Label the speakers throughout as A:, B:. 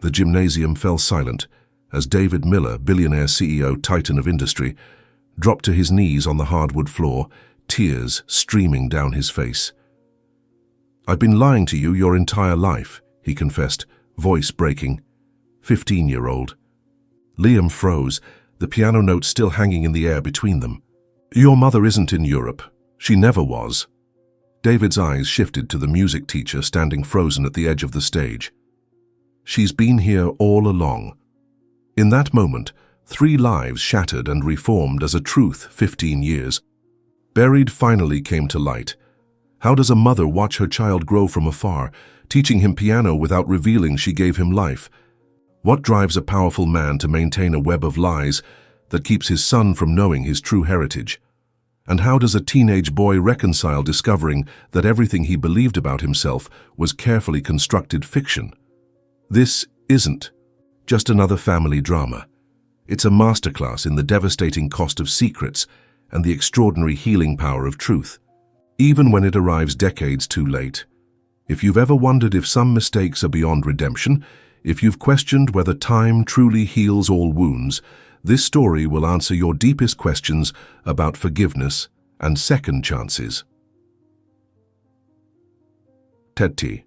A: The gymnasium fell silent as David Miller, billionaire CEO, titan of industry, dropped to his knees on the hardwood floor, tears streaming down his face. "I've been lying to you your entire life," he confessed, voice breaking. 15-year-old. Liam froze, the piano notes still hanging in the air between them. "Your mother isn't in Europe. She never was." David's eyes shifted to the music teacher standing frozen at the edge of the stage. "She's been here all along." In that moment, 3 lives shattered and reformed as a truth 15 years. Buried finally came to light. How does a mother watch her child grow from afar, teaching him piano without revealing she gave him life? What drives a powerful man to maintain a web of lies that keeps his son from knowing his true heritage? And how does a teenage boy reconcile discovering that everything he believed about himself was carefully constructed fiction? This isn't just another family drama. It's a masterclass in the devastating cost of secrets and the extraordinary healing power of truth, even when it arrives decades too late. If you've ever wondered if some mistakes are beyond redemption, if you've questioned whether time truly heals all wounds, this story will answer your deepest questions about forgiveness and second chances. TED.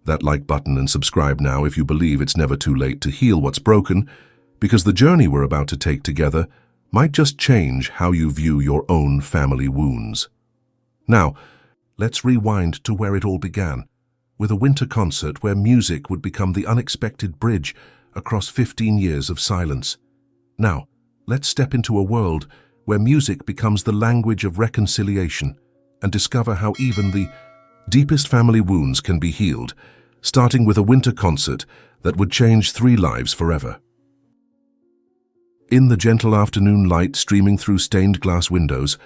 A: That like button and subscribe now if you believe it's never too late to heal what's broken, because the journey we're about to take together might just change how you view your own family wounds. Now, let's rewind to where it all began, with a winter concert where music would become the unexpected bridge across 15 years of silence. Now, let's step into a world where music becomes the language of reconciliation and discover how even the deepest family wounds can be healed, starting with a winter concert that would change 3 lives forever. In the gentle afternoon light streaming through stained glass windows,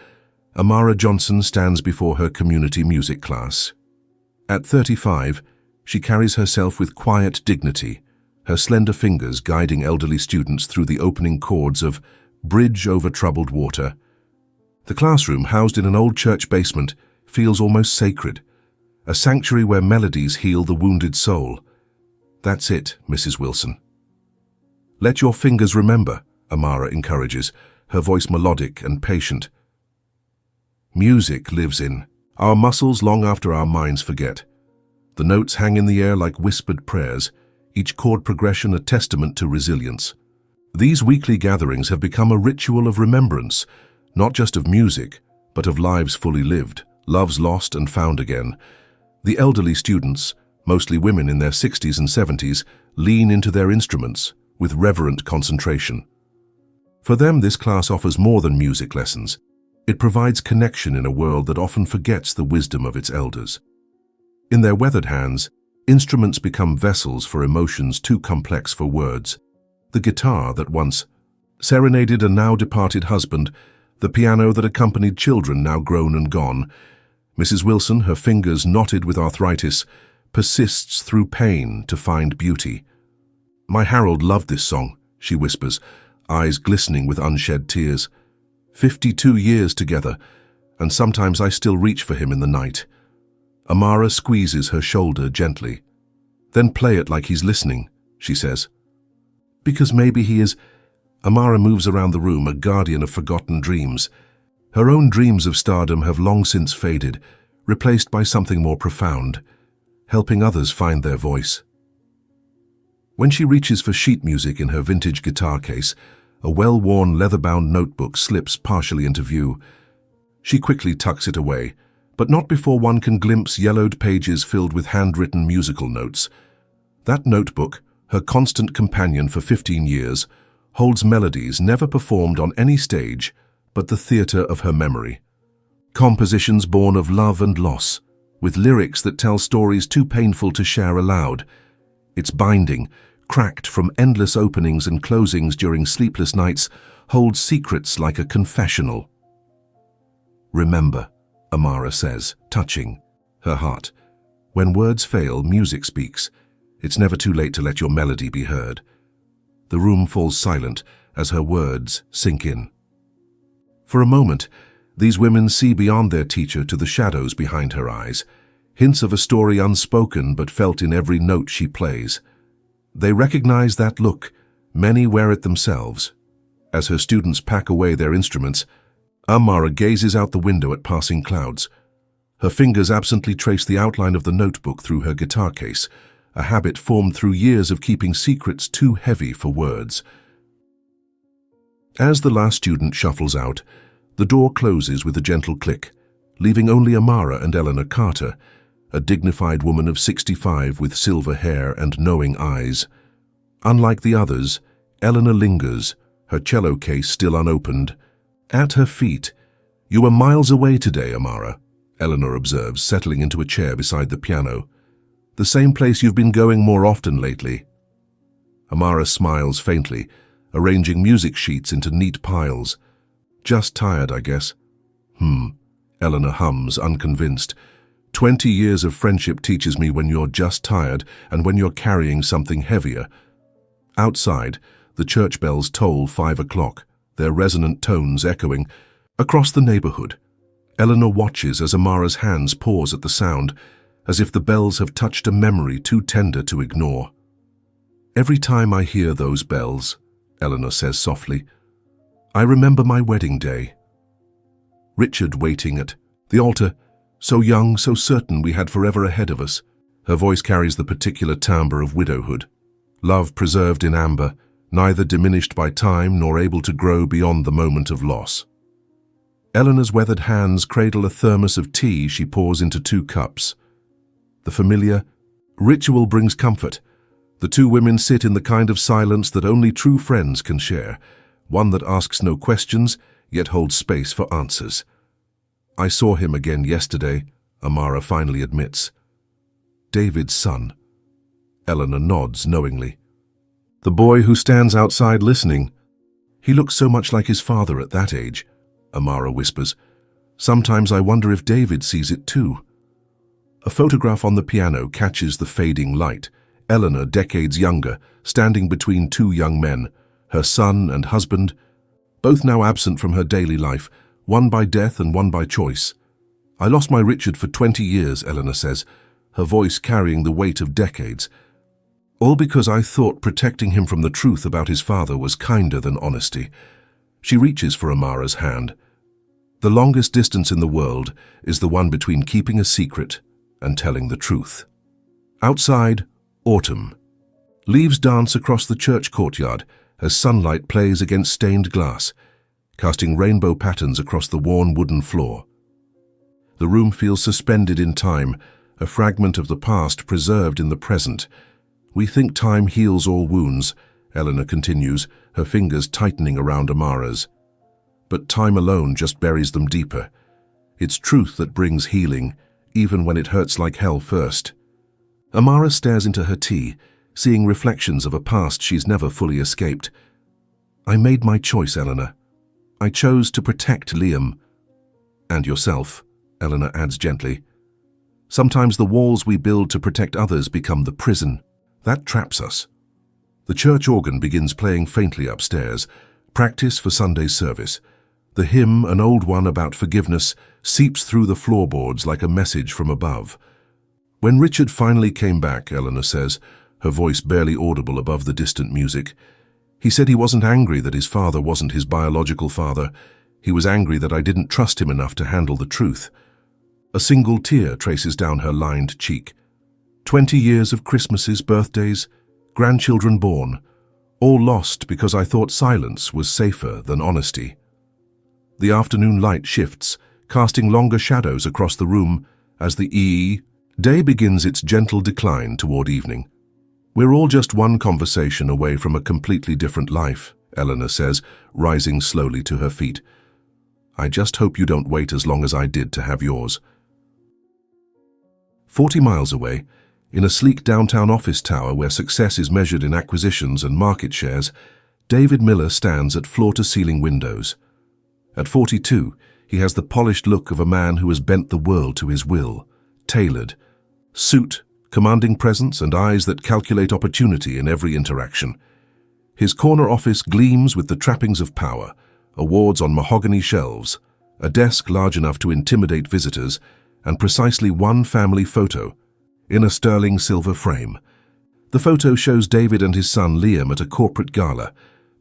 A: Amara Johnson stands before her community music class. At 35, she carries herself with quiet dignity, her slender fingers guiding elderly students through the opening chords of Bridge Over Troubled Water. The classroom, housed in an old church basement, feels almost sacred, a sanctuary where melodies heal the wounded soul. "That's it, Mrs. Wilson. Let your fingers remember," Amara encourages, her voice melodic and patient. Music lives in our muscles long after our minds forget. The notes hang in the air like whispered prayers, each chord progression a testament to resilience. These weekly gatherings have become a ritual of remembrance, not just of music, but of lives fully lived, loves lost and found again. The elderly students, mostly women in their 60s and 70s, lean into their instruments with reverent concentration. For them, this class offers more than music lessons. It provides connection in a world that often forgets the wisdom of its elders. In their weathered hands, instruments become vessels for emotions too complex for words. The guitar that once serenaded a now-departed husband, the piano that accompanied children now grown and gone. Mrs. Wilson, her fingers knotted with arthritis, persists through pain to find beauty. "My Harold loved this song," she whispers, eyes glistening with unshed tears. 52 years together, and sometimes I still reach for him in the night." Amara squeezes her shoulder gently. "Then play it like he's listening," she says. "Because maybe he is." Amara moves around the room, a guardian of forgotten dreams. Her own dreams of stardom have long since faded, replaced by something more profound, helping others find their voice. When she reaches for sheet music in her vintage guitar case, a well-worn leather-bound notebook slips partially into view. She quickly tucks it away, but not before one can glimpse yellowed pages filled with handwritten musical notes. That notebook, her constant companion for 15 years, holds melodies never performed on any stage but the theater of her memory. Compositions born of love and loss, with lyrics that tell stories too painful to share aloud. Its binding, cracked from endless openings and closings during sleepless nights, holds secrets like a confessional. "Remember," Amara says, touching her heart. "When words fail, music speaks. It's never too late to let your melody be heard." The room falls silent as her words sink in. For a moment, these women see beyond their teacher to the shadows behind her eyes, hints of a story unspoken but felt in every note she plays. They recognize that look. Many wear it themselves. As her students pack away their instruments, Amara gazes out the window at passing clouds. Her fingers absently trace the outline of the notebook through her guitar case, a habit formed through years of keeping secrets too heavy for words. As the last student shuffles out, the door closes with a gentle click, leaving only Amara and Eleanor Carter, a dignified woman of 65 with silver hair and knowing eyes. Unlike the others, Eleanor lingers, her cello case still unopened. At her feet, "You were miles away today, Amara," Eleanor observes, settling into a chair beside the piano. "The same place you've been going more often lately." Amara smiles faintly, arranging music sheets into neat piles. "Just tired, I guess." Eleanor hums, unconvinced. 20 years of friendship teaches me when you're just tired and when you're carrying something heavier." Outside, the church bells toll 5 o'clock, their resonant tones echoing across the neighborhood. Eleanor watches as Amara's hands pause at the sound, as if the bells have touched a memory too tender to ignore. "Every time I hear those bells," Eleanor says softly, "I remember my wedding day. Richard waiting at the altar, so young, so certain we had forever ahead of us." Her voice carries the particular timbre of widowhood. Love preserved in amber, neither diminished by time nor able to grow beyond the moment of loss. Eleanor's weathered hands cradle a thermos of tea she pours into 2 cups. The familiar ritual brings comfort. The 2 women sit in the kind of silence that only true friends can share, one that asks no questions, yet holds space for answers. "I saw him again yesterday," Amara finally admits. "David's son." Eleanor nods knowingly. "The boy who stands outside listening. He looks so much like his father at that age," Amara whispers. "Sometimes I wonder if David sees it too." A photograph on the piano catches the fading light. Eleanor, decades younger, standing between 2 young men, her son and husband, both now absent from her daily life, one by death and one by choice. "I lost my Richard for 20 years, Eleanor says, her voice carrying the weight of decades. "All because I thought protecting him from the truth about his father was kinder than honesty." She reaches for Amara's hand. The longest distance in the world is the one between keeping a secret and telling the truth. Outside, autumn. Leaves dance across the church courtyard as sunlight plays against stained glass, casting rainbow patterns across the worn wooden floor. The room feels suspended in time, a fragment of the past preserved in the present. "We think time heals all wounds," Eleanor continues, her fingers tightening around Amara's. "But time alone just buries them deeper. It's truth that brings healing, even when it hurts like hell first." Amara stares into her tea, seeing reflections of a past she's never fully escaped. "I made my choice, Eleanor. I chose to protect Liam." "And yourself," Eleanor adds gently. "Sometimes the walls we build to protect others become the prison that traps us." The church organ begins playing faintly upstairs, practice for Sunday's service. The hymn, an old one about forgiveness, seeps through the floorboards like a message from above. "When Richard finally came back," Eleanor says, her voice barely audible above the distant music, "he said he wasn't angry that his father wasn't his biological father. He was angry that I didn't trust him enough to handle the truth." A single tear traces down her lined cheek. 20 years of Christmases, birthdays, grandchildren born, all lost because I thought silence was safer than honesty. The afternoon light shifts, casting longer shadows across the room as the day begins its gentle decline toward evening. "We're all just one conversation away from a completely different life," Eleanor says, rising slowly to her feet. "I just hope you don't wait as long as I did to have yours." 40 miles away, in a sleek downtown office tower where success is measured in acquisitions and market shares, David Miller stands at floor-to-ceiling windows. At 42, he has the polished look of a man who has bent the world to his will, tailored, suit, commanding presence, and eyes that calculate opportunity in every interaction. His corner office gleams with the trappings of power, awards on mahogany shelves, a desk large enough to intimidate visitors, and precisely one family photo in a sterling silver frame. The photo shows David and his son Liam at a corporate gala,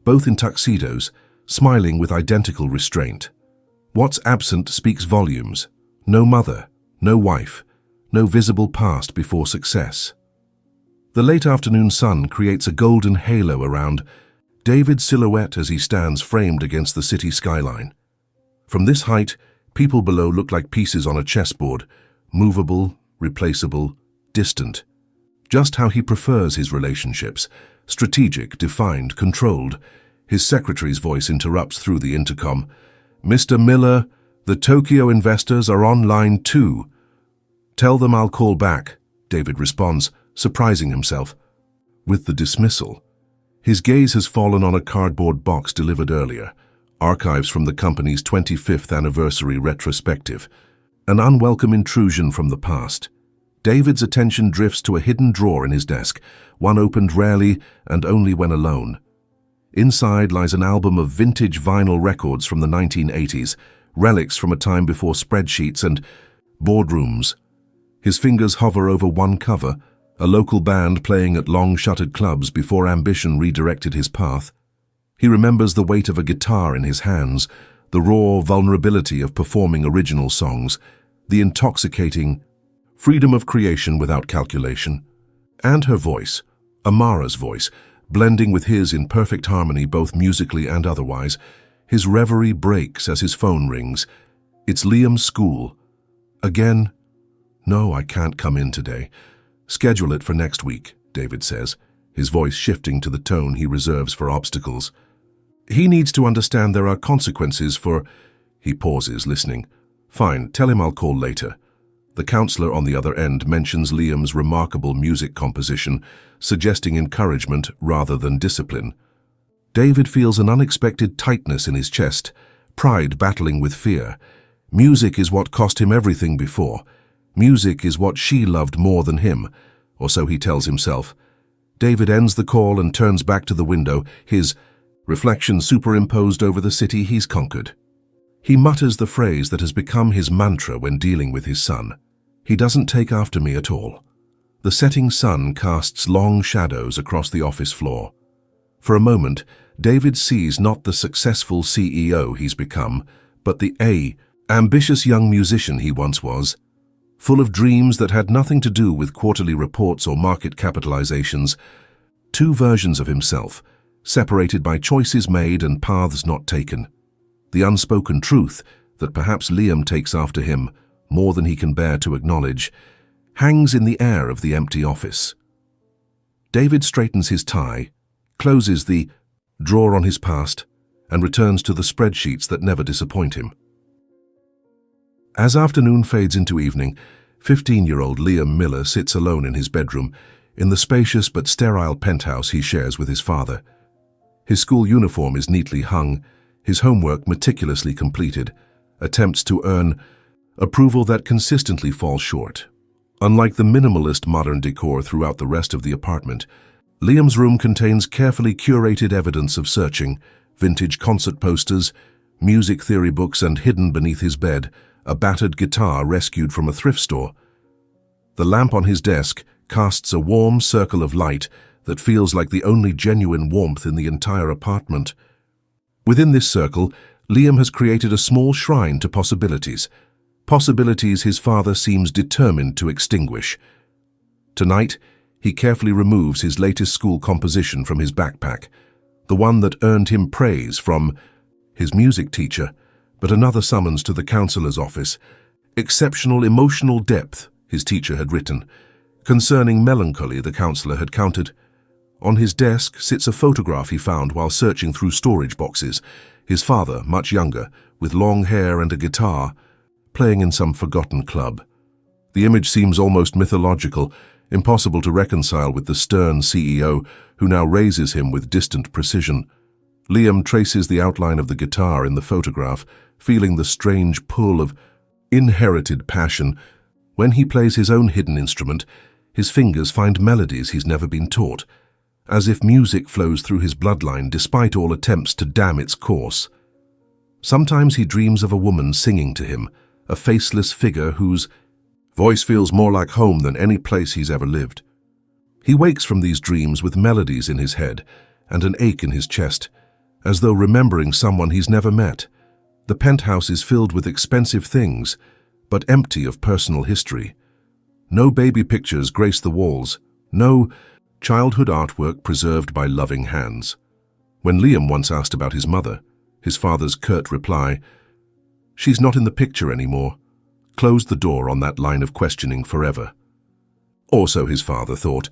A: both in tuxedos, smiling with identical restraint. What's absent speaks volumes. No mother, no wife, no visible past before success. The late afternoon sun creates a golden halo around David's silhouette as he stands framed against the city skyline. From this height, people below look like pieces on a chessboard, movable, replaceable, distant. Just how he prefers his relationships, strategic, defined, controlled. His secretary's voice interrupts through the intercom. "Mr. Miller, the Tokyo investors are on line 2. "Tell them I'll call back," David responds, surprising himself. With the dismissal, his gaze has fallen on a cardboard box delivered earlier, archives from the company's 25th anniversary retrospective, an unwelcome intrusion from the past. David's attention drifts to a hidden drawer in his desk, one opened rarely and only when alone. Inside lies an album of vintage vinyl records from the 1980s, relics from a time before spreadsheets and boardrooms. His fingers hover over one cover, a local band playing at long-shuttered clubs before ambition redirected his path. He remembers the weight of a guitar in his hands, the raw vulnerability of performing original songs, the intoxicating freedom of creation without calculation. And her voice, Amara's voice, blending with his in perfect harmony both musically and otherwise. His reverie breaks as his phone rings. It's Liam's school. Again? "No, I can't come in today. Schedule it for next week," David says, his voice shifting to the tone he reserves for obstacles. He needs to understand there are consequences for... He pauses, listening. "Fine, tell him I'll call later." The counselor on the other end mentions Liam's remarkable music composition, suggesting encouragement rather than discipline. David feels an unexpected tightness in his chest, pride battling with fear. Music is what cost him everything before. Music is what she loved more than him, or so he tells himself. David ends the call and turns back to the window, his reflection superimposed over the city he's conquered. He mutters the phrase that has become his mantra when dealing with his son. "He doesn't take after me at all." The setting sun casts long shadows across the office floor. For a moment, David sees not the successful CEO he's become, but the ambitious young musician he once was. Full of dreams that had nothing to do with quarterly reports or market capitalizations. Two versions of himself, separated by choices made and paths not taken. The unspoken truth that perhaps Liam takes after him, more than he can bear to acknowledge, hangs in the air of the empty office. David straightens his tie, closes the drawer on his past, and returns to the spreadsheets that never disappoint him. As afternoon fades into evening, 15-year-old Liam Miller sits alone in his bedroom, in the spacious but sterile penthouse he shares with his father. His school uniform is neatly hung, his homework meticulously completed, attempts to earn approval that consistently falls short. Unlike the minimalist modern decor throughout the rest of the apartment, Liam's room contains carefully curated evidence of searching, vintage concert posters, music theory books, and hidden beneath his bed, a battered guitar rescued from a thrift store. The lamp on his desk casts a warm circle of light that feels like the only genuine warmth in the entire apartment. Within this circle, Liam has created a small shrine to possibilities. Possibilities his father seems determined to extinguish. Tonight, he carefully removes his latest school composition from his backpack, the one that earned him praise from his music teacher, but another summons to the counselor's office. Exceptional emotional depth, his teacher had written. Concerning melancholy, the counselor had countered. On his desk sits a photograph he found while searching through storage boxes. His father, much younger, with long hair and a guitar, playing in some forgotten club. The image seems almost mythological, impossible to reconcile with the stern CEO who now raises him with distant precision. Liam traces the outline of the guitar in the photograph, feeling the strange pull of inherited passion. When he plays his own hidden instrument, his fingers find melodies he's never been taught, as if music flows through his bloodline despite all attempts to dam its course. Sometimes he dreams of a woman singing to him, a faceless figure whose voice feels more like home than any place he's ever lived. He wakes from these dreams with melodies in his head and an ache in his chest, as though remembering someone he's never met. The penthouse is filled with expensive things, but empty of personal history. No baby pictures grace the walls, no childhood artwork preserved by loving hands. When Liam once asked about his mother, his father's curt reply, "She's not in the picture anymore," closed the door on that line of questioning forever. Or so his father thought.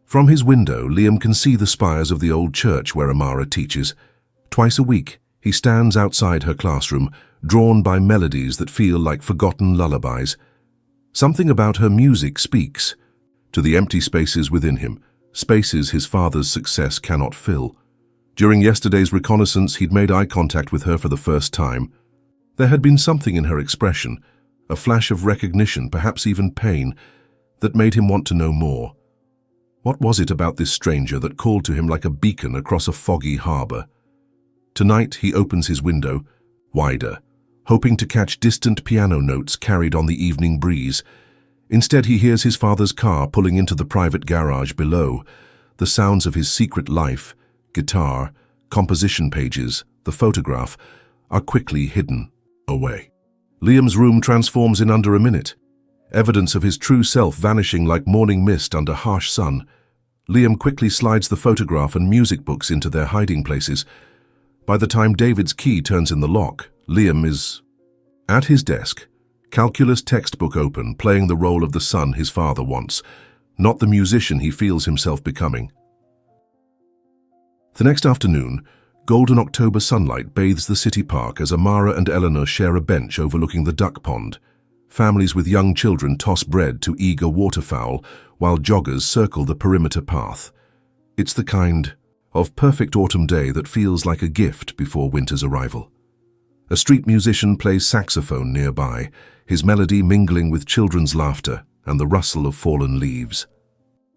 A: From his window, Liam can see the spires of the old church where Amara teaches. Twice a week, he stands outside her classroom, drawn by melodies that feel like forgotten lullabies. Something about her music speaks to the empty spaces within him, spaces his father's success cannot fill. During yesterday's reconnaissance, he'd made eye contact with her for the first time. There had been something in her expression, a flash of recognition, perhaps even pain, that made him want to know more. What was it about this stranger that called to him like a beacon across a foggy harbor? Tonight he opens his window, wider, hoping to catch distant piano notes carried on the evening breeze. Instead he hears his father's car pulling into the private garage below. The sounds of his secret life, guitar, composition pages, the photograph, are quickly hidden away. Liam's room transforms in under a minute, evidence of his true self vanishing like morning mist under harsh sun. Liam quickly slides the photograph and music books into their hiding places. By the time David's key turns in the lock, Liam is at his desk, calculus textbook open, playing the role of the son his father wants, not the musician he feels himself becoming. The next afternoon, golden October sunlight bathes the city park as Amara and Eleanor share a bench overlooking the duck pond. Families with young children toss bread to eager waterfowl, while joggers circle the perimeter path. It's the kind of perfect autumn day that feels like a gift before winter's arrival. A street musician plays saxophone nearby, his melody mingling with children's laughter and the rustle of fallen leaves.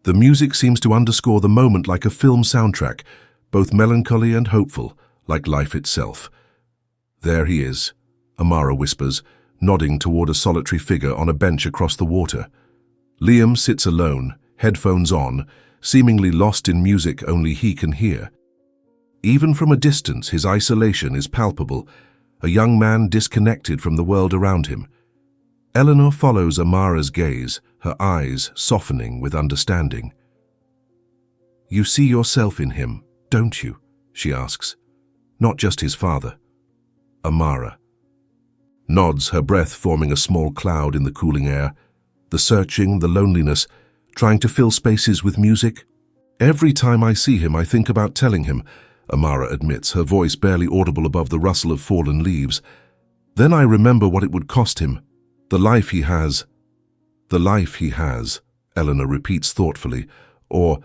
A: The music seems to underscore the moment like a film soundtrack, both melancholy and hopeful, like life itself. "There he is," Amara whispers, nodding toward a solitary figure on a bench across the water. Liam sits alone, headphones on, seemingly lost in music only he can hear. Even from a distance, his isolation is palpable, a young man disconnected from the world around him. Eleanor follows Amara's gaze, her eyes softening with understanding. "You see yourself in him, don't you?" she asks. "Not just his father." Amara nods, her breath forming a small cloud in the cooling air. The searching, the loneliness, trying to fill spaces with music. "Every time I see him, I think about telling him," Amara admits, her voice barely audible above the rustle of fallen leaves. "Then I remember what it would cost him. The life he has." "The life he has," Eleanor repeats thoughtfully, or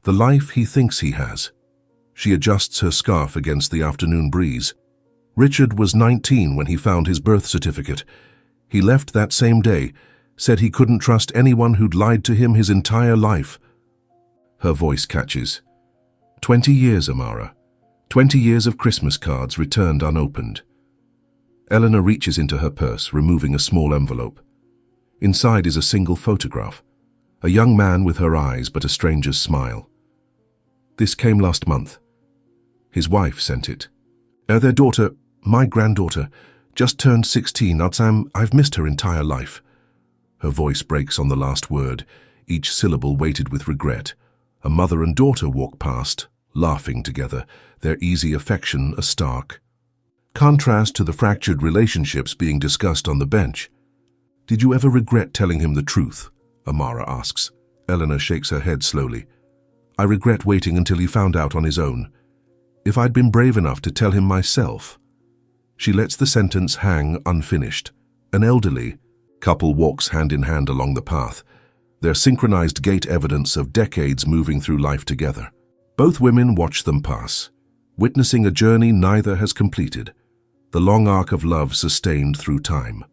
A: "the life he thinks he has." She adjusts her scarf against the afternoon breeze. Richard was 19 when he found his birth certificate. He left that same day, said he couldn't trust anyone who'd lied to him his entire life. Her voice catches. 20 years, Amara. 20 years of Christmas cards returned unopened. Eleanor reaches into her purse, removing a small envelope. Inside is a single photograph. A young man with her eyes but a stranger's smile. "This came last month. His wife sent it. Their daughter, my granddaughter, just turned 16. I've missed her entire life." Her voice breaks on the last word, each syllable weighted with regret. A mother and daughter walk past, laughing together, their easy affection a stark contrast to the fractured relationships being discussed on the bench. "Did you ever regret telling him the truth?" Amara asks. Eleanor shakes her head slowly. "I regret waiting until he found out on his own. If I'd been brave enough to tell him myself." She lets the sentence hang unfinished. An elderly couple walks hand in hand along the path, their synchronized gait evidence of decades moving through life together. Both women watch them pass, witnessing a journey neither has completed, the long arc of love sustained through time.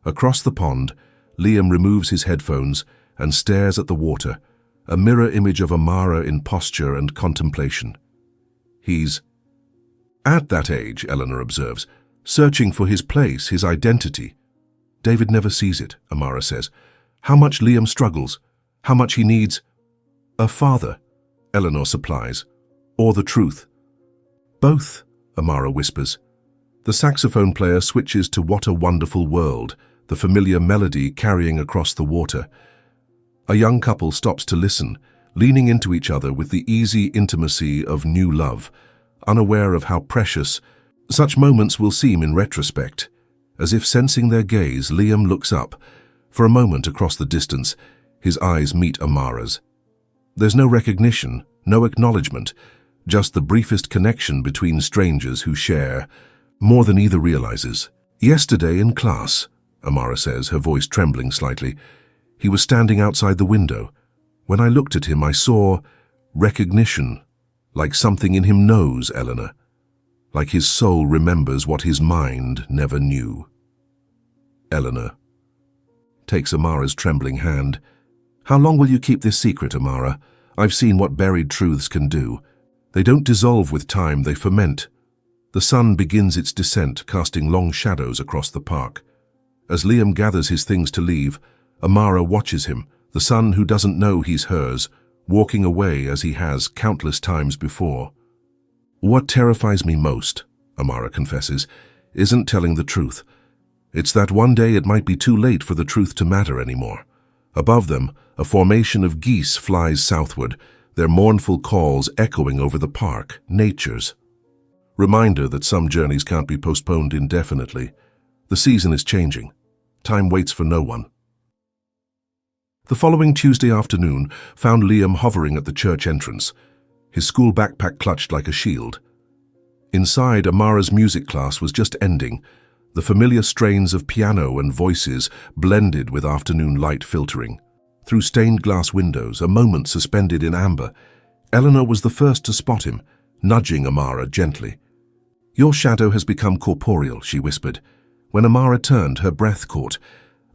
A: Across the pond, Liam removes his headphones and stares at the water, a mirror image of Amara in posture and contemplation. He's at that age, Eleanor observes, searching for his place, his identity. David never sees it, Amara says. How much Liam struggles, how much he needs "A father," Eleanor supplies. "Or the truth." "Both," Amara whispers. The saxophone player switches to "What a Wonderful World," the familiar melody carrying across the water. A young couple stops to listen, leaning into each other with the easy intimacy of new love, unaware of how precious such moments will seem in retrospect. As if sensing their gaze, Liam looks up. For a moment across the distance, his eyes meet Amara's. There's no recognition, no acknowledgement, just the briefest connection between strangers who share more than either realizes. "Yesterday in class," Amara says, her voice trembling slightly, "he was standing outside the window. When I looked at him, I saw recognition, like something in him knows Eleanor, like his soul remembers what his mind never knew." Eleanor takes Amara's trembling hand. "How long will you keep this secret, Amara? I've seen what buried truths can do. They don't dissolve with time, they ferment." The sun begins its descent, casting long shadows across the park. As Liam gathers his things to leave, Amara watches him, the son who doesn't know he's hers, walking away as he has countless times before. "What terrifies me most," Amara confesses, "isn't telling the truth. It's that one day it might be too late for the truth to matter anymore." Above them, a formation of geese flies southward, their mournful calls echoing over the park, nature's. Reminder that some journeys can't be postponed indefinitely. The season is changing. Time waits for no one. The following Tuesday afternoon found Liam hovering at the church entrance, his school backpack clutched like a shield. Inside, Amara's music class was just ending, the familiar strains of piano and voices blended with afternoon light filtering. Through stained glass windows, a moment suspended in amber, Eleanor was the first to spot him, nudging Amara gently. "Your shadow has become corporeal," she whispered. When Amara turned, her breath caught.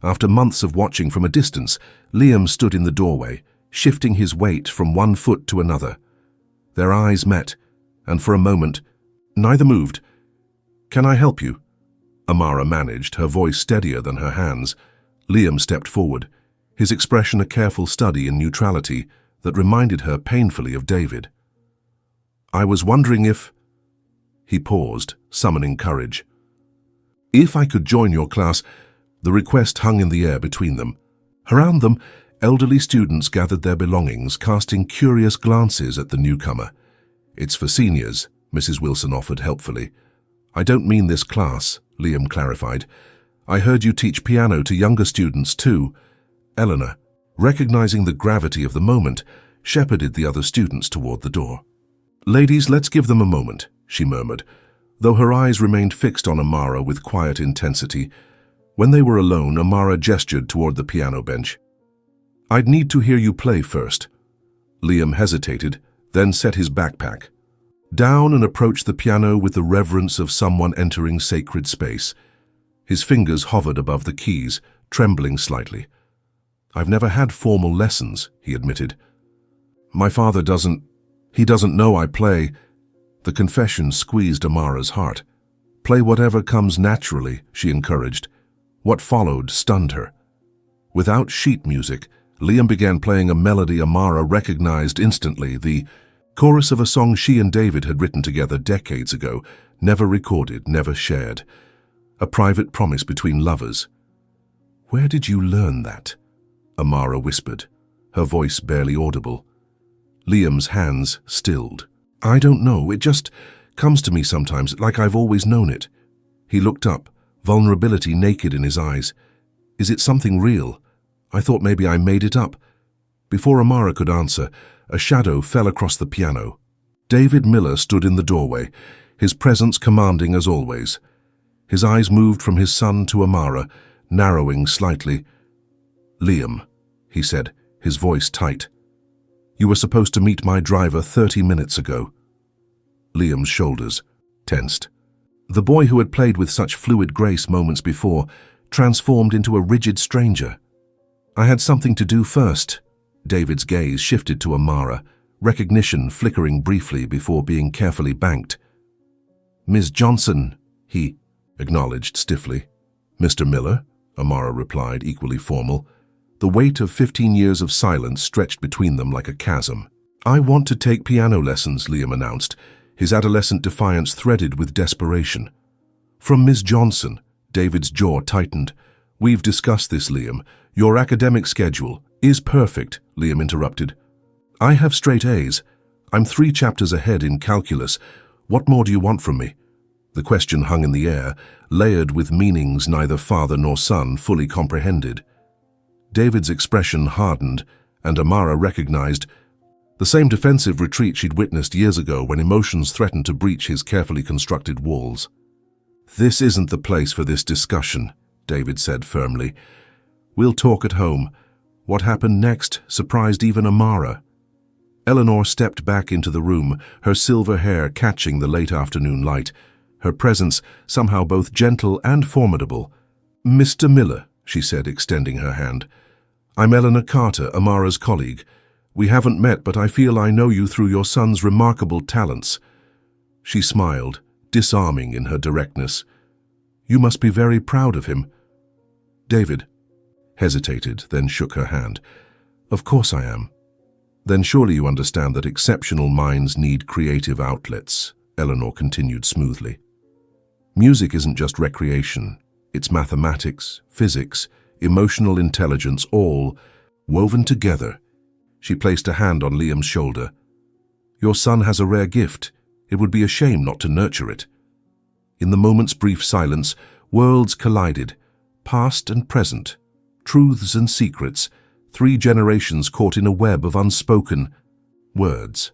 A: After months of watching from a distance, Liam stood in the doorway, shifting his weight from one foot to another. Their eyes met, and for a moment, neither moved. "Can I help you?" Amara managed, her voice steadier than her hands. Liam stepped forward, his expression a careful study in neutrality that reminded her painfully of David. "I was wondering if—" He paused, summoning courage. "If I could join your class—" The request hung in the air between them. Around them, elderly students gathered their belongings, casting curious glances at the newcomer. "It's for seniors," Mrs. Wilson offered helpfully. "I don't mean this class," Liam clarified. "I heard you teach piano to younger students too." Eleanor, recognizing the gravity of the moment, shepherded the other students toward the door. "Ladies, let's give them a moment," she murmured, though her eyes remained fixed on Amara with quiet intensity. When they were alone, Amara gestured toward the piano bench. "I'd need to hear you play first." Liam hesitated, then set his backpack down and approached the piano with the reverence of someone entering sacred space. His fingers hovered above the keys, trembling slightly. "I've never had formal lessons," he admitted. "My father he doesn't know I play." The confession squeezed Amara's heart. "Play whatever comes naturally," she encouraged. What followed stunned her. Without sheet music, Liam began playing a melody Amara recognized instantly, the chorus of a song she and David had written together decades ago, never recorded, never shared. A private promise between lovers. "Where did you learn that?" Amara whispered, her voice barely audible. Liam's hands stilled. "I don't know, it just comes to me sometimes, like I've always known it." He looked up, vulnerability naked in his eyes. "Is it something real? I thought maybe I made it up." Before Amara could answer, a shadow fell across the piano. David Miller stood in the doorway, his presence commanding as always. His eyes moved from his son to Amara, narrowing slightly. "Liam," he said, his voice tight. "You were supposed to meet my driver 30 minutes ago." Liam's shoulders tensed. The boy who had played with such fluid grace moments before transformed into a rigid stranger. "I had something to do first." David's gaze shifted to Amara, recognition flickering briefly before being carefully banked. "Ms. Johnson," he acknowledged stiffly. "Mr. Miller," Amara replied, equally formal. The weight of 15 years of silence stretched between them like a chasm. "I want to take piano lessons," Liam announced, his adolescent defiance threaded with desperation. "From Miss Johnson." David's jaw tightened. "We've discussed this, Liam. Your academic schedule is perfect," Liam interrupted. "I have straight A's. I'm 3 chapters ahead in calculus. What more do you want from me?" The question hung in the air, layered with meanings neither father nor son fully comprehended. David's expression hardened, and Amara recognized the same defensive retreat she'd witnessed years ago when emotions threatened to breach his carefully constructed walls. "This isn't the place for this discussion," David said firmly. "We'll talk at home." What happened next surprised even Amara. Eleanor stepped back into the room, her silver hair catching the late afternoon light, her presence somehow both gentle and formidable. "Mr. Miller," she said, extending her hand. "I'm Eleanor Carter, Amara's colleague. We haven't met, but I feel I know you through your son's remarkable talents." She smiled, disarming in her directness. "You must be very proud of him." David hesitated, then shook her hand. "Of course I am." "Then surely you understand that exceptional minds need creative outlets," Eleanor continued smoothly. "Music isn't just recreation. It's mathematics, physics, emotional intelligence, all woven together." She placed a hand on Liam's shoulder. "Your son has a rare gift. It would be a shame not to nurture it." In the moment's brief silence, worlds collided, past and present, truths and secrets, 3 generations caught in a web of unspoken words.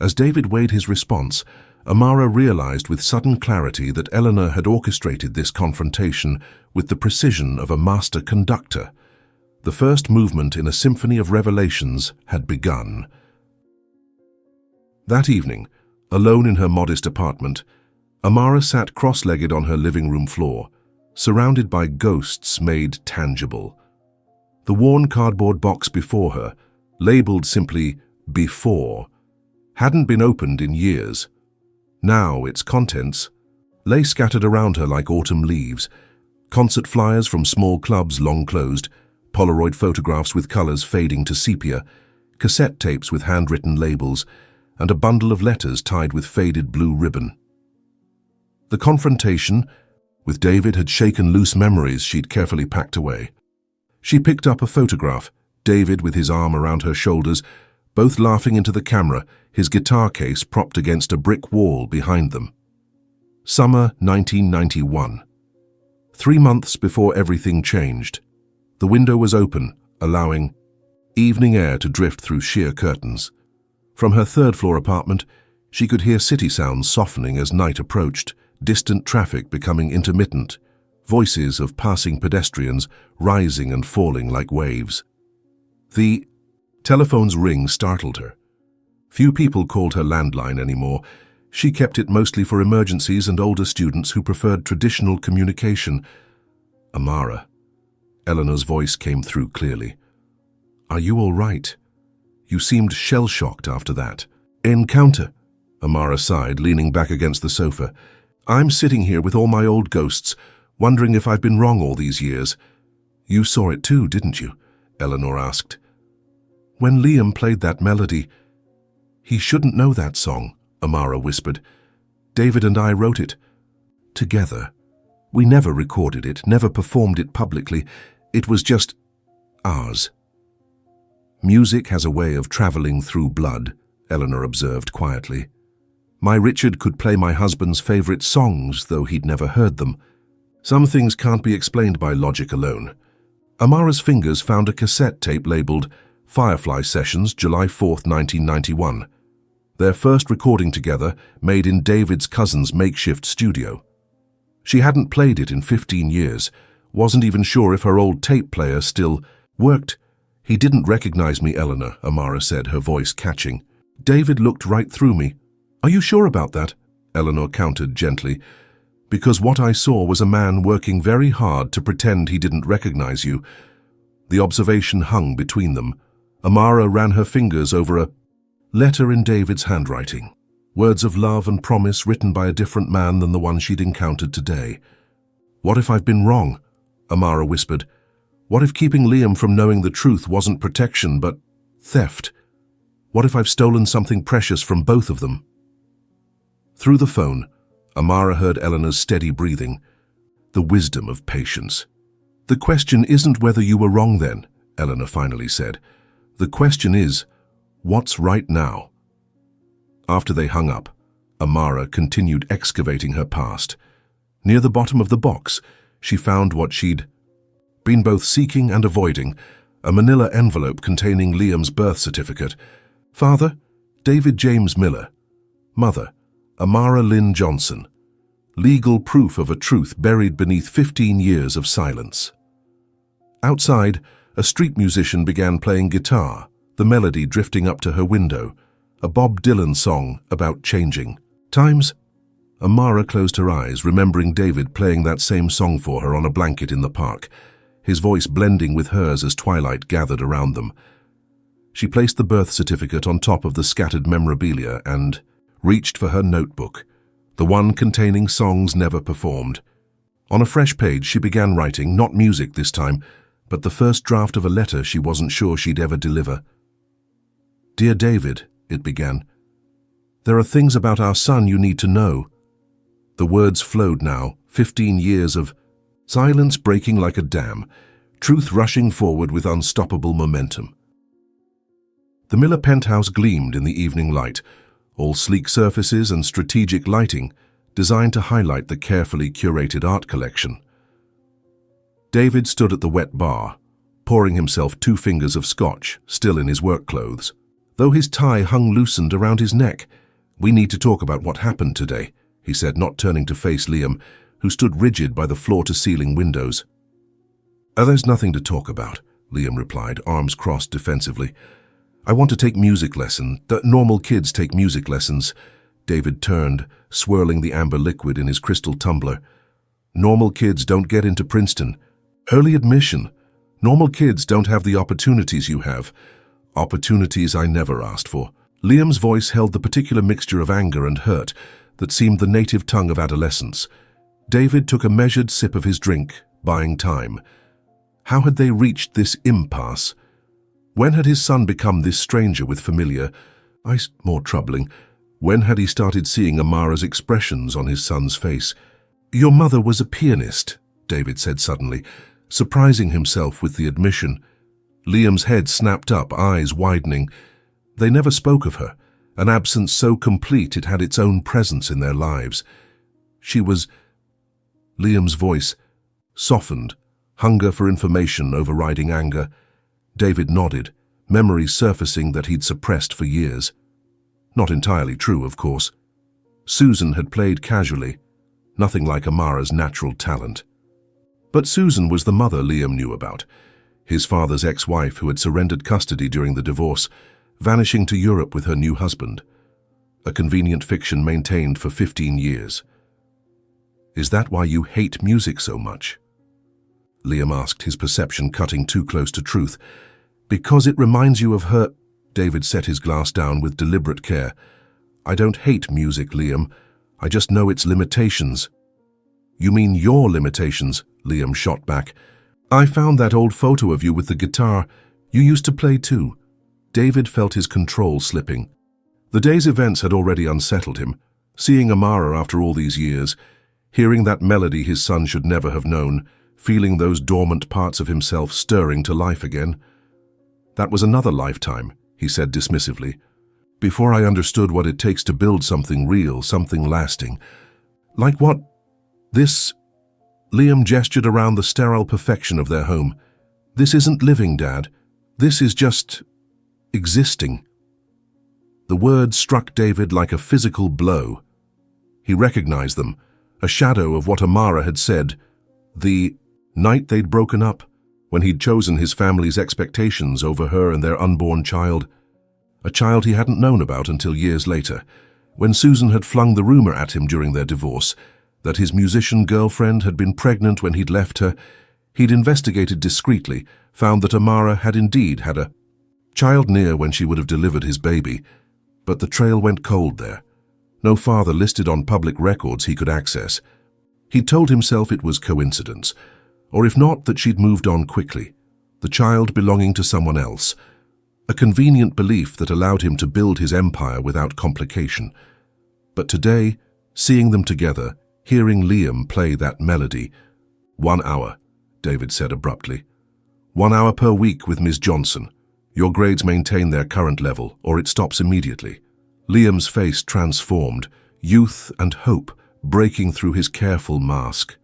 A: As David weighed his response, Amara realized with sudden clarity that Eleanor had orchestrated this confrontation with the precision of a master conductor. The first movement in a symphony of revelations had begun. That evening, alone in her modest apartment, Amara sat cross-legged on her living room floor, surrounded by ghosts made tangible. The worn cardboard box before her, labeled simply "Before," hadn't been opened in years. Now its contents lay scattered around her like autumn leaves, concert flyers from small clubs long closed, Polaroid photographs with colors fading to sepia, cassette tapes with handwritten labels, and a bundle of letters tied with faded blue ribbon. The confrontation with David had shaken loose memories she'd carefully packed away. She picked up a photograph, David with his arm around her shoulders, both laughing into the camera, his guitar case propped against a brick wall behind them. Summer 1991. 3 months before everything changed. The window was open, allowing evening air to drift through sheer curtains. From her 3rd-floor apartment, she could hear city sounds softening as night approached, distant traffic becoming intermittent, voices of passing pedestrians rising and falling like waves. The telephone's ring startled her. Few people called her landline anymore. She kept it mostly for emergencies and older students who preferred traditional communication. "Amara." Eleanor's voice came through clearly. "Are you all right? You seemed shell-shocked after that encounter." Amara sighed, leaning back against the sofa. "I'm sitting here with all my old ghosts, wondering if I've been wrong all these years." "You saw it too, didn't you?" Eleanor asked. "When Liam played that melody." "He shouldn't know that song," Amara whispered. "David and I wrote it together. We never recorded it, never performed it publicly. It was just ours." "Music has a way of traveling through blood," Eleanor observed quietly. "My Richard could play my husband's favorite songs, though he'd never heard them. Some things can't be explained by logic alone." Amara's fingers found a cassette tape labeled Firefly Sessions, July 4th, 1991. Their first recording together, made in David's cousin's makeshift studio. She hadn't played it in 15 years, wasn't even sure if her old tape player still worked. "He didn't recognize me, Eleanor," Amara said, her voice catching. "David looked right through me." "Are you sure about that?" Eleanor countered gently. "Because what I saw was a man working very hard to pretend he didn't recognize you." The observation hung between them. Amara ran her fingers over a letter in David's handwriting. Words of love and promise written by a different man than the one she'd encountered today. "What if I've been wrong?" Amara whispered. What if keeping Liam from knowing the truth wasn't protection but theft? What if I've stolen something precious from both of them? Through the phone, Amara heard Eleanor's steady breathing. The wisdom of patience. "The question isn't whether you were wrong then," Eleanor finally said. "The question is, what's right now?" After they hung up, Amara continued excavating her past. Near the bottom of the box, she found what she'd been both seeking and avoiding, a manila envelope containing Liam's birth certificate. Father, David James Miller. Mother, Amara Lynn Johnson. Legal proof of a truth buried beneath 15 years of silence. Outside, a street musician began playing guitar, the melody drifting up to her window, a Bob Dylan song about changing times. Amara closed her eyes, remembering David playing that same song for her on a blanket in the park, his voice blending with hers as twilight gathered around them. She placed the birth certificate on top of the scattered memorabilia and reached for her notebook, the one containing songs never performed. On a fresh page, she began writing, not music this time, but the first draft of a letter she wasn't sure she'd ever deliver. "Dear David," it began, "there are things about our son you need to know." The words flowed now, 15 years of silence breaking like a dam, truth rushing forward with unstoppable momentum. The Miller penthouse gleamed in the evening light, all sleek surfaces and strategic lighting designed to highlight the carefully curated art collection. David stood at the wet bar, pouring himself 2 fingers of scotch, still in his work clothes. Though his tie hung loosened around his neck. "We need to talk about what happened today," he said, not turning to face Liam, who stood rigid by the floor-to-ceiling windows. "There's nothing to talk about," Liam replied, arms crossed defensively. "I want to take music lessons. Normal kids take music lessons." David turned, swirling the amber liquid in his crystal tumbler. "Normal kids don't get into Princeton. Early admission. Normal kids don't have the opportunities you have. Opportunities I never asked for." Liam's voice held the particular mixture of anger and hurt that seemed the native tongue of adolescence. David took a measured sip of his drink, buying time. How had they reached this impasse? When had his son become this stranger with familiar, more troubling? When had he started seeing Amara's expressions on his son's face? "Your mother was a pianist," David said suddenly, surprising himself with the admission. Liam's head snapped up, eyes widening. They never spoke of her, an absence so complete it had its own presence in their lives. She was... Liam's voice softened, hunger for information overriding anger. David nodded, memories surfacing that he'd suppressed for years. Not entirely true, of course. Susan had played casually, nothing like Amara's natural talent. But Susan was the mother Liam knew about, his father's ex-wife who had surrendered custody during the divorce, vanishing to Europe with her new husband. A convenient fiction maintained for 15 years. "Is that why you hate music so much?" Liam asked, his perception cutting too close to truth. "Because it reminds you of her..." David set his glass down with deliberate care. "I don't hate music, Liam. I just know its limitations." "You mean your limitations?" Liam shot back. "I found that old photo of you with the guitar. You used to play too." David felt his control slipping. The day's events had already unsettled him. Seeing Amara after all these years, hearing that melody his son should never have known, feeling those dormant parts of himself stirring to life again. "That was another lifetime," he said dismissively. "Before I understood what it takes to build something real, something lasting." "Like what?" "This..." Liam gestured around the sterile perfection of their home. "This isn't living, Dad. This is just... existing." The words struck David like a physical blow. He recognized them, a shadow of what Amara had said, the night they'd broken up, when he'd chosen his family's expectations over her and their unborn child. A child he hadn't known about until years later, when Susan had flung the rumor at him during their divorce that his musician girlfriend had been pregnant when he'd left her. He'd investigated discreetly, found that Amara had indeed had a child near when she would have delivered his baby, but the trail went cold there. No father listed on public records he could access. He'd told himself it was coincidence, or if not, that she'd moved on quickly. the child belonging to someone else, a convenient belief that allowed him to build his empire without complication. But today, seeing them together, hearing Liam play that melody— 1 hour, David said abruptly. 1 hour per week with Ms. Johnson. Your grades maintain their current level, or it stops immediately. Liam's face transformed, youth and hope breaking through his careful mask.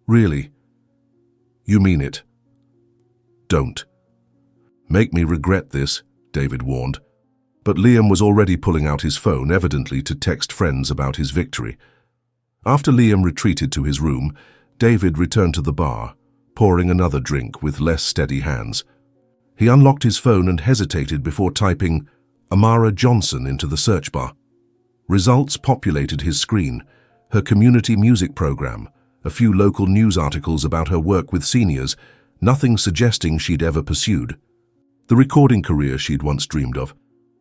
A: Really? You mean it? Don't. Make me regret this, David warned. But Liam was already pulling out his phone, evidently to text friends about his victory. After Liam retreated to his room, David returned to the bar, pouring another drink with less steady hands. He unlocked his phone and hesitated before typing Amara Johnson into the search bar. Results populated his screen: her community music program, a few local news articles about her work with seniors, nothing suggesting she'd ever pursued the recording career she'd once dreamed of.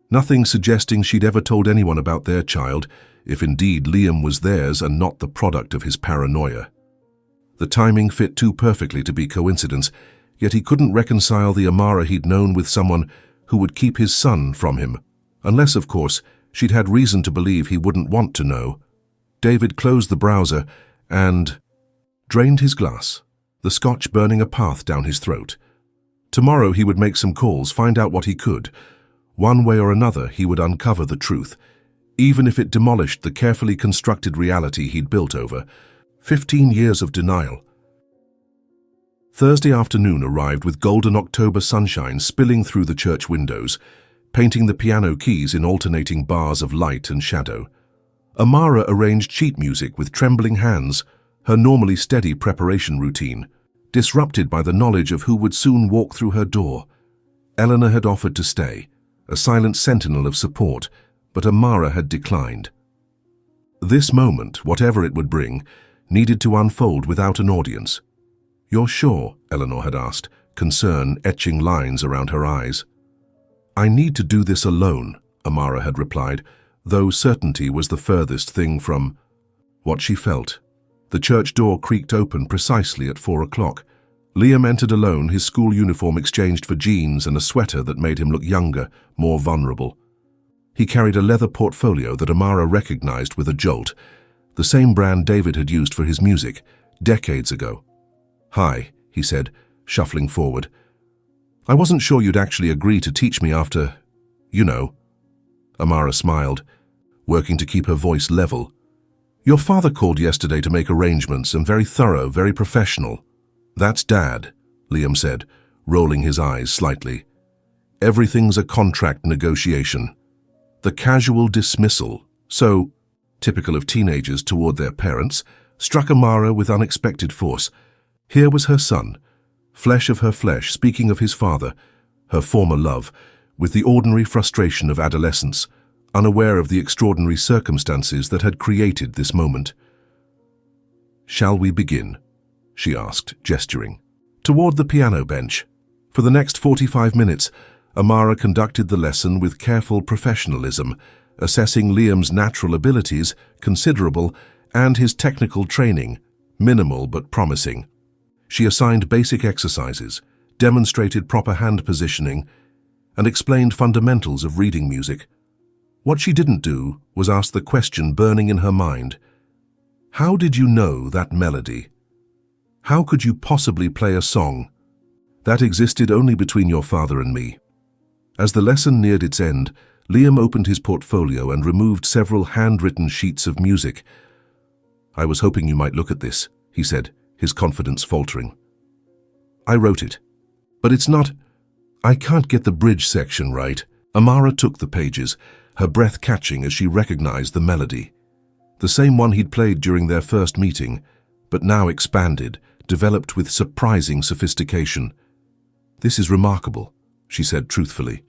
A: Nothing suggesting she'd ever told anyone about their child, if indeed Liam was theirs and not the product of his paranoia. The timing fit too perfectly to be coincidence, yet he couldn't reconcile the Amara he'd known with someone who would keep his son from him, unless, of course, she'd had reason to believe he wouldn't want to know. David closed the browser and drained his glass, the scotch burning a path down his throat. Tomorrow he would make some calls, find out what he could. One way or another he would uncover the truth, even if it demolished the carefully constructed reality he'd built over 15 years of denial. Thursday afternoon arrived with golden October sunshine spilling through the church windows, painting the piano keys in alternating bars of light and shadow. Amara arranged sheet music with trembling hands, her normally steady preparation routine disrupted by the knowledge of who would soon walk through her door. Eleanor had offered to stay, a silent sentinel of support, but Amara had declined. This moment, whatever it would bring, needed to unfold without an audience. "You're sure?" Eleanor had asked, concern etching lines around her eyes. "I need to do this alone," Amara had replied, though certainty was the furthest thing from what she felt. The church door creaked open precisely at 4 o'clock. Liam entered alone, his school uniform exchanged for jeans and a sweater that made him look younger, more vulnerable. He carried a leather portfolio that Amara recognized with a jolt, the same brand David had used for his music, decades ago. "Hi," he said, shuffling forward. "I wasn't sure you'd actually agree to teach me after, you know." Amara smiled, working to keep her voice level. "Your father called yesterday to make arrangements, and very thorough, very professional." "That's Dad," Liam said, rolling his eyes slightly. "Everything's a contract negotiation. The casual dismissal, so typical of teenagers toward their parents, struck Amara with unexpected force. Here was her son, flesh of her flesh, speaking of his father, her former love, with the ordinary frustration of adolescence, unaware of the extraordinary circumstances that had created this moment. "Shall we begin?" she asked, gesturing toward the piano bench. For the next 45 minutes, Amara conducted the lesson with careful professionalism, assessing Liam's natural abilities, considerable, and his technical training, minimal but promising. She assigned basic exercises, demonstrated proper hand positioning, and explained fundamentals of reading music. What she didn't do was ask the question burning in her mind: how did you know that melody? How could you possibly play a song that existed only between your father and me? As the lesson neared its end, Liam opened his portfolio and removed several handwritten sheets of music. "I was hoping you might look at this," he said, his confidence faltering. "I wrote it. But it's not— I can't get the bridge section right." Amara took the pages, her breath catching as she recognized the melody. The same one he'd played during their first meeting, but now expanded, developed with surprising sophistication. "This is remarkable," she said truthfully.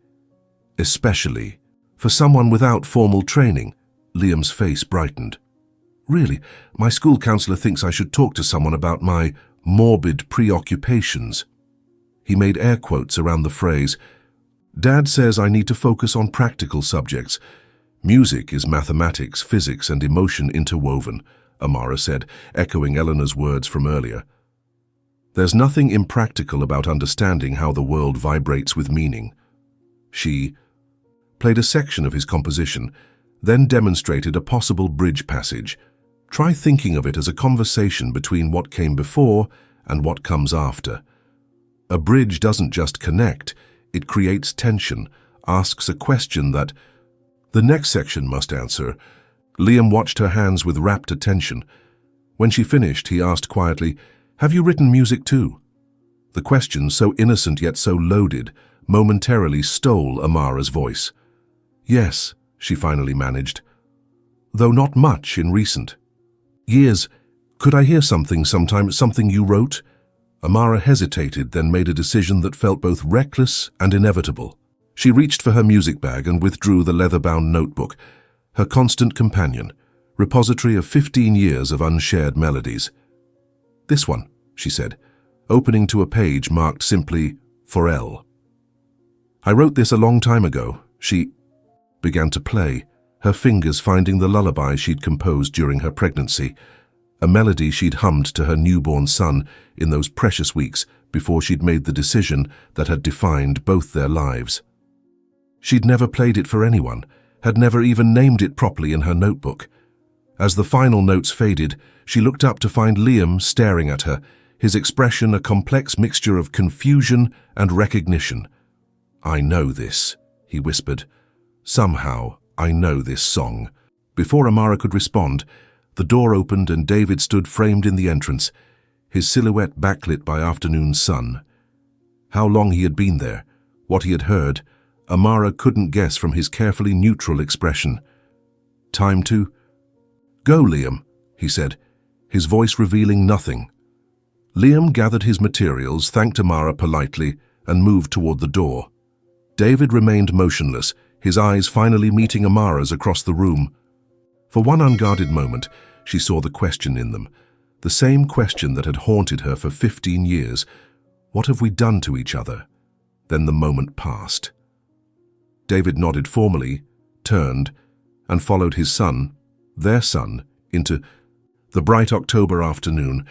A: "Especially for someone without formal training." Liam's face brightened. "Really, my school counselor thinks I should talk to someone about my morbid preoccupations." He made air quotes around the phrase. "Dad says I need to focus on practical subjects. Music is mathematics, physics, and emotion interwoven," Amara said, echoing Eleanor's words from earlier. There's nothing impractical about understanding how the world vibrates with meaning. She played a section of his composition, then demonstrated a possible bridge passage. Try thinking of it as a conversation between what came before and what comes after. A bridge doesn't just connect, it creates tension, asks a question that the next section must answer. Liam watched her hands with rapt attention. When she finished, he asked quietly, "Have you written music too?" The question, so innocent yet so loaded, momentarily stole Amara's voice. "Yes," she finally managed, "though not much in recent years. Could I hear something sometime, something you wrote?" Amara hesitated, then made a decision that felt both reckless and inevitable. She reached for her music bag and withdrew the leather-bound notebook, her constant companion, repository of 15 years of unshared melodies. "This one," she said, opening to a page marked simply, "For L." "I wrote this a long time ago." She began to play, her fingers finding the lullaby she'd composed during her pregnancy, a melody she'd hummed to her newborn son in those precious weeks before she'd made the decision that had defined both their lives. She'd never played it for anyone, had never even named it properly in her notebook. As the final notes faded, she looked up to find Liam staring at her, his expression a complex mixture of confusion and recognition. "I know this," he whispered. "Somehow, I know this song." Before Amara could respond, the door opened and David stood framed in the entrance, his silhouette backlit by afternoon sun. How long he had been there, what he had heard, Amara couldn't guess from his carefully neutral expression. "Time to go, Liam," he said, his voice revealing nothing. Liam gathered his materials, thanked Amara politely, and moved toward the door. David remained motionless, his eyes finally meeting Amara's across the room. For one unguarded moment, she saw the question in them, the same question that had haunted her for 15 years. What have we done to each other? Then the moment passed. David nodded formally, turned, and followed his son, their son, into the bright October afternoon,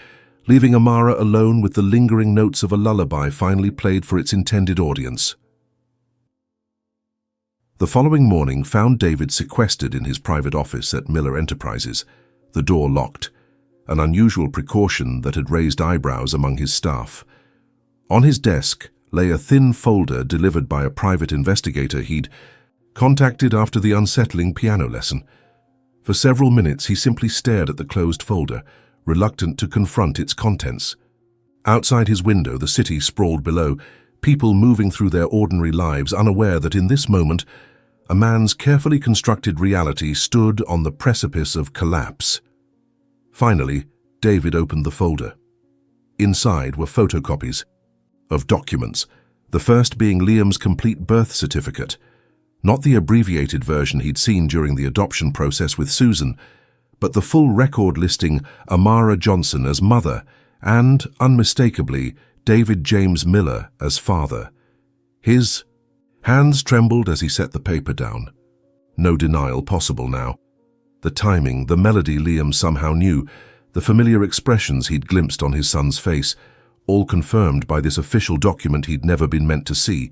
A: leaving Amara alone with the lingering notes of a lullaby finally played for its intended audience. The following morning found David sequestered in his private office at Miller Enterprises, the door locked, an unusual precaution that had raised eyebrows among his staff. On his desk lay a thin folder delivered by a private investigator he'd contacted after the unsettling piano lesson. For several minutes he simply stared at the closed folder, reluctant to confront its contents. Outside his window, the city sprawled below, people moving through their ordinary lives, unaware that in this moment, a man's carefully constructed reality stood on the precipice of collapse. Finally, David opened the folder. Inside were photocopies of documents, the first being Liam's complete birth certificate, not the abbreviated version he'd seen during the adoption process with Susan, but the full record listing Amara Johnson as mother and, unmistakably, David James Miller as father. His hands trembled as he set the paper down. No denial possible now. The timing, the melody Liam somehow knew, the familiar expressions he'd glimpsed on his son's face, all confirmed by this official document he'd never been meant to see.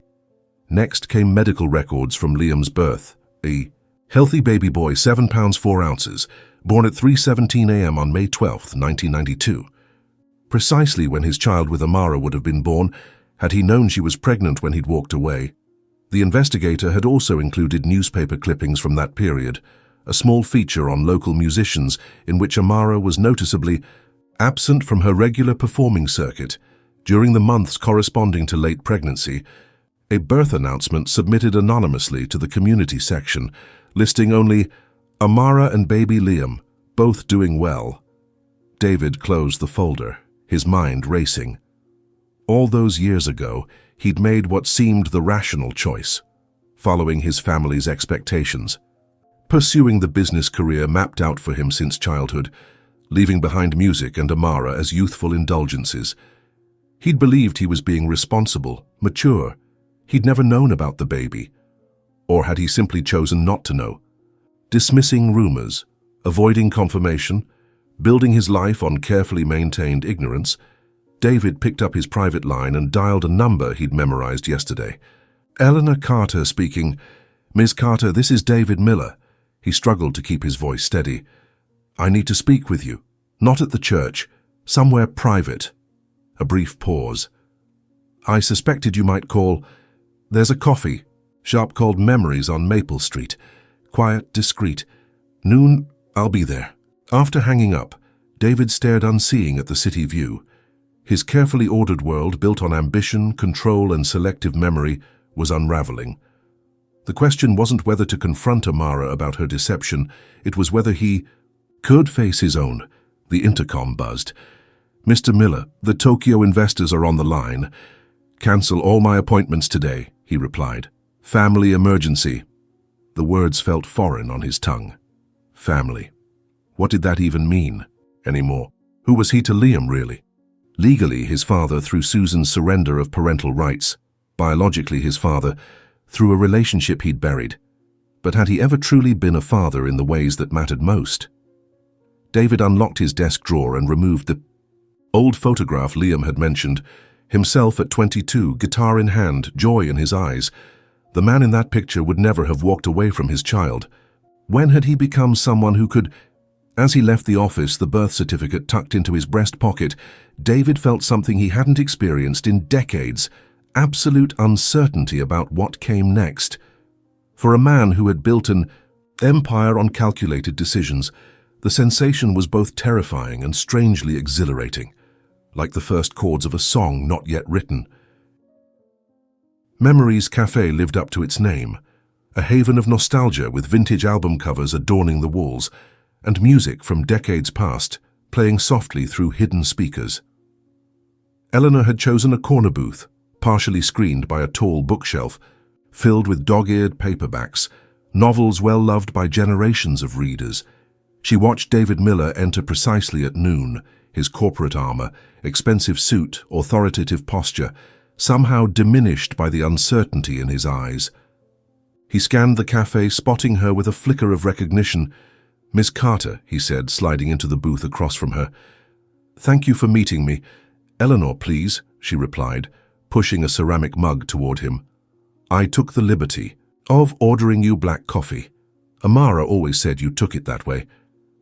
A: Next came medical records from Liam's birth. A healthy baby boy, 7 pounds 4 ounces, born at 3:17 a.m. on May 12, 1992. Precisely when his child with Amara would have been born, had he known she was pregnant when he'd walked away. The investigator had also included newspaper clippings from that period, a small feature on local musicians in which Amara was noticeably absent from her regular performing circuit during the months corresponding to late pregnancy, a birth announcement submitted anonymously to the community section, listing only Amara and baby Liam, both doing well. David closed the folder, his mind racing. All those years ago, he'd made what seemed the rational choice, following his family's expectations, pursuing the business career mapped out for him since childhood, leaving behind music and Amara as youthful indulgences. He'd believed he was being responsible, mature. He'd never known about the baby. Or had he simply chosen not to know? Dismissing rumors, avoiding confirmation, building his life on carefully maintained ignorance, David picked up his private line and dialed a number he'd memorized yesterday. "Eleanor Carter speaking. Miss Carter, this is David Miller." He struggled to keep his voice steady. "I need to speak with you. Not at the church. Somewhere private." A brief pause. "I suspected you might call. There's a coffee shop called Memories on Maple Street. Quiet, discreet. Noon, I'll be there." After hanging up, David stared unseeing at the city view. His carefully ordered world, built on ambition, control, and selective memory, was unraveling. The question wasn't whether to confront Amara about her deception, it was whether he could face his own. The intercom buzzed. "Mr. Miller, the Tokyo investors are on the line." "Cancel all my appointments today," he replied. "Family emergency." The words felt foreign on his tongue. Family. What did that even mean anymore? Who was he to Liam, really? Legally, his father through Susan's surrender of parental rights. Biologically, his father through a relationship he'd buried. But had he ever truly been a father in the ways that mattered most? David unlocked his desk drawer and removed the old photograph Liam had mentioned. Himself at 22, guitar in hand, joy in his eyes. The man in that picture would never have walked away from his child. When had he become someone who could... As he left the office, the birth certificate tucked into his breast pocket, David felt something he hadn't experienced in decades, absolute uncertainty about what came next. For a man who had built an empire on calculated decisions, the sensation was both terrifying and strangely exhilarating, like the first chords of a song not yet written. Memories Cafe lived up to its name, a haven of nostalgia with vintage album covers adorning the walls, and music from decades past playing softly through hidden speakers. Eleanor had chosen a corner booth, partially screened by a tall bookshelf, filled with dog-eared paperbacks, novels well loved by generations of readers. She watched David Miller enter precisely at noon, his corporate armor, expensive suit, authoritative posture, somehow diminished by the uncertainty in his eyes. He scanned the cafe, spotting her with a flicker of recognition. "Miss Carter," he said, sliding into the booth across from her. "Thank you for meeting me." "Eleanor, please," she replied, pushing a ceramic mug toward him. "I took the liberty of ordering you black coffee. Amara always said you took it that way."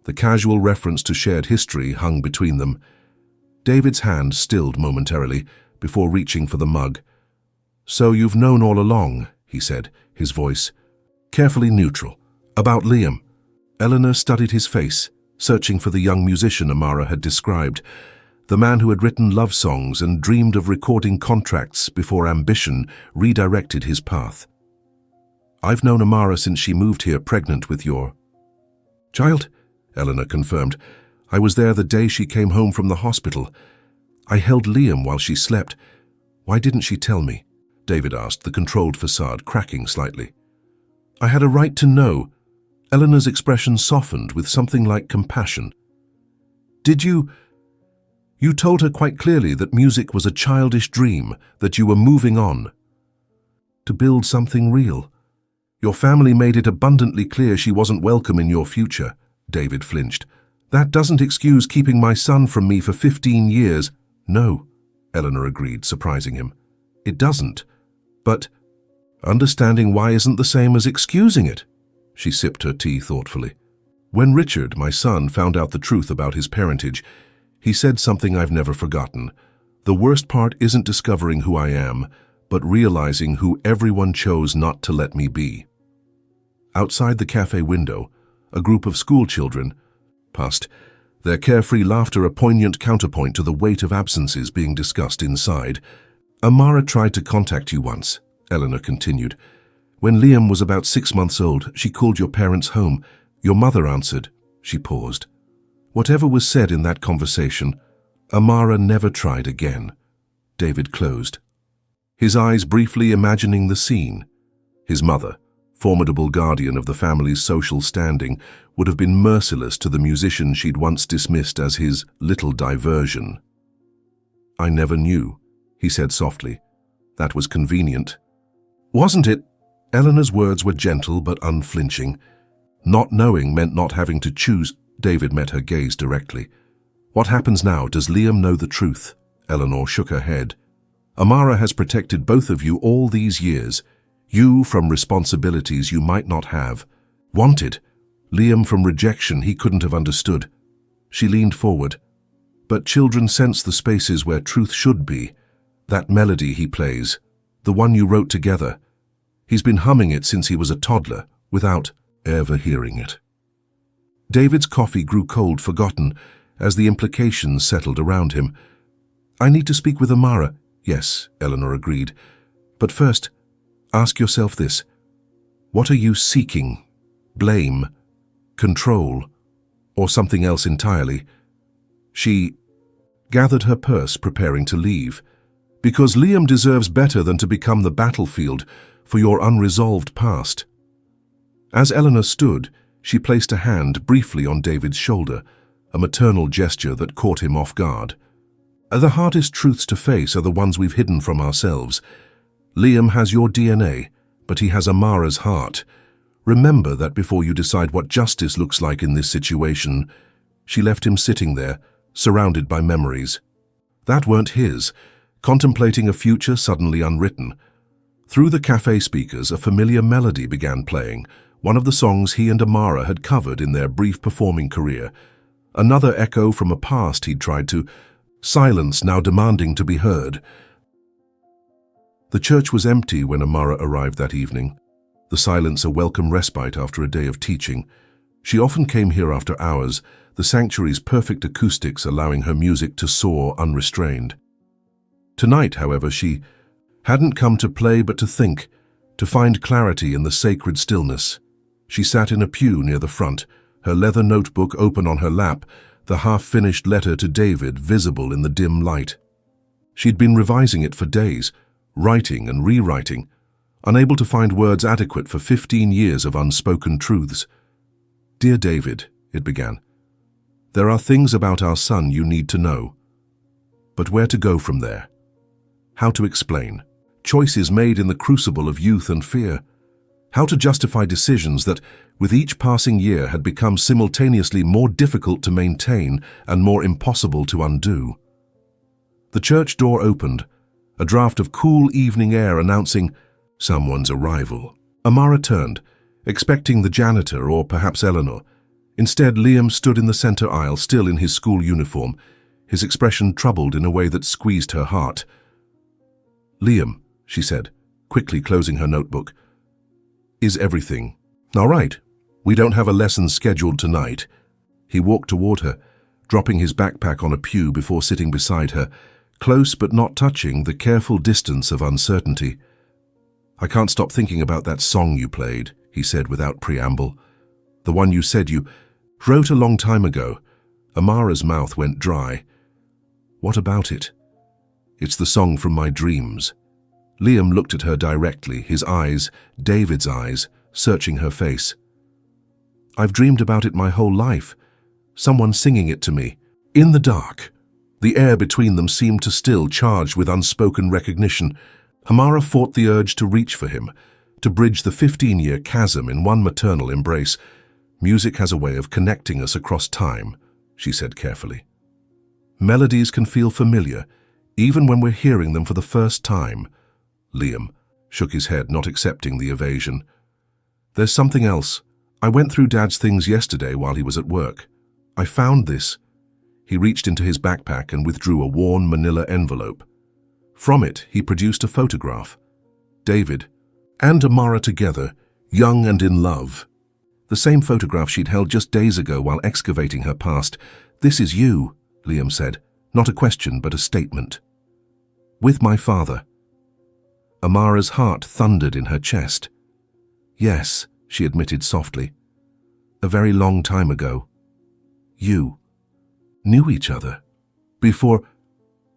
A: The casual reference to shared history hung between them. David's hand stilled momentarily before reaching for the mug. "So you've known all along," he said, his voice carefully neutral. "About Liam." Eleanor studied his face, searching for the young musician Amara had described, the man who had written love songs and dreamed of recording contracts before ambition redirected his path. "I've known Amara since she moved here pregnant with your child," Eleanor confirmed. "I was there the day she came home from the hospital. I held Liam while she slept." "Why didn't she tell me?" David asked, the controlled facade cracking slightly. "I had a right to know." Eleanor's expression softened with something like compassion. "Did you... You told her quite clearly that music was a childish dream, that you were moving on to build something real. Your family made it abundantly clear she wasn't welcome in your future." David flinched. "That doesn't excuse keeping my son from me for 15 years. "No," Eleanor agreed, surprising him. "It doesn't. But understanding why isn't the same as excusing it." She sipped her tea thoughtfully. "When Richard, my son, found out the truth about his parentage, he said something I've never forgotten. The worst part isn't discovering who I am, but realizing who everyone chose not to let me be." Outside the cafe window, a group of school children passed, their carefree laughter a poignant counterpoint to the weight of absences being discussed inside. "Amara tried to contact you once," Eleanor continued. "When Liam was about 6 months old, she called your parents home. Your mother answered." She paused. "Whatever was said in that conversation, Amara never tried again." David closed, his eyes briefly imagining the scene. His mother, formidable guardian of the family's social standing, would have been merciless to the musician she'd once dismissed as his little diversion. "I never knew," he said softly. "That was convenient." "Wasn't it?" Eleanor's words were gentle but unflinching. Not knowing meant not having to choose. David met her gaze directly. "What happens now? Does Liam know the truth?" Eleanor shook her head. Amara has protected both of you all these years. You from responsibilities you might not have wanted. Liam from rejection he couldn't have understood. She leaned forward. But children sense the spaces where truth should be. That melody he plays, the one you wrote together. He's been humming it since he was a toddler, without ever hearing it. David's coffee grew cold, forgotten, as the implications settled around him. I need to speak with Amara. Yes, Eleanor agreed. But first, ask yourself this. What are you seeking? Blame? Control? Or something else entirely? She gathered her purse, preparing to leave. Because Liam deserves better than to become the battlefield for your unresolved past. As Eleanor stood, she placed a hand briefly on David's shoulder, a maternal gesture that caught him off guard. The hardest truths to face are the ones we've hidden from ourselves. Liam has your DNA, but he has Amara's heart. Remember that before you decide what justice looks like in this situation. She left him sitting there, surrounded by memories. That weren't his, contemplating a future suddenly unwritten. Through the cafe speakers, a familiar melody began playing, one of the songs he and Amara had covered in their brief performing career. Another echo from a past he'd tried to silence, now demanding to be heard. The church was empty when Amara arrived that evening, the silence a welcome respite after a day of teaching. She often came here after hours, the sanctuary's perfect acoustics allowing her music to soar unrestrained. Tonight, however, she hadn't come to play but to think, to find clarity in the sacred stillness. She sat in a pew near the front, her leather notebook open on her lap, the half-finished letter to David visible in the dim light. She'd been revising it for days, writing and rewriting, unable to find words adequate for 15 years of unspoken truths. Dear David, it began, there are things about our son you need to know. But where to go from there? How to explain? Choices made in the crucible of youth and fear. How to justify decisions that, with each passing year, had become simultaneously more difficult to maintain and more impossible to undo. The church door opened, a draft of cool evening air announcing someone's arrival. Amara turned, expecting the janitor or perhaps Eleanor. Instead, Liam stood in the center aisle, still in his school uniform, his expression troubled in a way that squeezed her heart. Liam, she said, quickly closing her notebook. Is everything all right? We don't have a lesson scheduled tonight. He walked toward her, dropping his backpack on a pew before sitting beside her, close but not touching the careful distance of uncertainty. I can't stop thinking about that song you played, he said without preamble. The one you said you wrote a long time ago. Amara's mouth went dry. What about it? It's the song from my dreams. Liam looked at her directly, his eyes, David's eyes, searching her face. I've dreamed about it my whole life. Someone singing it to me, in the dark. The air between them seemed to still, charged with unspoken recognition. Amara fought the urge to reach for him, to bridge the 15-year chasm in one maternal embrace. Music has a way of connecting us across time, she said carefully. Melodies can feel familiar, even when we're hearing them for the first time. Liam shook his head, not accepting the evasion. There's something else. I went through Dad's things yesterday while he was at work. I found this. He reached into his backpack and withdrew a worn manila envelope. From it, he produced a photograph. David and Amara together, young and in love. The same photograph she'd held just days ago while excavating her past. This is you, Liam said. Not a question, but a statement. With my father. Amara's heart thundered in her chest. Yes, she admitted softly. A very long time ago. You knew each other. Before...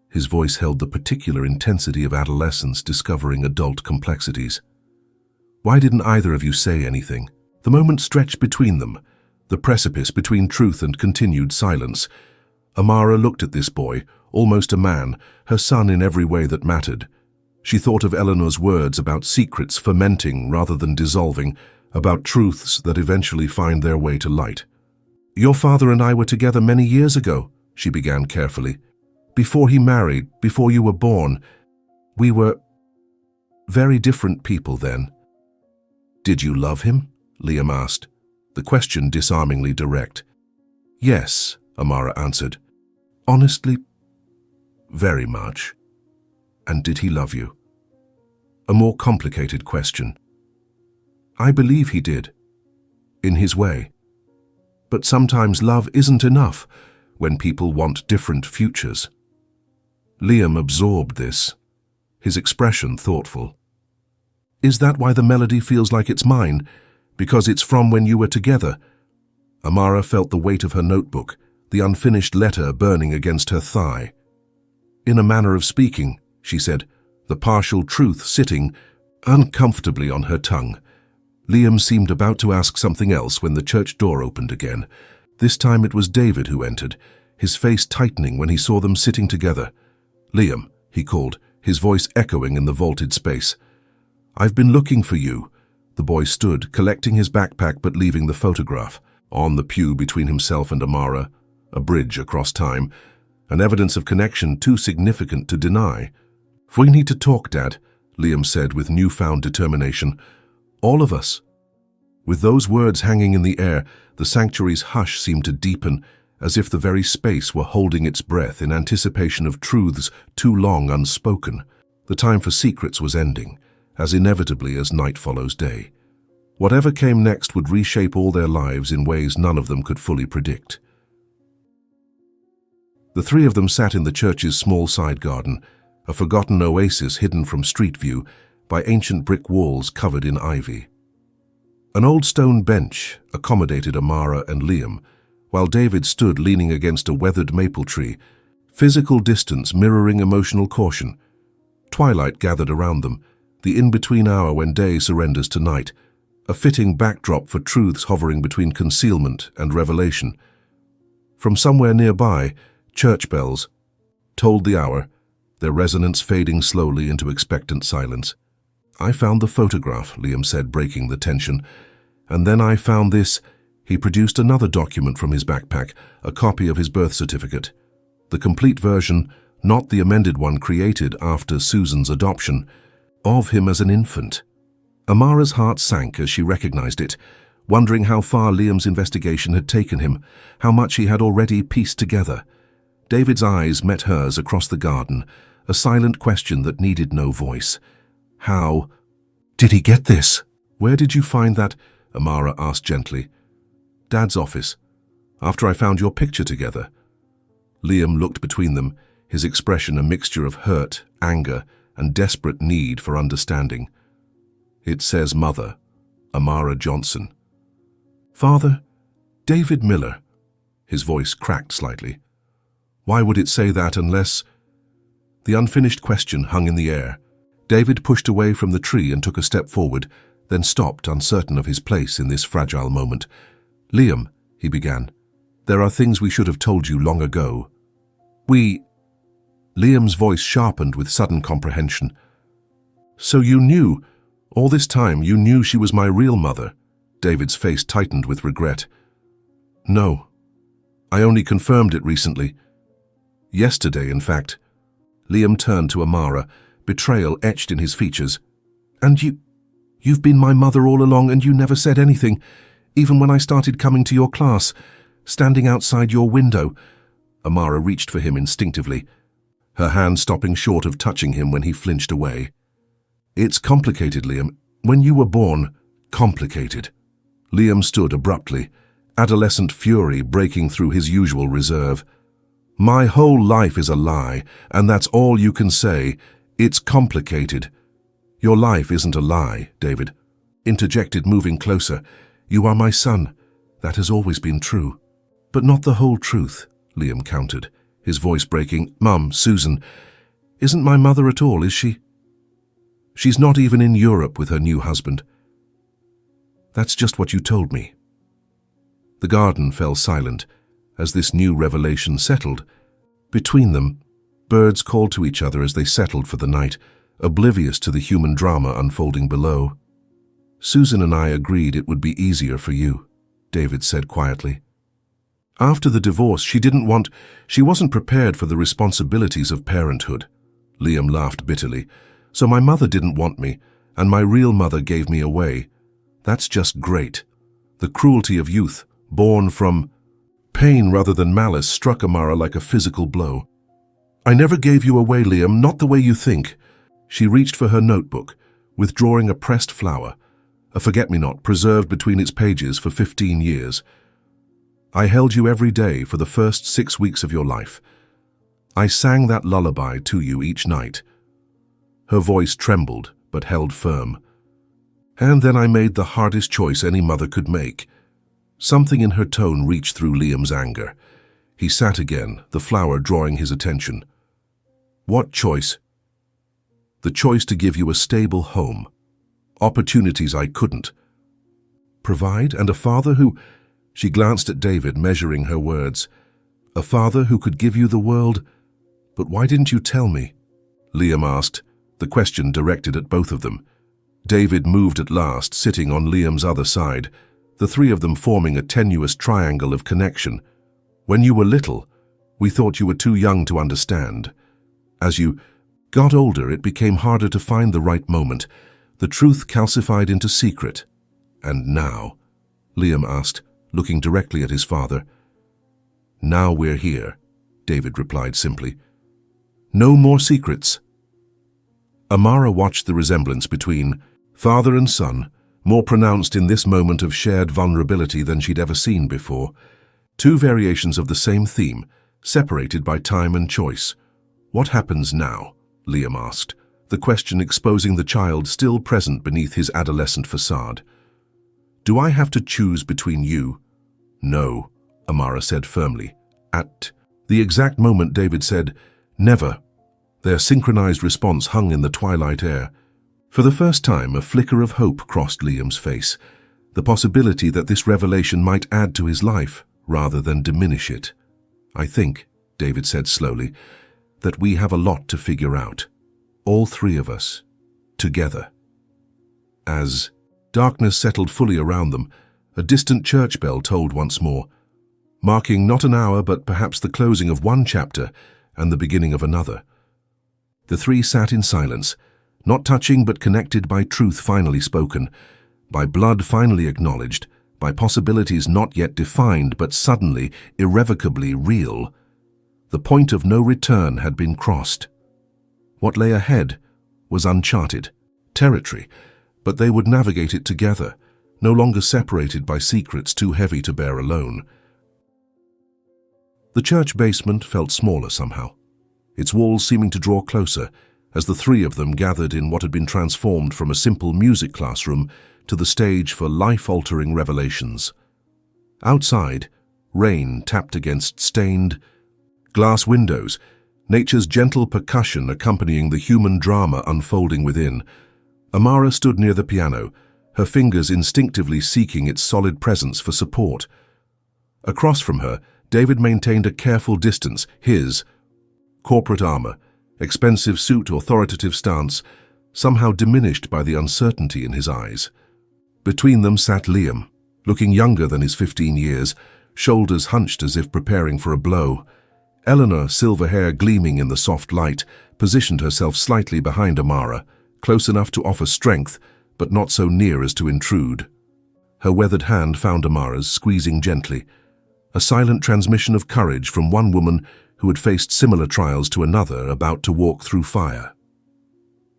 A: His voice held the particular intensity of adolescence discovering adult complexities. Why didn't either of you say anything? The moment stretched between them, the precipice between truth and continued silence. Amara looked at this boy, almost a man, her son in every way that mattered. She thought of Eleanor's words about secrets fermenting rather than dissolving, about truths that eventually find their way to light. Your father and I were together many years ago, she began carefully. Before he married, before you were born, we were very different people then." "Did you love him?" Liam asked, the question disarmingly direct. "Yes," Amara answered. "Honestly, very much." "And did he love you?" A more complicated question. "I believe he did, in his way. But sometimes love isn't enough when people want different futures." Liam absorbed this, his expression thoughtful. "Is that why the melody feels like it's mine? Because it's from when you were together?" Amara felt the weight of her notebook, the unfinished letter burning against her thigh. "In a manner of speaking," she said, the partial truth sitting uncomfortably on her tongue. Liam seemed about to ask something else when the church door opened again. This time it was David who entered, his face tightening when he saw them sitting together. "Liam," he called, his voice echoing in the vaulted space. "I've been looking for you." The boy stood, collecting his backpack but leaving the photograph. On the pew between himself and Amara, a bridge across time, an evidence of connection too significant to deny. "We need to talk, Dad," Liam said with newfound determination. "All of us." With those words hanging in the air, the sanctuary's hush seemed to deepen, as if the very space were holding its breath in anticipation of truths too long unspoken. The time for secrets was ending, as inevitably as night follows day. Whatever came next would reshape all their lives in ways none of them could fully predict. The three of them sat in the church's small side garden, a forgotten oasis hidden from street view by ancient brick walls covered in ivy. An old stone bench accommodated Amara and Liam, while David stood leaning against a weathered maple tree, physical distance mirroring emotional caution. Twilight gathered around them, the in-between hour when day surrenders to night, a fitting backdrop for truths hovering between concealment and revelation. From somewhere nearby, church bells tolled the hour, their resonance fading slowly into expectant silence. "I found the photograph," Liam said, breaking the tension. "And then I found this." He produced another document from his backpack, a copy of his birth certificate. The complete version, not the amended one created after Susan's adoption, of him as an infant. Amara's heart sank as she recognized it, wondering how far Liam's investigation had taken him, how much he had already pieced together. David's eyes met hers across the garden, a silent question that needed no voice. "How did he get this?" "Where did you find that?" Amara asked gently. "Dad's office, after I found your picture together." Liam looked between them, his expression a mixture of hurt, anger, and desperate need for understanding. "It says Mother, Amara Johnson." "Father, David Miller." His voice cracked slightly. "Why would it say that unless—" The unfinished question hung in the air. David pushed away from the tree and took a step forward, then stopped, uncertain of his place in this fragile moment. "Liam," he began, "there are things we should have told you long ago. Liam's voice sharpened with sudden comprehension. "So you knew, all this time you knew she was my real mother?" David's face tightened with regret. "No. I only confirmed it recently. Yesterday, in fact." Liam turned to Amara, betrayal etched in his features. "And you've been my mother all along and you never said anything, even when I started coming to your class, standing outside your window." Amara reached for him instinctively, her hand stopping short of touching him when he flinched away. "It's complicated, Liam. When you were born, complicated." Liam stood abruptly, adolescent fury breaking through his usual reserve. "My whole life is a lie, and that's all you can say. It's complicated." "Your life isn't a lie," David interjected, moving closer. "You are my son. That has always been true." "But not the whole truth," Liam countered, his voice breaking. "Mum, Susan, isn't my mother at all, is she? She's not even in Europe with her new husband." "That's just what you told me." The garden fell silent as this new revelation settled. Between them, birds called to each other as they settled for the night, oblivious to the human drama unfolding below. "Susan and I agreed it would be easier for you," David said quietly. After the divorce, she wasn't prepared for the responsibilities of parenthood. Liam laughed bitterly. So my mother didn't want me, and my real mother gave me away. That's just great. The cruelty of youth, born from pain rather than malice, struck Amara like a physical blow. I never gave you away, Liam, not the way you think. She reached for her notebook, withdrawing a pressed flower, a forget-me-not preserved between its pages for 15 years. I held you every day for the first 6 weeks of your life. I sang that lullaby to you each night. Her voice trembled, but held firm. And then I made the hardest choice any mother could make. Something in her tone reached through Liam's anger. He sat again, the flower drawing his attention. What choice? The choice to give you a stable home. Opportunities I couldn't provide, and a father who... She glanced at David, measuring her words. A father who could give you the world? But why didn't you tell me? Liam asked, the question directed at both of them. David moved at last, sitting on Liam's other side, the three of them forming a tenuous triangle of connection. When you were little, we thought you were too young to understand. As you got older, it became harder to find the right moment. The truth calcified into secret. And now? Liam asked, looking directly at his father. Now we're here, David replied simply. No more secrets. Amara watched the resemblance between father and son, more pronounced in this moment of shared vulnerability than she'd ever seen before. Two variations of the same theme, separated by time and choice. What happens now? Liam asked, the question exposing the child still present beneath his adolescent facade. Do I have to choose between you? No, Amara said firmly. At the exact moment David said, never, their synchronized response hung in the twilight air. For the first time, a flicker of hope crossed Liam's face, the possibility that this revelation might add to his life rather than diminish it. I think, David said slowly, that we have a lot to figure out. All three of us, together. As darkness settled fully around them, a distant church bell tolled once more, marking not an hour but perhaps the closing of one chapter and the beginning of another. The three sat in silence, not touching but connected by truth finally spoken, by blood finally acknowledged, by possibilities not yet defined but suddenly, irrevocably real. The point of no return had been crossed. What lay ahead was uncharted territory, but they would navigate it together, no longer separated by secrets too heavy to bear alone. The church basement felt smaller somehow, its walls seeming to draw closer as the three of them gathered in what had been transformed from a simple music classroom to the stage for life-altering revelations. Outside, rain tapped against stained glass windows, nature's gentle percussion accompanying the human drama unfolding within. Amara stood near the piano, her fingers instinctively seeking its solid presence for support. Across from her, David maintained a careful distance, his corporate armor, expensive suit, authoritative stance, somehow diminished by the uncertainty in his eyes. Between them sat Liam, looking younger than his 15 years, shoulders hunched as if preparing for a blow. Eleanor, silver hair gleaming in the soft light, positioned herself slightly behind Amara, close enough to offer strength, but not so near as to intrude. Her weathered hand found Amara's, squeezing gently, a silent transmission of courage from one woman who had faced similar trials to another about to walk through fire.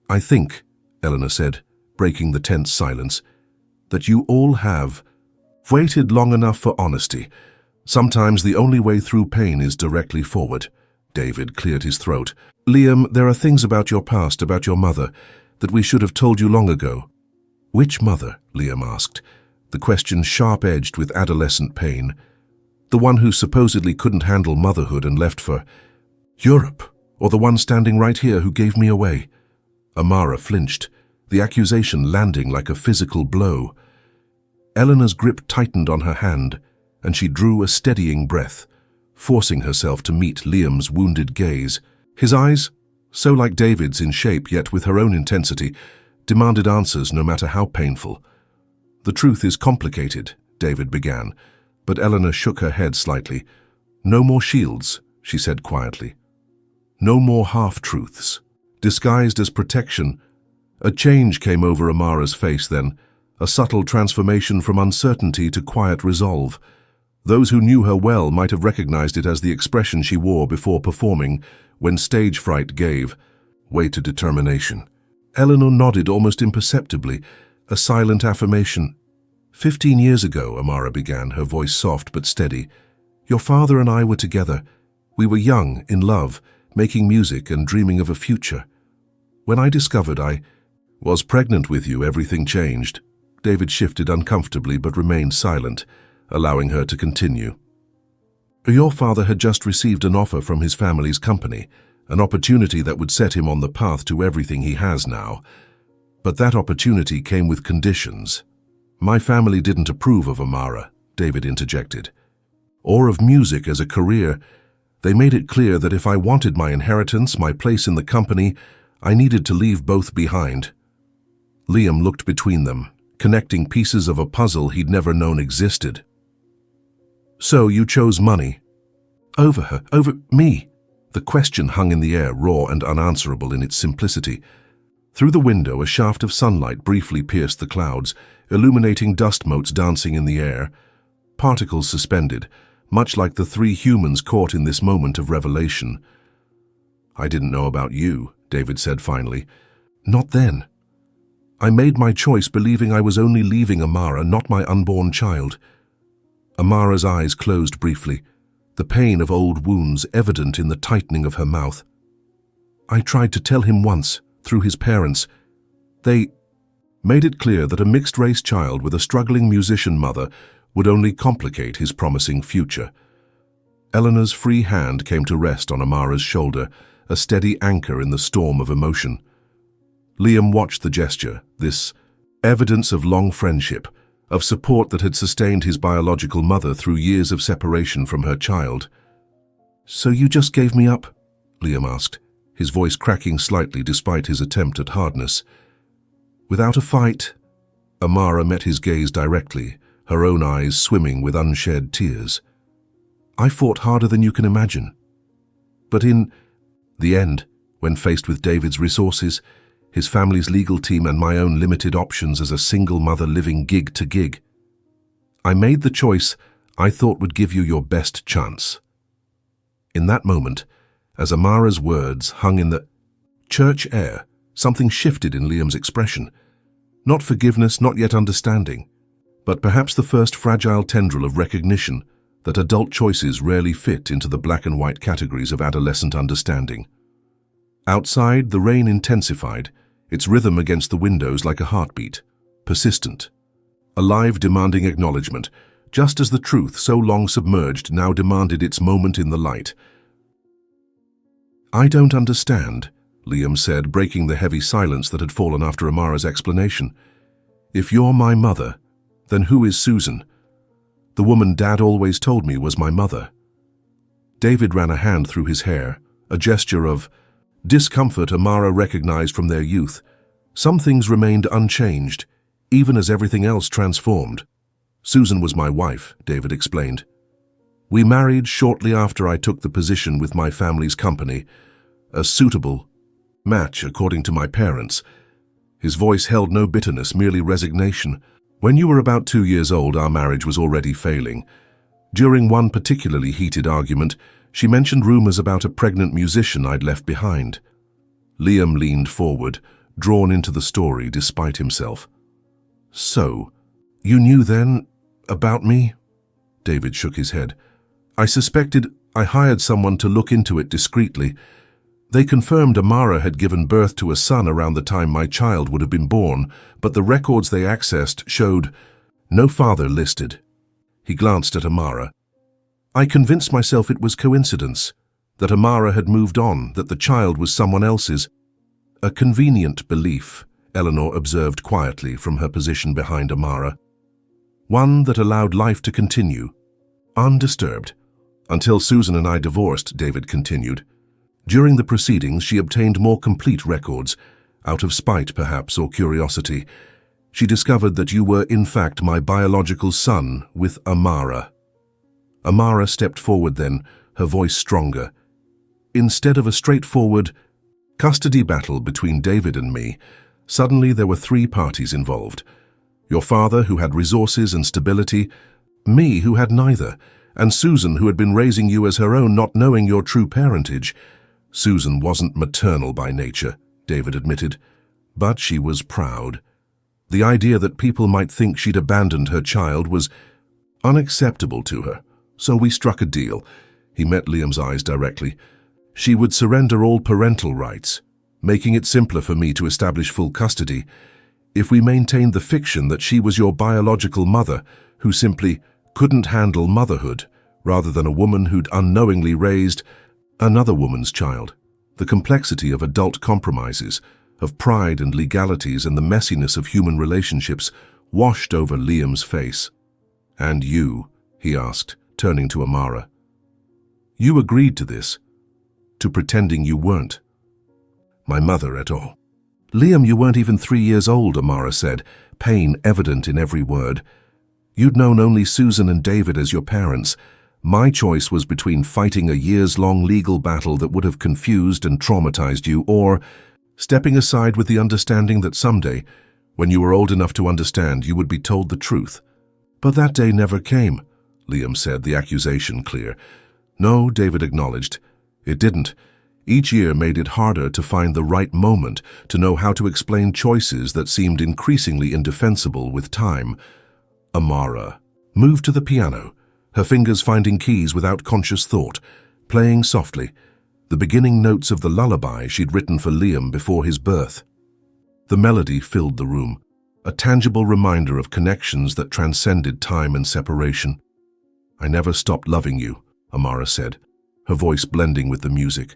A: I think, Eleanor said, breaking the tense silence, that you all have waited long enough for honesty. Sometimes the only way through pain is directly forward. David cleared his throat. Liam, there are things about your past, about your mother, that we should have told you long ago. Which mother? Liam asked, the question sharp-edged with adolescent pain. The one who supposedly couldn't handle motherhood and left for Europe, or the one standing right here who gave me away? Amara flinched, the accusation landing like a physical blow. Eleanor's grip tightened on her hand, and she drew a steadying breath, forcing herself to meet Liam's wounded gaze. His eyes, so like David's in shape yet with her own intensity, demanded answers no matter how painful. The truth is complicated, David began, But Eleanor shook her head slightly. "No more shields," she said quietly. "No more half-truths. Disguised as protection." A change came over Amara's face then, a subtle transformation from uncertainty to quiet resolve. Those who knew her well might have recognized it as the expression she wore before performing, when stage fright gave way to determination. Eleanor nodded almost imperceptibly, a silent affirmation. 15 years ago, Amara began, her voice soft but steady. "Your father and I were together. We were young, in love, making music and dreaming of a future. When I discovered I was pregnant with you, everything changed." David shifted uncomfortably but remained silent, allowing her to continue. "Your father had just received an offer from his family's company, an opportunity that would set him on the path to everything he has now. But that opportunity came with conditions. My family didn't approve of Amara," David interjected, "or of music as a career. They made it clear that if I wanted my inheritance, my place in the company, I needed to leave both behind." Liam looked between them, connecting pieces of a puzzle he'd never known existed. "So you chose money?" "Over her, over me." The question hung in the air, raw and unanswerable in its simplicity. Through the window, a shaft of sunlight briefly pierced the clouds, illuminating dust motes dancing in the air. Particles suspended, much like the three humans caught in this moment of revelation. "I didn't know about you," David said finally. "Not then. I made my choice believing I was only leaving Amara, not my unborn child." Amara's eyes closed briefly, the pain of old wounds evident in the tightening of her mouth. "I tried to tell him once, through his parents. They made it clear that a mixed-race child with a struggling musician mother would only complicate his promising future." Eleanor's free hand came to rest on Amara's shoulder, a steady anchor in the storm of emotion. Liam watched the gesture, this evidence of long friendship, of support that had sustained his biological mother through years of separation from her child. "So you just gave me up?" Liam asked, his voice cracking slightly despite his attempt at hardness. "Without a fight?" Amara met his gaze directly, her own eyes swimming with unshed tears. "I fought harder than you can imagine. But in the end, when faced with David's resources, his family's legal team and my own limited options as a single mother living gig to gig, I made the choice I thought would give you your best chance." In that moment, as Amara's words hung in the church air, something shifted in Liam's expression. Not forgiveness, not yet understanding, but perhaps the first fragile tendril of recognition that adult choices rarely fit into the black and white categories of adolescent understanding. Outside, the rain intensified, its rhythm against the windows like a heartbeat, persistent, alive, demanding acknowledgement, just as the truth so long submerged now demanded its moment in the light. "I don't understand," Liam said, breaking the heavy silence that had fallen after Amara's explanation. "If you're my mother, then who is Susan? The woman Dad always told me was my mother." David ran a hand through his hair, a gesture of discomfort Amara recognized from their youth. Some things remained unchanged, even as everything else transformed. "Susan was my wife," David explained. "We married shortly after I took the position with my family's company, a suitable match according to my parents." His voice held no bitterness, merely resignation. "When you were about 2 years old, our marriage was already failing. During one particularly heated argument, she mentioned rumors about a pregnant musician I'd left behind." Liam leaned forward, drawn into the story despite himself. "So, you knew then about me?" David shook his head. "I suspected. I hired someone to look into it discreetly. They confirmed Amara had given birth to a son around the time my child would have been born, but the records they accessed showed no father listed." He glanced at Amara. "I convinced myself it was coincidence, that Amara had moved on, that the child was someone else's." "A convenient belief," Eleanor observed quietly from her position behind Amara. "One that allowed life to continue, undisturbed. Until Susan and I divorced," David continued. "During the proceedings, she obtained more complete records, out of spite perhaps or curiosity. She discovered that you were in fact my biological son with Amara." Amara stepped forward then, her voice stronger. Instead of a straightforward custody battle between David and me, suddenly there were three parties involved. Your father, who had resources and stability, me, who had neither, and Susan, who had been raising you as her own, not knowing your true parentage. Susan wasn't maternal by nature, David admitted, but she was proud. The idea that people might think she'd abandoned her child was unacceptable to her, so we struck a deal. He met Liam's eyes directly. She would surrender all parental rights, making it simpler for me to establish full custody, if we maintained the fiction that she was your biological mother, who simply couldn't handle motherhood, rather than a woman who'd unknowingly raised another woman's child. The complexity of adult compromises, of pride and legalities, and the messiness of human relationships washed over Liam's face. "And you?" he asked, turning to Amara. "You agreed to this, to pretending you weren't my mother at all." "Liam, you weren't even 3 years old," Amara said, pain evident in every word. "You'd known only Susan and David as your parents. My choice was between fighting a years-long legal battle that would have confused and traumatized you, or stepping aside with the understanding that someday, when you were old enough to understand, you would be told the truth." "But that day never came," Liam said, the accusation clear. "No," David acknowledged. "It didn't. Each year made it harder to find the right moment, to know how to explain choices that seemed increasingly indefensible with time." Amara moved to the piano, her fingers finding keys without conscious thought, playing softly, the beginning notes of the lullaby she'd written for Liam before his birth. The melody filled the room, a tangible reminder of connections that transcended time and separation. "I never stopped loving you," Amara said, her voice blending with the music.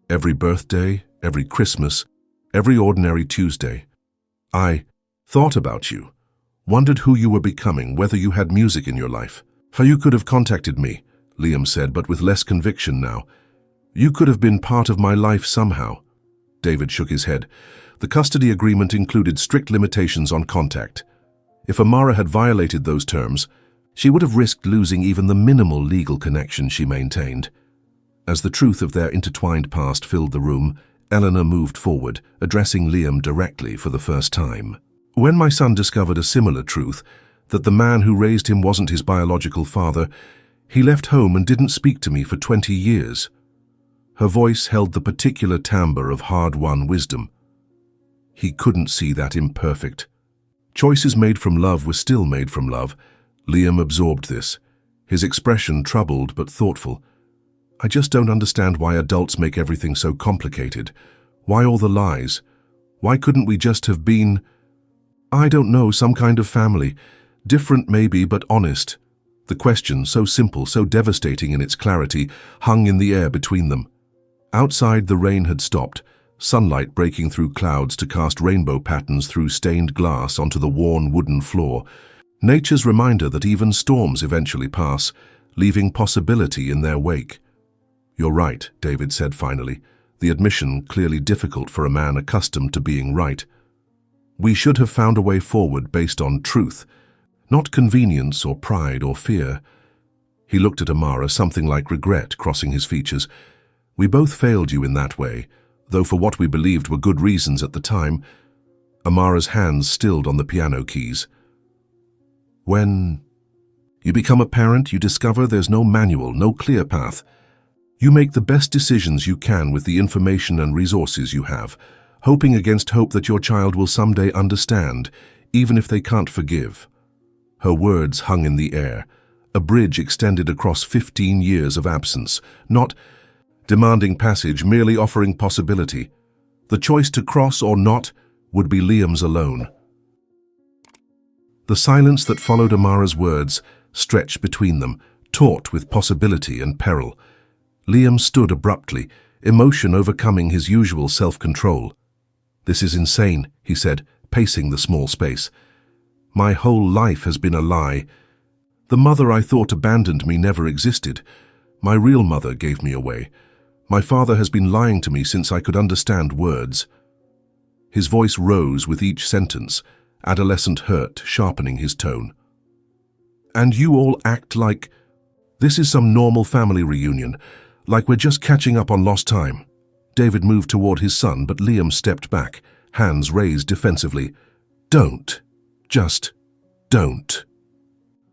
A: "Every birthday, every Christmas, every ordinary Tuesday. I thought about you, wondered who you were becoming, whether you had music in your life. How you could have contacted me," Liam said, but with less conviction now. "You could have been part of my life somehow." David shook his head. The custody agreement included strict limitations on contact. If Amara had violated those terms, she would have risked losing even the minimal legal connection she maintained. As the truth of their intertwined past filled the room, Eleanor moved forward, addressing Liam directly for the first time. "When my son discovered a similar truth, that the man who raised him wasn't his biological father, he left home and didn't speak to me for 20 years. Her voice held the particular timbre of hard-won wisdom. He couldn't see that imperfect. Choices made from love were still made from love. Liam absorbed this, his expression troubled but thoughtful. "I just don't understand why adults make everything so complicated. Why all the lies? Why couldn't we just have been, I don't know, some kind of family? Different maybe, but honest." The question, so simple, so devastating in its clarity, hung in the air between them. Outside, the rain had stopped, sunlight breaking through clouds to cast rainbow patterns through stained glass onto the worn wooden floor. Nature's reminder that even storms eventually pass, leaving possibility in their wake. "You're right," David said finally, the admission clearly difficult for a man accustomed to being right. "We should have found a way forward based on truth, not convenience or pride or fear." He looked at Amara, something like regret crossing his features. "We both failed you in that way, though for what we believed were good reasons at the time." Amara's hands stilled on the piano keys. "When you become a parent, you discover there's no manual, no clear path. You make the best decisions you can with the information and resources you have, hoping against hope that your child will someday understand, even if they can't forgive." Her words hung in the air, a bridge extended across 15 years of absence, not demanding passage, merely offering possibility. The choice to cross or not would be Liam's alone. The silence that followed Amara's words stretched between them, taut with possibility and peril. Liam stood abruptly, emotion overcoming his usual self-control. "This is insane," he said, pacing the small space. "My whole life has been a lie. The mother I thought abandoned me never existed. My real mother gave me away. My father has been lying to me since I could understand words." His voice rose with each sentence, adolescent hurt sharpening his tone. "And you all act like This is some normal family reunion, like we're just catching up on lost time. David moved toward his son, but Liam stepped back, hands raised defensively. Don't. Just don't.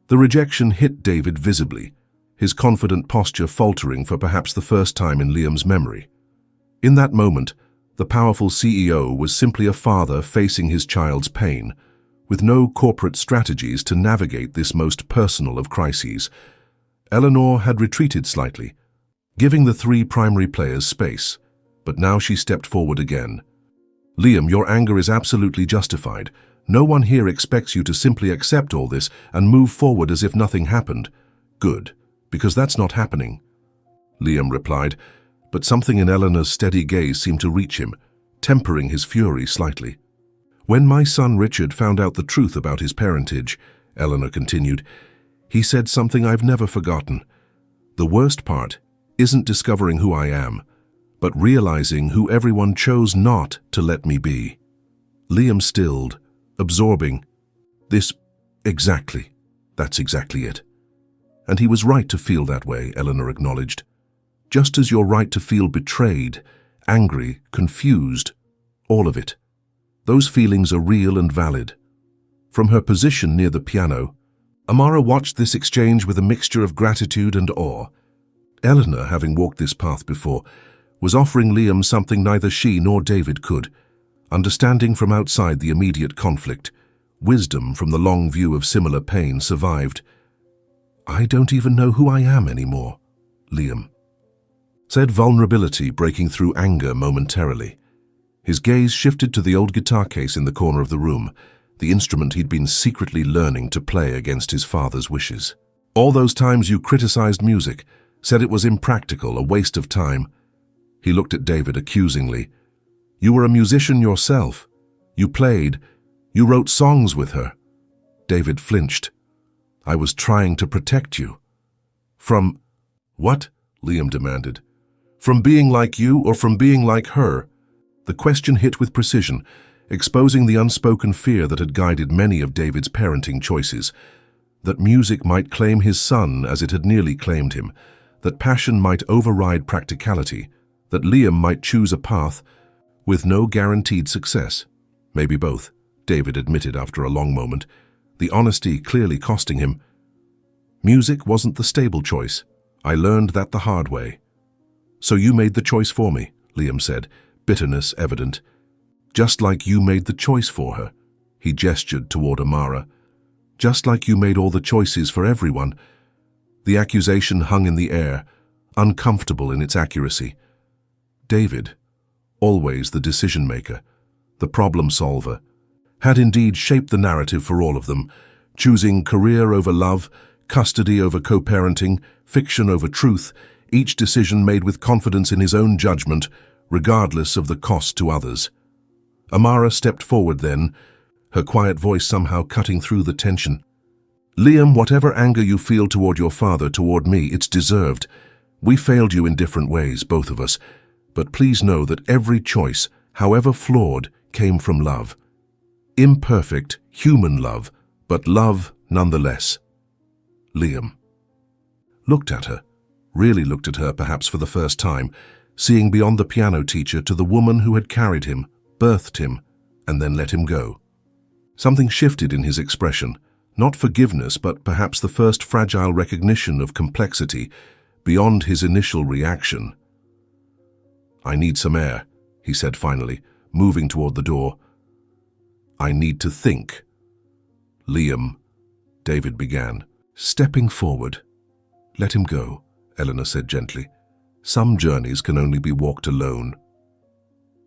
A: The rejection hit David visibly, his confident posture faltering for perhaps the first time in Liam's memory. In that moment, the powerful CEO was simply a father facing his child's pain, with no corporate strategies to navigate this most personal of crises. Eleanor had retreated slightly, giving the three primary players space, but now she stepped forward again. Liam, your anger is absolutely justified. No one here expects you to simply accept all this and move forward as if nothing happened. Good, because that's not happening. Liam replied, but something in Eleanor's steady gaze seemed to reach him, tempering his fury slightly. When my son Richard found out the truth about his parentage, Eleanor continued, he said something I've never forgotten. The worst part isn't discovering who I am, but realizing who everyone chose not to let me be. Liam stilled, absorbing. That's exactly it. And he was right to feel that way, Eleanor acknowledged. Just as you're right to feel betrayed, angry, confused, all of it. Those feelings are real and valid. From her position near the piano, Amara watched this exchange with a mixture of gratitude and awe. Eleanor, having walked this path before, was offering Liam something neither she nor David could: understanding from outside the immediate conflict, wisdom from the long view of similar pain survived. I don't even know who I am anymore, Liam said, vulnerability breaking through anger momentarily. His gaze shifted to the old guitar case in the corner of the room, the instrument he'd been secretly learning to play against his father's wishes. All those times you criticized music, said it was impractical, a waste of time. He looked at David accusingly. You were a musician yourself. You played. You wrote songs with her. David flinched. I was trying to protect you. From what? Liam demanded. From being like you or from being like her? The question hit with precision, exposing the unspoken fear that had guided many of David's parenting choices. That music might claim his son as it had nearly claimed him, that passion might override practicality, that Liam might choose a path with no guaranteed success. Maybe both, David admitted after a long moment, the honesty clearly costing him. Music wasn't the stable choice. I learned that the hard way. So you made the choice for me, Liam said, bitterness evident. Just like you made the choice for her, he gestured toward Amara. Just like you made all the choices for everyone. The accusation hung in the air, uncomfortable in its accuracy. David, always the decision-maker, the problem-solver, had indeed shaped the narrative for all of them, choosing career over love, custody over co-parenting, fiction over truth, each decision made with confidence in his own judgment, regardless of the cost to others. Amara stepped forward then, her quiet voice somehow cutting through the tension. Liam, whatever anger you feel toward your father, toward me, it's deserved. We failed you in different ways, both of us, but please know that every choice, however flawed, came from love. Imperfect, human love, but love nonetheless. Liam looked at her, really looked at her perhaps for the first time, seeing beyond the piano teacher to the woman who had carried him, birthed him, and then let him go. Something shifted in his expression, not forgiveness, but perhaps the first fragile recognition of complexity beyond his initial reaction. I need some air, he said finally, moving toward the door. I need to think. Liam, David began, stepping forward. Let him go, Eleanor said gently. Some journeys can only be walked alone.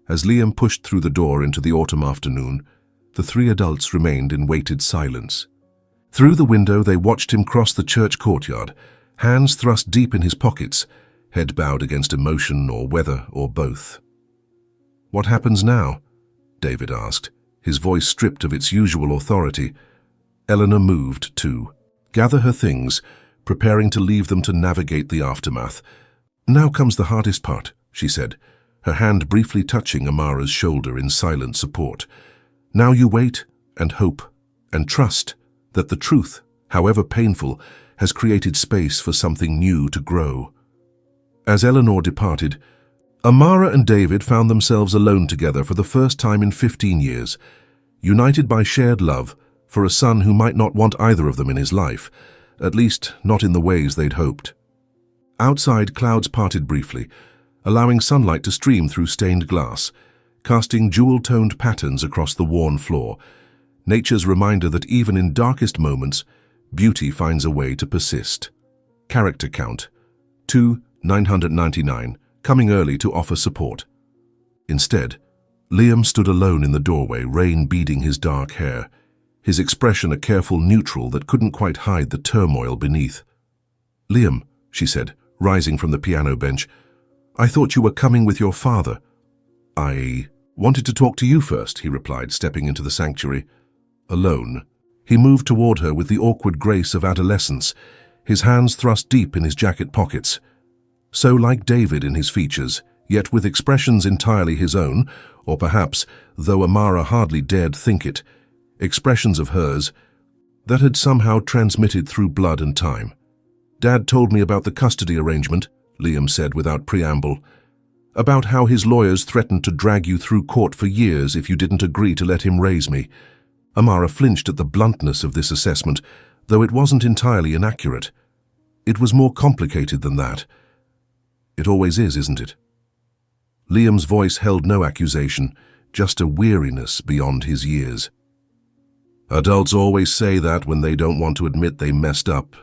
A: As Liam pushed through the door into the autumn afternoon, the three adults remained in weighted silence. Through the window they watched him cross the church courtyard, hands thrust deep in his pockets, head bowed against emotion or weather or both. What happens now? David asked, his voice stripped of its usual authority. Eleanor moved too, gather her things, preparing to leave them to navigate the aftermath. Now comes the hardest part, she said, her hand briefly touching Amara's shoulder in silent support. Now you wait and hope and trust that the truth, however painful, has created space for something new to grow. As Eleanor departed, Amara and David found themselves alone together for the first time in 15 years, united by shared love for a son who might not want either of them in his life, at least not in the ways they'd hoped. Outside, clouds parted briefly, allowing sunlight to stream through stained glass, casting jewel-toned patterns across the worn floor, nature's reminder that even in darkest moments, beauty finds a way to persist. Character count: 2,999, coming early to offer support. Instead, Liam stood alone in the doorway, rain beading his dark hair, his expression a careful neutral that couldn't quite hide the turmoil beneath. "Liam," she said, rising from the piano bench, "I thought you were coming with your father." "I wanted to talk to you first," he replied, stepping into the sanctuary. Alone, he moved toward her with the awkward grace of adolescence, his hands thrust deep in his jacket pockets. So like David in his features, yet with expressions entirely his own, or perhaps, though Amara hardly dared think it, expressions of hers that had somehow transmitted through blood and time. "Dad told me about the custody arrangement," Liam said without preamble, "about how his lawyers threatened to drag you through court for years if you didn't agree to let him raise me." Amara flinched at the bluntness of this assessment, though it wasn't entirely inaccurate. It was more complicated than that. It always is, isn't it? Liam's voice held no accusation, just a weariness beyond his years. "Adults always say that when they don't want to admit they messed up."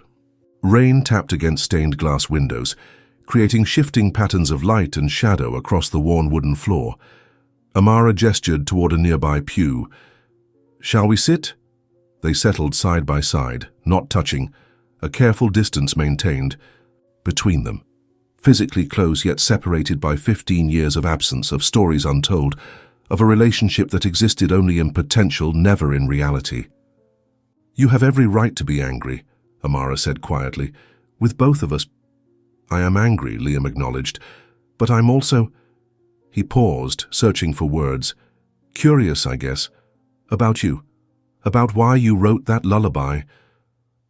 A: Rain tapped against stained glass windows, creating shifting patterns of light and shadow across the worn wooden floor. Amara gestured toward a nearby pew. "Shall we sit?" They settled side by side, not touching, a careful distance maintained between them. Physically close yet separated by 15 years of absence, of stories untold, of a relationship that existed only in potential, never in reality. "You have every right to be angry," Amara said quietly. "With both of us." "I am angry," Liam acknowledged, "but I'm also—" He paused, searching for words. "Curious, I guess. About you. About why you wrote that lullaby.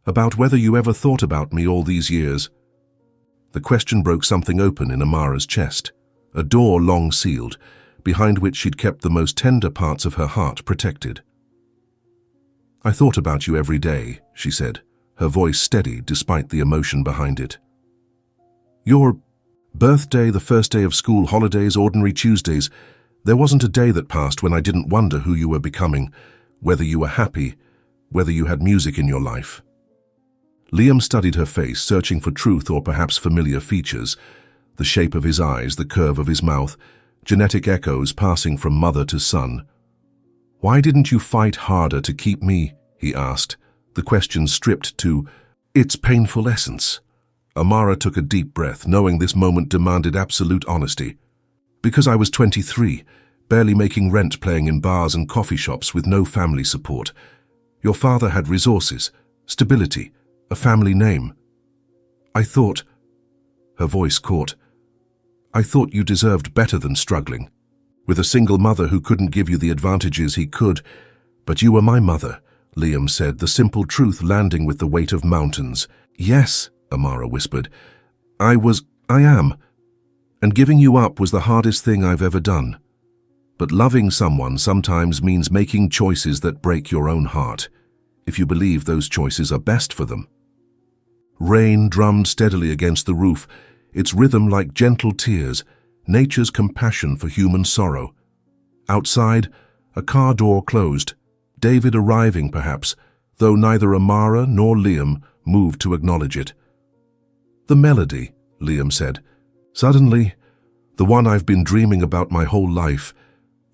A: About whether you ever thought about me all these years." The question broke something open in Amara's chest, a door long sealed, behind which she'd kept the most tender parts of her heart protected. "I thought about you every day," she said, her voice steady despite the emotion behind it. "Your birthday, the first day of school, holidays, ordinary Tuesdays. There wasn't a day that passed when I didn't wonder who you were becoming, whether you were happy, whether you had music in your life." Liam studied her face, searching for truth or perhaps familiar features, the shape of his eyes, the curve of his mouth, genetic echoes passing from mother to son. "Why didn't you fight harder to keep me?" he asked, the question stripped to its painful essence. Amara took a deep breath, knowing this moment demanded absolute honesty. "Because I was 23, barely making rent, playing in bars and coffee shops with no family support. Your father had resources, stability, a family name. I thought—" Her voice caught. "I thought you deserved better than struggling. With a single mother who couldn't give you the advantages he could. But you were my mother," Liam said, the simple truth landing with the weight of mountains. "Yes," Amara whispered. I am. And giving you up was the hardest thing I've ever done. But loving someone sometimes means making choices that break your own heart, if you believe those choices are best for them." Rain drummed steadily against the roof, its rhythm like gentle tears, nature's compassion for human sorrow. Outside, a car door closed, David arriving perhaps, though neither Amara nor Liam moved to acknowledge it. "The melody," Liam said. "Suddenly, the one I've been dreaming about my whole life.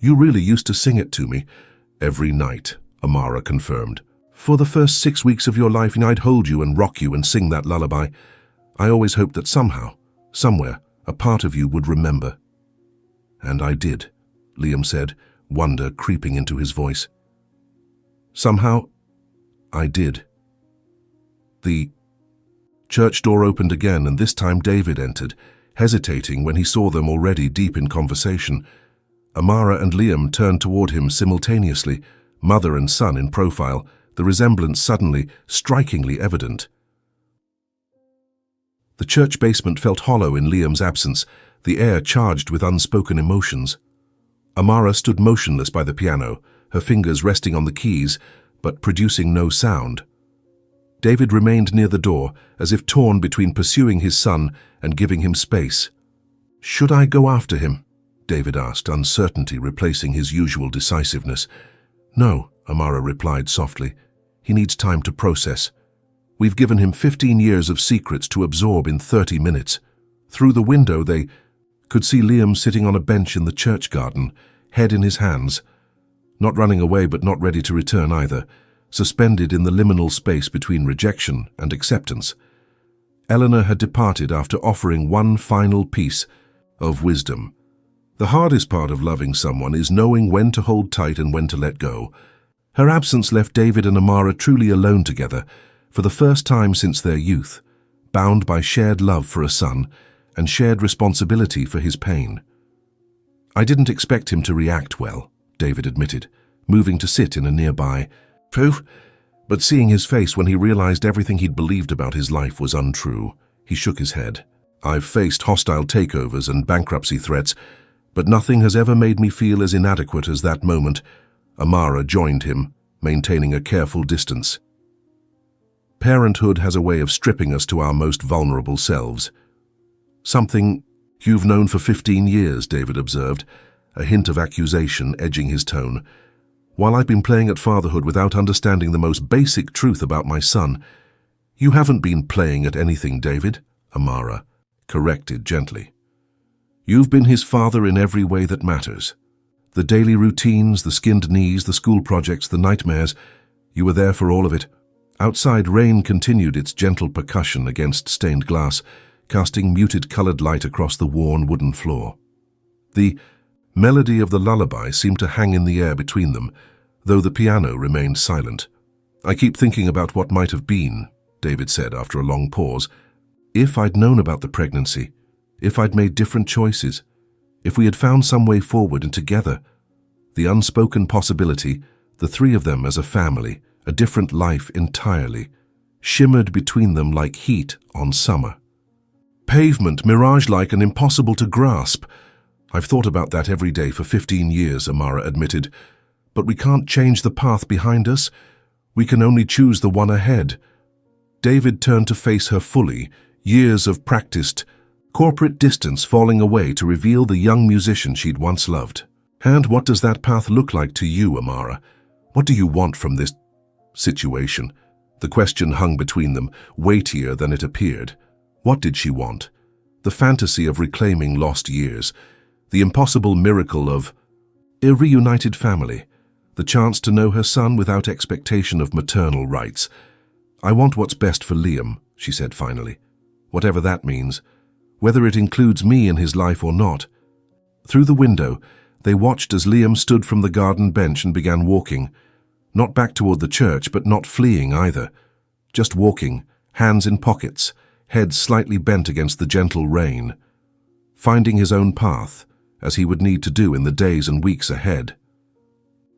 A: You really used to sing it to me." "Every night," Amara confirmed. "For the first 6 weeks of your life, I'd hold you and rock you and sing that lullaby. I always hoped that somehow, somewhere, a part of you would remember." "And I did," Liam said, wonder creeping into his voice. "Somehow, I did." The church door opened again, and this time David entered, hesitating when he saw them already deep in conversation. Amara and Liam turned toward him simultaneously, mother and son in profile, the resemblance suddenly, strikingly evident. The church basement felt hollow in Liam's absence, the air charged with unspoken emotions. Amara stood motionless by the piano, her fingers resting on the keys, but producing no sound. David remained near the door, as if torn between pursuing his son and giving him space. "Should I go after him?" David asked, uncertainty replacing his usual decisiveness. "No," Amara replied softly. "He needs time to process. We've given him 15 years of secrets to absorb in 30 minutes. Through the window they could see Liam sitting on a bench in the church garden, head in his hands. Not running away but not ready to return either, suspended in the liminal space between rejection and acceptance. Eleanor had departed after offering one final piece of wisdom. The hardest part of loving someone is knowing when to hold tight and when to let go. Her absence left David and Amara truly alone together, for the first time since their youth, bound by shared love for a son and shared responsibility for his pain. "I didn't expect him to react well," David admitted, moving to sit in a nearby "Pooh," but seeing his face when he realized everything he'd believed about his life was untrue, he shook his head. "I've faced hostile takeovers and bankruptcy threats, but nothing has ever made me feel as inadequate as that moment." Amara joined him, maintaining a careful distance. "Parenthood has a way of stripping us to our most vulnerable selves." "Something you've known for 15 years, David observed, a hint of accusation edging his tone. "While I've been playing at fatherhood without understanding the most basic truth about my son." "You haven't been playing at anything, David," Amara corrected gently. "You've been his father in every way that matters. The daily routines, the skinned knees, the school projects, the nightmares. You were there for all of it." Outside, rain continued its gentle percussion against stained glass, casting muted colored light across the worn wooden floor. The melody of the lullaby seemed to hang in the air between them, though the piano remained silent. "I keep thinking about what might have been," David said after a long pause. "If I'd known about the pregnancy, if I'd made different choices, if we had found some way forward and together. The unspoken possibility, the three of them as a family, a different life entirely, shimmered between them like heat on summer. Pavement, mirage-like and impossible to grasp. I've thought about that every day for 15 years, Amara admitted. But we can't change the path behind us. We can only choose the one ahead." David turned to face her fully, years of practiced, corporate distance falling away to reveal the young musician she'd once loved. "And what does that path look like to you, Amara? What do you want from this situation?" The question hung between them, weightier than it appeared. What did she want? The fantasy of reclaiming lost years, the impossible miracle of a reunited family, the chance to know her son without expectation of maternal rights. "I want what's best for Liam," she said finally, "whatever that means, whether it includes me in his life or not." Through the window, they watched as Liam stood from the garden bench and began walking, not back toward the church, but not fleeing either, just walking, hands in pockets, head slightly bent against the gentle rain, finding his own path, as he would need to do in the days and weeks ahead.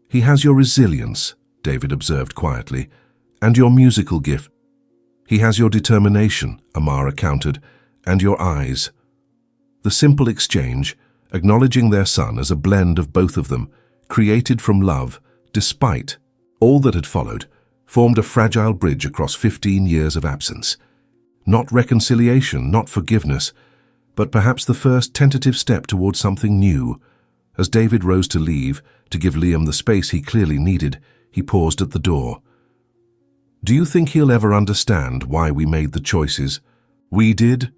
A: "He has your resilience," David observed quietly, "and your musical gift." "He has your determination," Amara countered, "and your eyes." The simple exchange, acknowledging their son as a blend of both of them, created from love, despite all that had followed, formed a fragile bridge across 15 years of absence. Not reconciliation, not forgiveness, but perhaps the first tentative step toward something new. As David rose to leave, to give Liam the space he clearly needed, he paused at the door. "Do you think he'll ever understand why we made the choices we did?"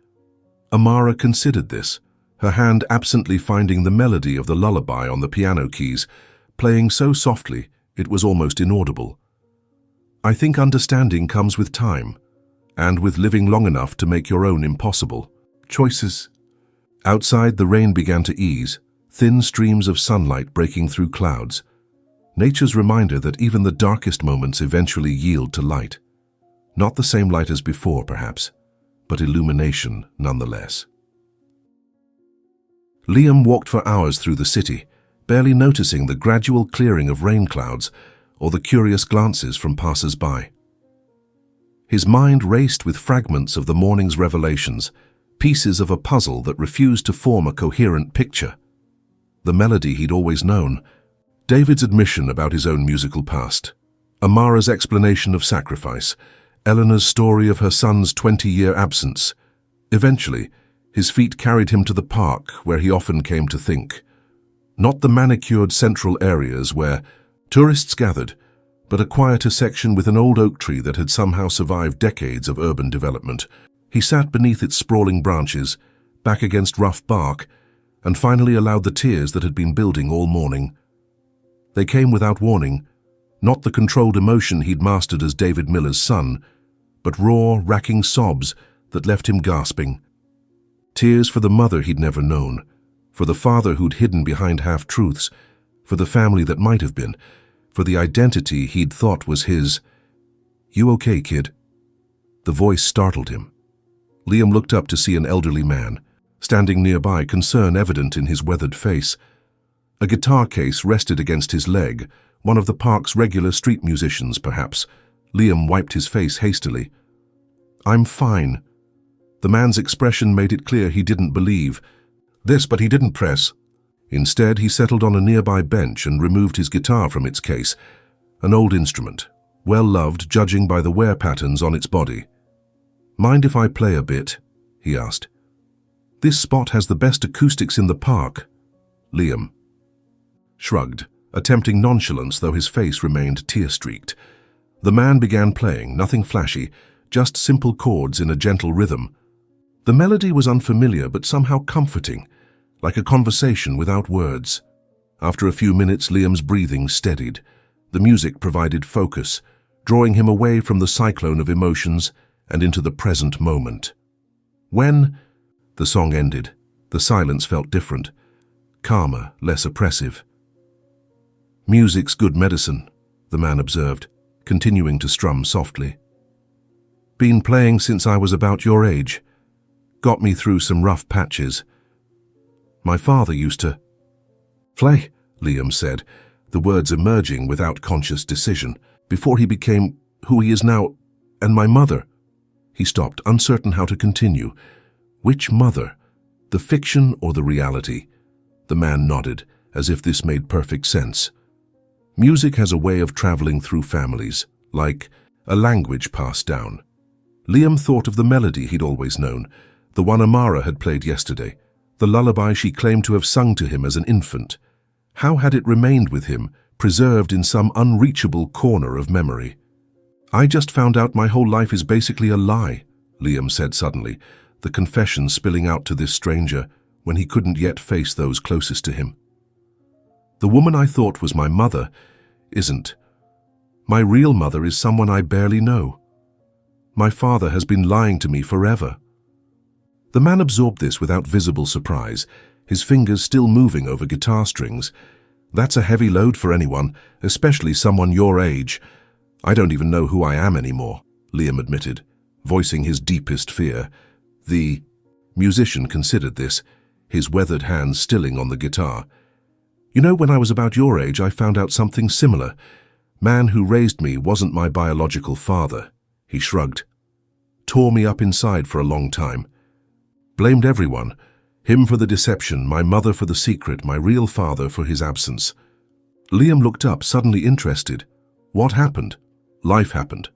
A: Amara considered this, her hand absently finding the melody of the lullaby on the piano keys, playing so softly it was almost inaudible. "I think understanding comes with time, and with living long enough to make your own impossible choices." Outside, the rain began to ease, thin streams of sunlight breaking through clouds. Nature's reminder that even the darkest moments eventually yield to light. Not the same light as before, perhaps, but illumination nonetheless. Liam walked for hours through the city, barely noticing the gradual clearing of rain clouds or the curious glances from passers-by. His mind raced with fragments of the morning's revelations, pieces of a puzzle that refused to form a coherent picture. The melody he'd always known, David's admission about his own musical past, Amara's explanation of sacrifice, Eleanor's story of her son's 20-year absence. Eventually, his feet carried him to the park where he often came to think. Not the manicured central areas where tourists gathered, but a quieter section with an old oak tree that had somehow survived decades of urban development. He sat beneath its sprawling branches, back against rough bark, and finally allowed the tears that had been building all morning. They came without warning, not the controlled emotion he'd mastered as David Miller's son, but raw, racking sobs that left him gasping. Tears for the mother he'd never known, for the father who'd hidden behind half-truths, for the family that might have been, for the identity he'd thought was his. "You okay, kid?" The voice startled him. Liam looked up to see an elderly man, standing nearby, concern evident in his weathered face. A guitar case rested against his leg, one of the park's regular street musicians, perhaps. Liam wiped his face hastily. "I'm fine." The man's expression made it clear he didn't believe this, but he didn't press. Instead, he settled on a nearby bench and removed his guitar from its case, an old instrument, well-loved judging by the wear patterns on its body. "Mind if I play a bit?" he asked. "This spot has the best acoustics in the park." Liam shrugged, attempting nonchalance though his face remained tear-streaked. The man began playing, nothing flashy, just simple chords in a gentle rhythm. The melody was unfamiliar but somehow comforting, like a conversation without words. After a few minutes, Liam's breathing steadied. The music provided focus, drawing him away from the cyclone of emotions and into the present moment. When the song ended, the silence felt different, calmer, less oppressive. "Music's good medicine," the man observed, continuing to strum softly. "Been playing since I was about your age. Got me through some rough patches. My father used to play," Liam said, the words emerging without conscious decision, "before he became who he is now, and my mother." He stopped, uncertain how to continue. Which mother? The fiction or the reality? The man nodded, as if this made perfect sense. Music has a way of traveling through families, like a language passed down. Liam thought of the melody he'd always known, the one Amara had played yesterday, the lullaby she claimed to have sung to him as an infant. How had it remained with him, preserved in some unreachable corner of memory? "I just found out my whole life is basically a lie," Liam said suddenly, the confession spilling out to this stranger when he couldn't yet face those closest to him. "The woman I thought was my mother isn't. My real mother is someone I barely know. My father has been lying to me forever." The man absorbed this without visible surprise, his fingers still moving over guitar strings. "That's a heavy load for anyone, especially someone your age. I don't even know who I am anymore," Liam admitted, voicing his deepest fear. The musician considered this, his weathered hands stilling on the guitar. "You know, when I was about your age, I found out something similar. Man who raised me wasn't my biological father." He shrugged. "Tore me up inside for a long time. Blamed everyone. Him for the deception, my mother for the secret, my real father for his absence." Liam looked up, suddenly interested. "What happened?" "Life happened.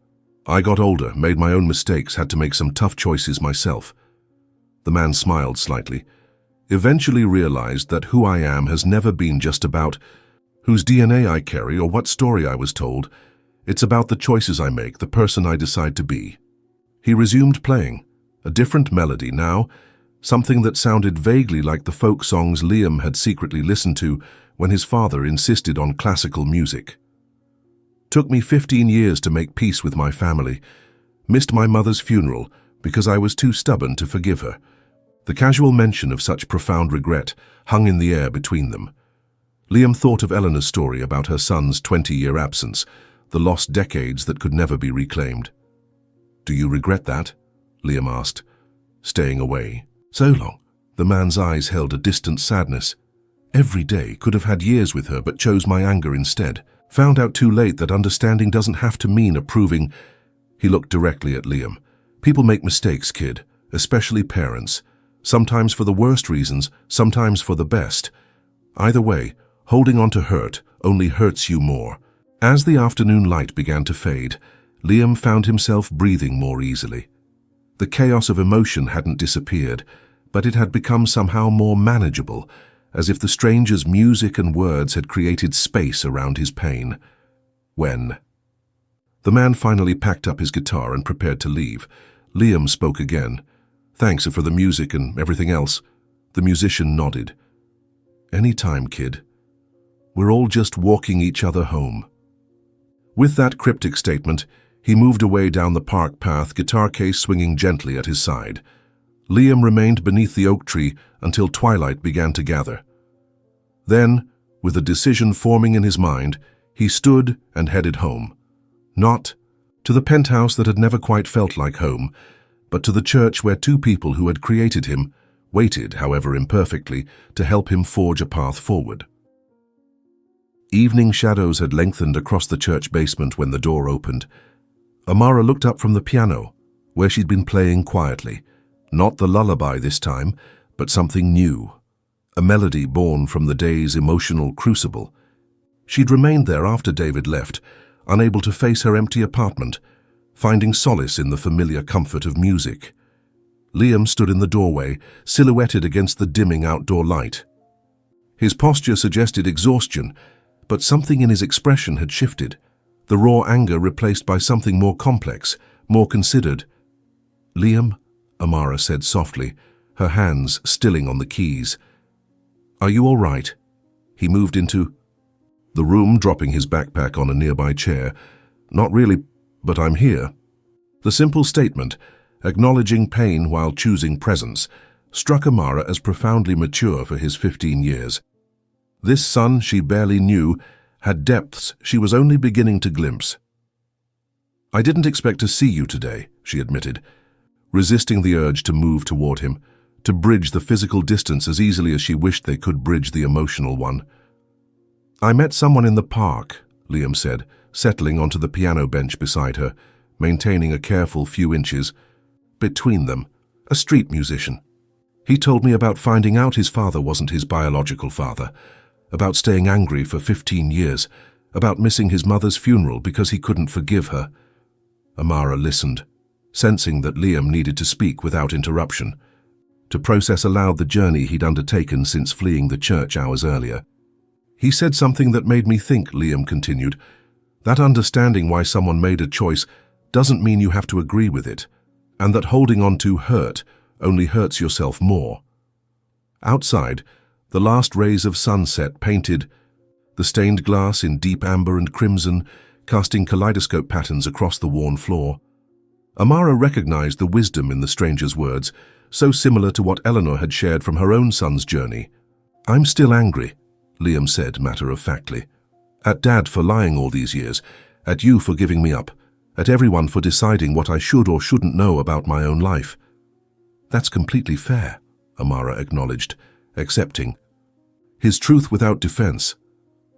A: I got older, made my own mistakes, had to make some tough choices myself." The man smiled slightly. "Eventually realized that who I am has never been just about whose DNA I carry or what story I was told. It's about the choices I make, the person I decide to be." He resumed playing, a different melody now, something that sounded vaguely like the folk songs Liam had secretly listened to when his father insisted on classical music. "Took me 15 years to make peace with my family. Missed my mother's funeral because I was too stubborn to forgive her." The casual mention of such profound regret hung in the air between them. Liam thought of Eleanor's story about her son's 20-year absence, the lost decades that could never be reclaimed. "Do you regret that?" Liam asked, staying away. "So long." The man's eyes held a distant sadness. "Every day could have had years with her, but chose my anger instead. Found out too late that understanding doesn't have to mean approving." He looked directly at Liam. People make mistakes, kid, especially parents. Sometimes for the worst reasons, sometimes for the best. Either way, holding on to hurt only hurts you more. As the afternoon light began to fade, Liam found himself breathing more easily. The chaos of emotion hadn't disappeared, but it had become somehow more manageable, as if the stranger's music and words had created space around his pain. When the man finally packed up his guitar and prepared to leave, Liam spoke again. "Thanks for the music and everything else." The musician nodded. "Any time, kid. We're all just walking each other home." With that cryptic statement, he moved away down the park path, guitar case swinging gently at his side. Liam remained beneath the oak tree until twilight began to gather. Then, with a decision forming in his mind, he stood and headed home. Not to the penthouse that had never quite felt like home, but to the church where two people who had created him waited, however imperfectly, to help him forge a path forward. Evening shadows had lengthened across the church basement when the door opened. Amara looked up from the piano, where she'd been playing quietly. Not the lullaby this time, but something new. A melody born from the day's emotional crucible. She'd remained there after David left, unable to face her empty apartment, finding solace in the familiar comfort of music. Liam stood in the doorway, silhouetted against the dimming outdoor light. His posture suggested exhaustion, but something in his expression had shifted, the raw anger replaced by something more complex, more considered. "Liam," Amara said softly, her hands stilling on the keys. "Are you all right?" He moved into the room, dropping his backpack on a nearby chair. "Not really, but I'm here." The simple statement, acknowledging pain while choosing presence, struck Amara as profoundly mature for his 15 years. This son she barely knew had depths she was only beginning to glimpse. "I didn't expect to see you today," she admitted, resisting the urge to move toward him, to bridge the physical distance as easily as she wished they could bridge the emotional one. "I met someone in the park," Liam said, settling onto the piano bench beside her, maintaining a careful few inches between them, "a street musician. He told me about finding out his father wasn't his biological father, about staying angry for 15 years, about missing his mother's funeral because he couldn't forgive her." Amara listened, sensing that Liam needed to speak without interruption, to process aloud the journey he'd undertaken since fleeing the church hours earlier. "He said something that made me think," Liam continued, "that understanding why someone made a choice doesn't mean you have to agree with it, and that holding on to hurt only hurts yourself more." Outside, the last rays of sunset painted the stained glass in deep amber and crimson, casting kaleidoscope patterns across the worn floor. Amara recognized the wisdom in the stranger's words, so similar to what Eleanor had shared from her own son's journey. "I'm still angry," Liam said matter-of-factly. "At Dad for lying all these years, at you for giving me up, at everyone for deciding what I should or shouldn't know about my own life." "That's completely fair," Amara acknowledged, accepting his truth without defense.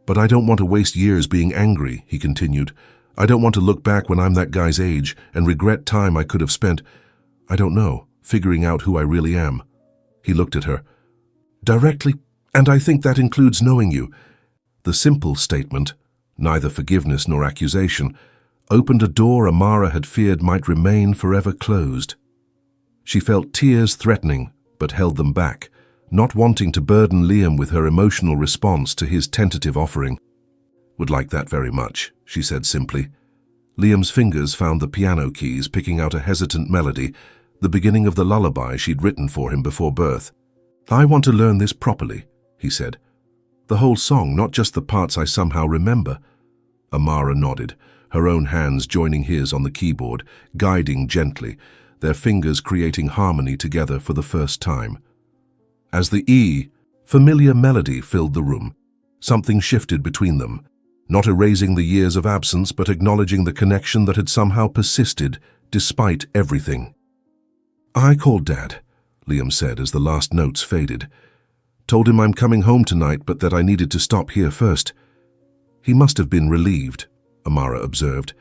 A: "But I don't want to waste years being angry," he continued. "I don't want to look back when I'm that guy's age and regret time I could have spent, I don't know, figuring out who I really am." He looked at her directly, "And I think that includes knowing you." The simple statement, neither forgiveness nor accusation, opened a door Amara had feared might remain forever closed. She felt tears threatening, but held them back, not wanting to burden Liam with her emotional response to his tentative offering. "Would like that very much," she said simply. Liam's fingers found the piano keys, picking out a hesitant melody, the beginning of the lullaby she'd written for him before birth. "I want to learn this properly," he said. "The whole song, not just the parts I somehow remember." Amara nodded, her own hands joining his on the keyboard, guiding gently, their fingers creating harmony together for the first time. As the familiar melody filled the room, something shifted between them, not erasing the years of absence but acknowledging the connection that had somehow persisted despite everything. "I called Dad," Liam said as the last notes faded. "Told him I'm coming home tonight but that I needed to stop here first." "He must have been relieved," Amara observed.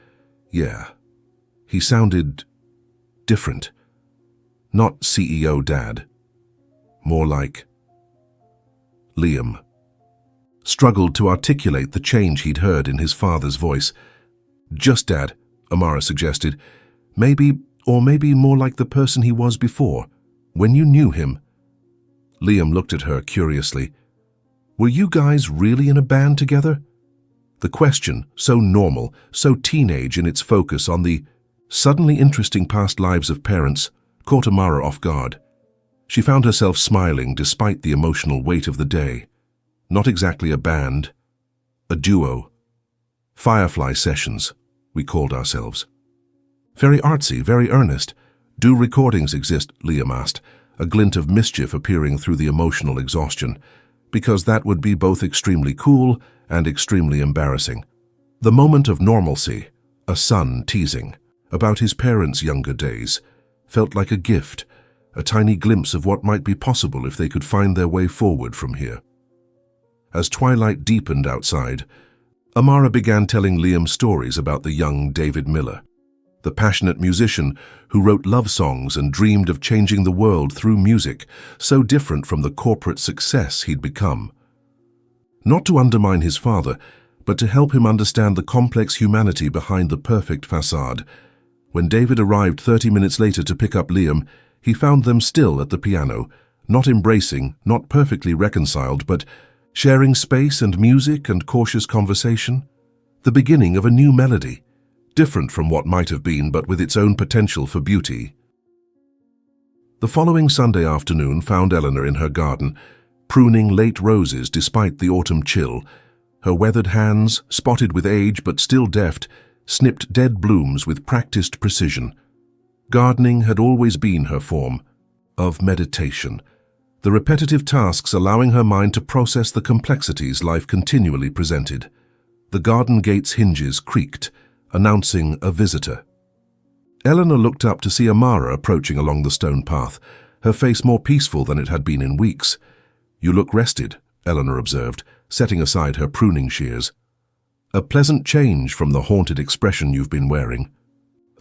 A: "Yeah." He sounded different. Not CEO Dad. More like Liam. Struggled to articulate the change he'd heard in his father's voice. Just Dad, Amara suggested. Maybe more like the person he was before, when you knew him. Liam looked at her curiously. Were you guys really in a band together? The question, so normal, so teenage in its focus on the suddenly interesting past lives of parents, caught Amara off guard. She found herself smiling despite the emotional weight of the day. Not exactly a band, a duo. Firefly Sessions, we called ourselves. Very artsy, very earnest. Do recordings exist, Liam asked, a glint of mischief appearing through the emotional exhaustion, because that would be both extremely cool and extremely embarrassing. The moment of normalcy, a son teasing about his parents' younger days, felt like a gift, a tiny glimpse of what might be possible if they could find their way forward from here. As twilight deepened outside, Amara began telling Liam stories about the young David Miller, the passionate musician who wrote love songs and dreamed of changing the world through music, so different from the corporate success he'd become. Not to undermine his father, but to help him understand the complex humanity behind the perfect facade. When David arrived 30 minutes later to pick up Liam, he found them still at the piano, not embracing, not perfectly reconciled, but sharing space and music and cautious conversation. The beginning of a new melody, different from what might have been, but with its own potential for beauty. The following Sunday afternoon found Eleanor in her garden, pruning late roses despite the autumn chill. Her weathered hands, spotted with age but still deft, snipped dead blooms with practiced precision. Gardening had always been her form of meditation, the repetitive tasks allowing her mind to process the complexities life continually presented. The garden gate's hinges creaked, announcing a visitor. Eleanor looked up to see Amara approaching along the stone path, her face more peaceful than it had been in weeks. You look rested, Eleanor observed, setting aside her pruning shears. A pleasant change from the haunted expression you've been wearing.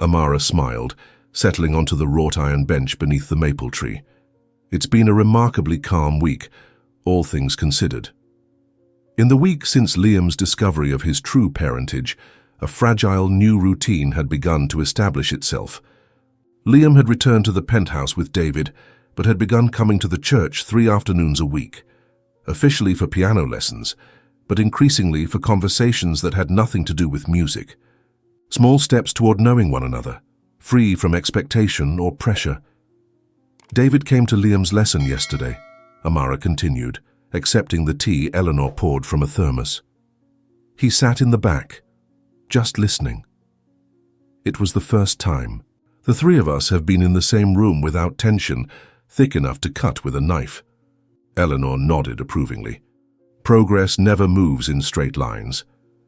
A: Amara smiled, settling onto the wrought iron bench beneath the maple tree. It's been a remarkably calm week, all things considered. In the week since Liam's discovery of his true parentage, a fragile new routine had begun to establish itself. Liam had returned to the penthouse with David, but had begun coming to the church 3 afternoons a week, officially for piano lessons, but increasingly for conversations that had nothing to do with music. Small steps toward knowing one another, free from expectation or pressure. David came to Liam's lesson yesterday, Amara continued, accepting the tea Eleanor poured from a thermos. He sat in the back, just listening. It was the first time. The 3 of us have been in the same room without tension, thick enough to cut with a knife. Eleanor nodded approvingly. Progress never moves in straight lines.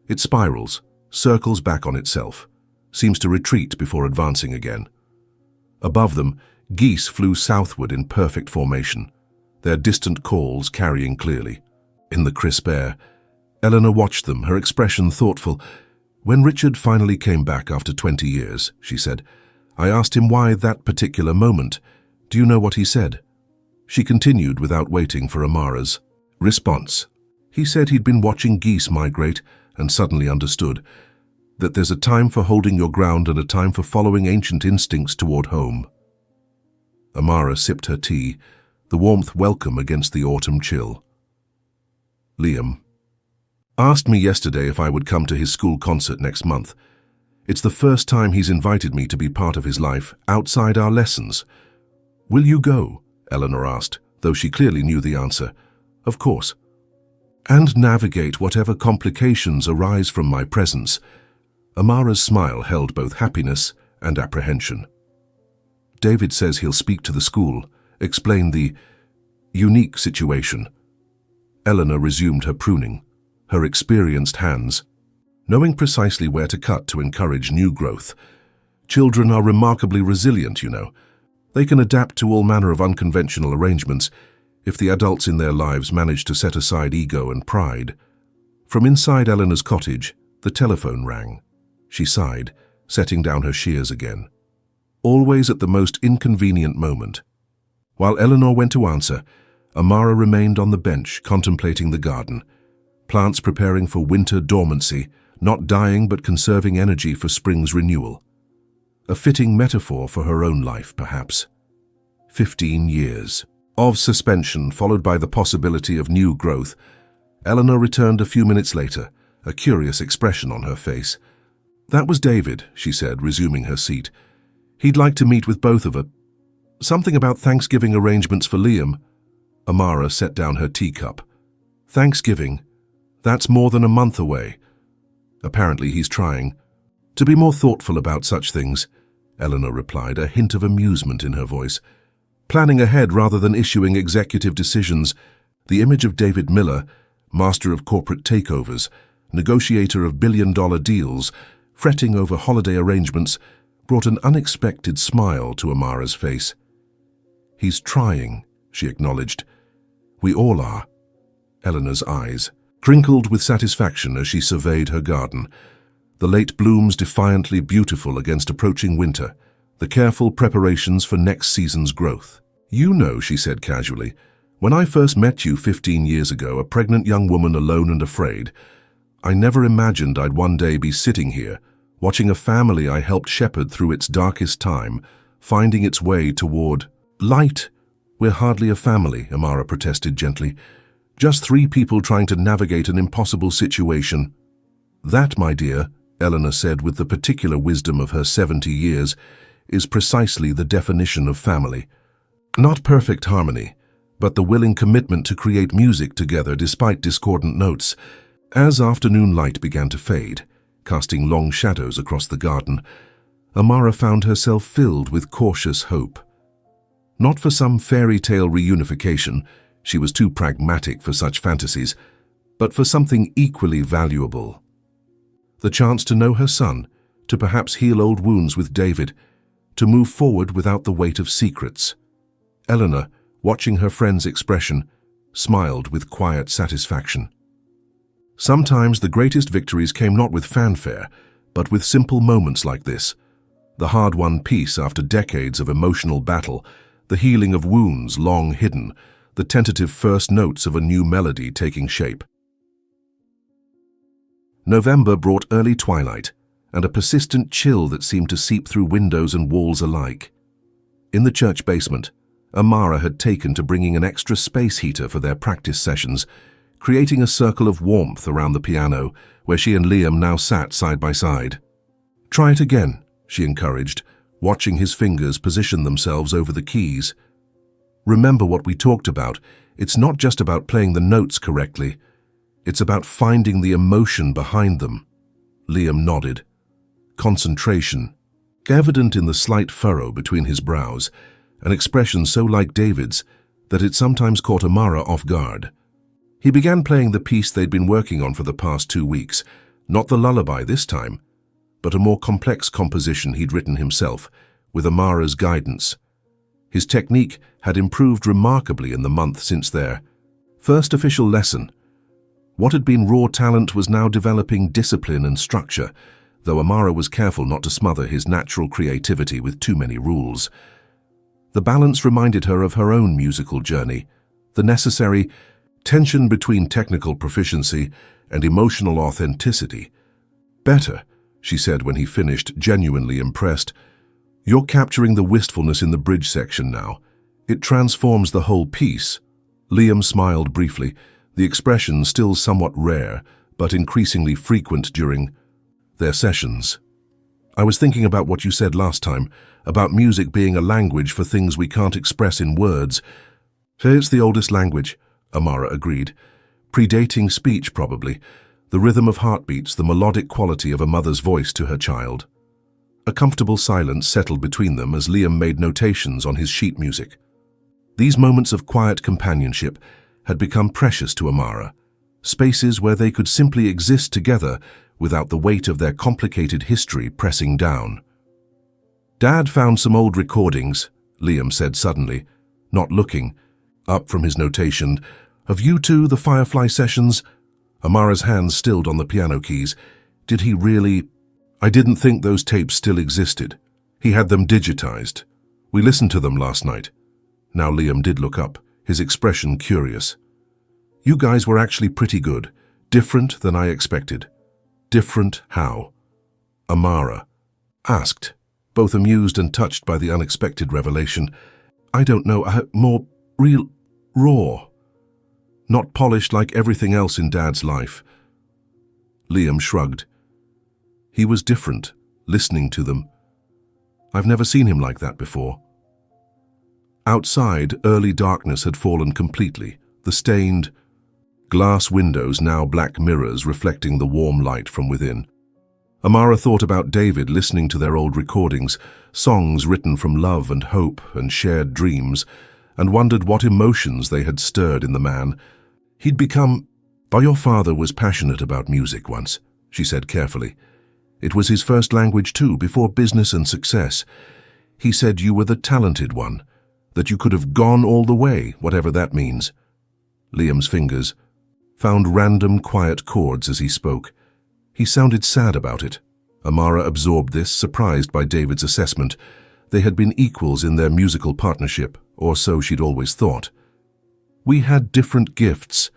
A: It spirals, circles back on itself, seems to retreat before advancing again. Above them, geese flew southward in perfect formation, their distant calls carrying clearly. In the crisp air, Eleanor watched them, her expression thoughtful. When Richard finally came back after 20 years, she said, I asked him why that particular moment. Do you know what he said? She continued without waiting for Amara's response. He said he'd been watching geese migrate and suddenly understood that there's a time for holding your ground and a time for following ancient instincts toward home. Amara sipped her tea, the warmth welcome against the autumn chill. Liam asked me yesterday if I would come to his school concert next month. It's the first time he's invited me to be part of his life outside our lessons. Will you go? Eleanor asked, though she clearly knew the answer. Of course. And navigate whatever complications arise from my presence. Amara's smile held both happiness and apprehension. David says he'll speak to the school, explain the unique situation. Eleanor resumed her pruning, her experienced hands, knowing precisely where to cut to encourage new growth. Children are remarkably resilient, you know. They can adapt to all manner of unconventional arrangements if the adults in their lives manage to set aside ego and pride. From inside Eleanor's cottage, the telephone rang. She sighed, setting down her shears again. Always at the most inconvenient moment. While Eleanor went to answer, Amara remained on the bench contemplating the garden, plants preparing for winter dormancy, not dying but conserving energy for spring's renewal. A fitting metaphor for her own life, perhaps. 15 years of suspension followed by the possibility of new growth. Eleanor returned a few minutes later, a curious expression on her face. "That was David," she said, resuming her seat. "He'd like to meet with both of us. Something about Thanksgiving arrangements for Liam." Amara set down her teacup. "Thanksgiving? That's more than a month away." "Apparently he's trying to be more thoughtful about such things," Eleanor replied, a hint of amusement in her voice. "Planning ahead rather than issuing executive decisions." The image of David Miller, master of corporate takeovers, negotiator of billion-dollar deals, fretting over holiday arrangements, brought an unexpected smile to Amara's face. "He's trying," she acknowledged. "We all are." Eleanor's eyes crinkled with satisfaction as she surveyed her garden, the late blooms defiantly beautiful against approaching winter, the careful preparations for next season's growth. "You know," she said casually, "when I first met you 15 years ago, a pregnant young woman alone and afraid, I never imagined I'd one day be sitting here, watching a family I helped shepherd through its darkest time, finding its way toward light." "We're hardly a family," Amara protested gently. "Just 3 people trying to navigate an impossible situation." "That, my dear," Eleanor said with the particular wisdom of her 70 years, "is precisely the definition of family. Not perfect harmony, but the willing commitment to create music together despite discordant notes." As afternoon light began to fade, casting long shadows across the garden, Amara found herself filled with cautious hope. Not for some fairy tale reunification, she was too pragmatic for such fantasies, but for something equally valuable. The chance to know her son, to perhaps heal old wounds with David, to move forward without the weight of secrets. Eleanor, watching her friend's expression, smiled with quiet satisfaction. Sometimes the greatest victories came not with fanfare, but with simple moments like this. The hard-won peace after decades of emotional battle, the healing of wounds long hidden, the tentative first notes of a new melody taking shape. November brought early twilight and a persistent chill that seemed to seep through windows and walls alike. In the church basement, Amara had taken to bringing an extra space heater for their practice sessions, creating a circle of warmth around the piano where she and Liam now sat side by side. "Try it again," she encouraged, watching his fingers position themselves over the keys. "Remember what we talked about. It's not just about playing the notes correctly. It's about finding the emotion behind them." Liam nodded. Concentration, evident in the slight furrow between his brows, an expression so like David's that it sometimes caught Amara off guard. He began playing the piece they'd been working on for the past 2 weeks, not the lullaby this time, but a more complex composition he'd written himself, with Amara's guidance. His technique had improved remarkably in the month since their first official lesson. What had been raw talent was now developing discipline and structure, though Amara was careful not to smother his natural creativity with too many rules. The balance reminded her of her own musical journey, the necessary tension between technical proficiency and emotional authenticity. "Better," she said when he finished, genuinely impressed. "You're capturing the wistfulness in the bridge section now. It transforms the whole piece." Liam smiled briefly, the expression still somewhat rare, but increasingly frequent during their sessions. "I was thinking about what you said last time, about music being a language for things we can't express in words." "It's the oldest language," Amara agreed. "Predating speech, probably. The rhythm of heartbeats, the melodic quality of a mother's voice to her child." A comfortable silence settled between them as Liam made notations on his sheet music. These moments of quiet companionship had become precious to Amara, spaces where they could simply exist together without the weight of their complicated history pressing down. "Dad found some old recordings," Liam said suddenly, not looking up from his notation. "Of you two, the Firefly sessions?" Amara's hands stilled on the piano keys. "Did he really?" I didn't think those tapes still existed. He had them digitized. We listened to them last night. Now Liam did look up, his expression curious. You guys were actually pretty good. Different than I expected. Different how? Amara asked, both amused and touched by the unexpected revelation. I don't know, more real, raw. Not polished like everything else in Dad's life. Liam shrugged. He was different, listening to them. I've never seen him like that before. Outside, early darkness had fallen completely, the stained glass windows now black mirrors reflecting the warm light from within. Amara thought about David listening to their old recordings, songs written from love and hope and shared dreams, and wondered what emotions they had stirred in the man. He'd become... Your father was passionate about music once, she said carefully. It was his first language too, before business and success. He said you were the talented one, that you could have gone all the way, whatever that means. Liam's fingers found random quiet chords as he spoke. He sounded sad about it. Amara absorbed this, surprised by David's assessment. They had been equals in their musical partnership, or so she'd always thought. We had different gifts.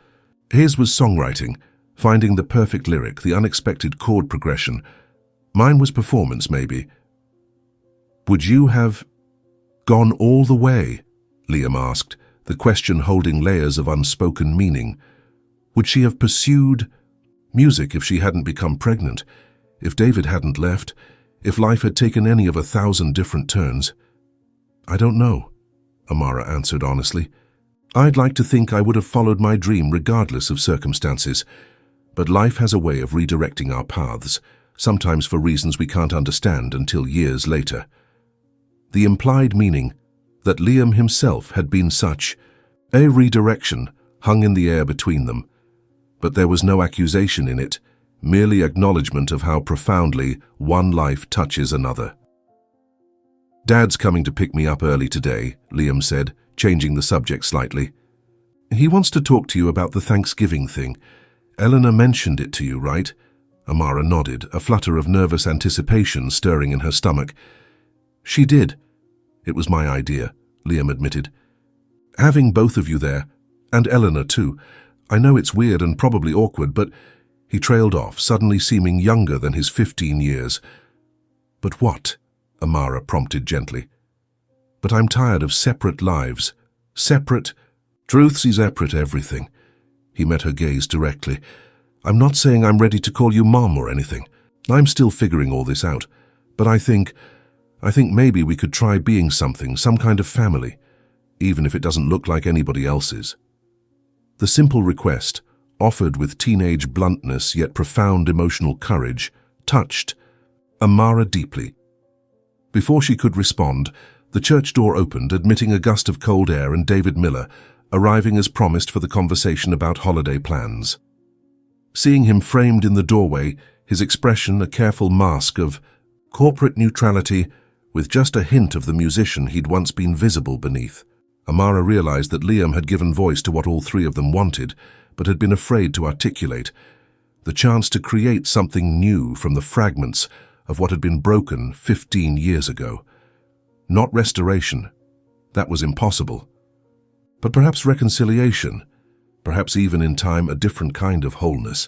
A: His was songwriting, finding the perfect lyric, the unexpected chord progression. Mine was performance, maybe. Would you have gone all the way? Liam asked, the question holding layers of unspoken meaning. Would she have pursued music if she hadn't become pregnant, if David hadn't left, if life had taken any of 1,000 different turns? I don't know, Amara answered honestly. I'd like to think I would have followed my dream regardless of circumstances, but life has a way of redirecting our paths, sometimes for reasons we can't understand until years later. The implied meaning that Liam himself had been such a redirection hung in the air between them, but there was no accusation in it, merely acknowledgement of how profoundly one life touches another. Dad's coming to pick me up early today, Liam said, changing the subject slightly. He wants to talk to you about the Thanksgiving thing. Eleanor mentioned it to you, right? Amara nodded, a flutter of nervous anticipation stirring in her stomach. She did. It was my idea, Liam admitted. Having both of you there, and Eleanor too. I know it's weird and probably awkward, but... He trailed off, suddenly seeming younger than his 15 years. But what? Amara prompted gently. But I'm tired of separate lives. Separate... Truth's separate everything. He met her gaze directly. I'm not saying I'm ready to call you Mom or anything. I'm still figuring all this out. But I think maybe we could try being something, some kind of family, even if it doesn't look like anybody else's. The simple request, offered with teenage bluntness yet profound emotional courage, touched Amara deeply. Before she could respond, the church door opened, admitting a gust of cold air and David Miller, arriving as promised for the conversation about holiday plans. Seeing him framed in the doorway, his expression a careful mask of corporate neutrality, with just a hint of the musician he'd once been visible beneath, Amara realized that Liam had given voice to what all three of them wanted, but had been afraid to articulate, the chance to create something new from the fragments of what had been broken 15 years ago. Not restoration. That was impossible. But perhaps reconciliation, perhaps even in time a different kind of wholeness.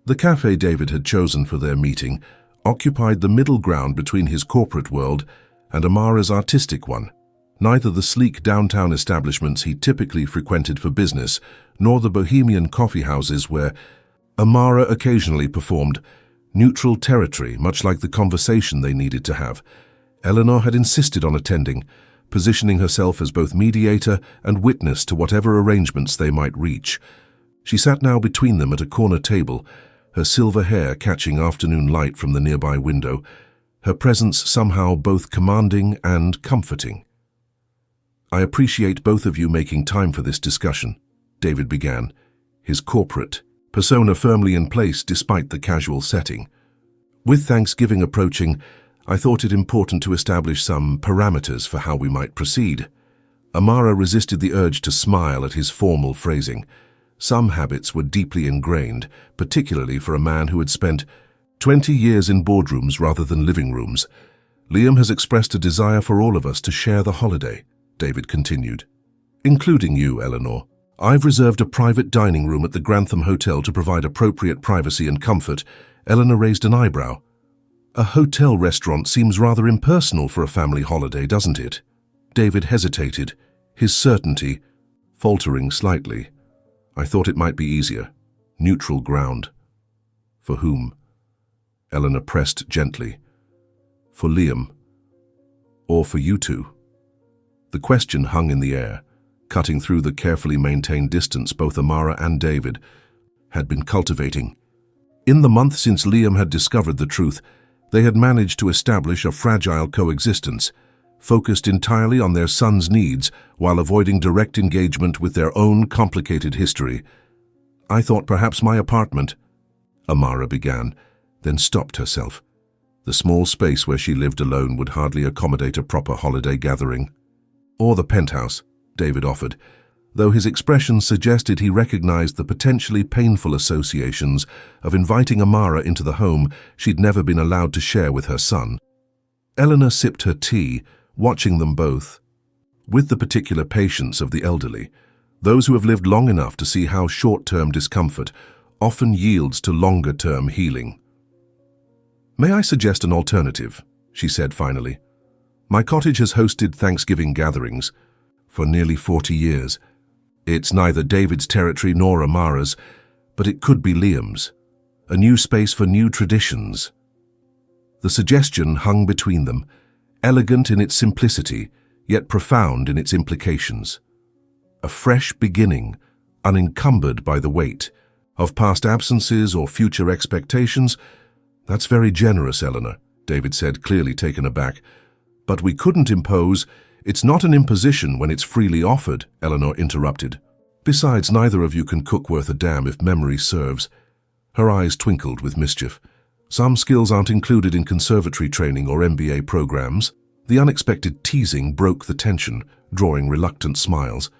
A: The cafe David had chosen for their meeting occupied the middle ground between his corporate world and Amara's artistic one. Neither the sleek downtown establishments he typically frequented for business, nor the bohemian coffee houses where Amara occasionally performed, neutral territory, much like the conversation they needed to have. Eleanor had insisted on attending, positioning herself as both mediator and witness to whatever arrangements they might reach. She sat now between them at a corner table, her silver hair catching afternoon light from the nearby window, her presence somehow both commanding and comforting. I appreciate both of you making time for this discussion, David began, his corporate persona firmly in place despite the casual setting. With Thanksgiving approaching, I thought it important to establish some parameters for how we might proceed. Amara resisted the urge to smile at his formal phrasing. Some habits were deeply ingrained, particularly for a man who had spent 20 years in boardrooms rather than living rooms. Liam has expressed a desire for all of us to share the holiday, David continued. Including you, Eleanor. I've reserved a private dining room at the Grantham Hotel to provide appropriate privacy and comfort. Eleanor raised an eyebrow. A hotel restaurant seems rather impersonal for a family holiday, doesn't it? David hesitated, his certainty faltering slightly. I thought it might be easier. Neutral ground. For whom? Eleanor pressed gently. For Liam. Or for you two? The question hung in the air, cutting through the carefully maintained distance both Amara and David had been cultivating. In the month since Liam had discovered the truth, they had managed to establish a fragile coexistence, focused entirely on their son's needs while avoiding direct engagement with their own complicated history. I thought perhaps my apartment, Amara began, then stopped herself. The small space where she lived alone would hardly accommodate a proper holiday gathering. Or the penthouse, David offered, though his expression suggested he recognized the potentially painful associations of inviting Amara into the home she'd never been allowed to share with her son. Eleanor sipped her tea, watching them both. With the particular patience of the elderly, those who have lived long enough to see how short-term discomfort often yields to longer-term healing. May I suggest an alternative? She said finally. My cottage has hosted Thanksgiving gatherings for nearly 40 years. It's neither David's territory nor Amara's, but it could be Liam's. A new space for new traditions. The suggestion hung between them, elegant in its simplicity, yet profound in its implications. A fresh beginning, unencumbered by the weight of past absences or future expectations. That's very generous, Eleanor, David said, clearly taken aback. But we couldn't impose. It's not an imposition when it's freely offered, Eleanor interrupted. Besides, neither of you can cook worth a damn if memory serves. Her eyes twinkled with mischief. Some skills aren't included in conservatory training or MBA programs. The unexpected teasing broke the tension, drawing reluctant smiles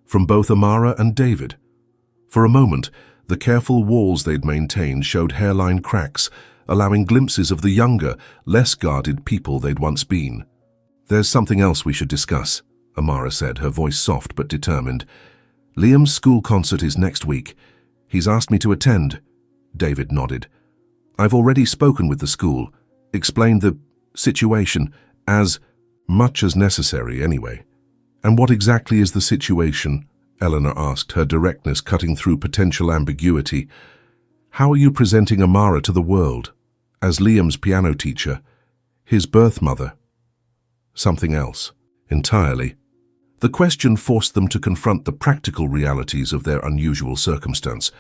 A: from both Amara and David. For a moment, the careful walls they'd maintained showed hairline cracks, allowing glimpses of the younger, less guarded people they'd once been. There's something else we should discuss, Amara said, her voice soft but determined. Liam's school concert is next week. He's asked me to attend. David nodded. I've already spoken with the school, explained the situation, as much as necessary anyway. And what exactly is the situation? Eleanor asked, her directness cutting through potential ambiguity. How are you presenting Amara to the world? As Liam's piano teacher, his birth mother? Something else, entirely. The question forced them to confront the practical realities of their unusual circumstance,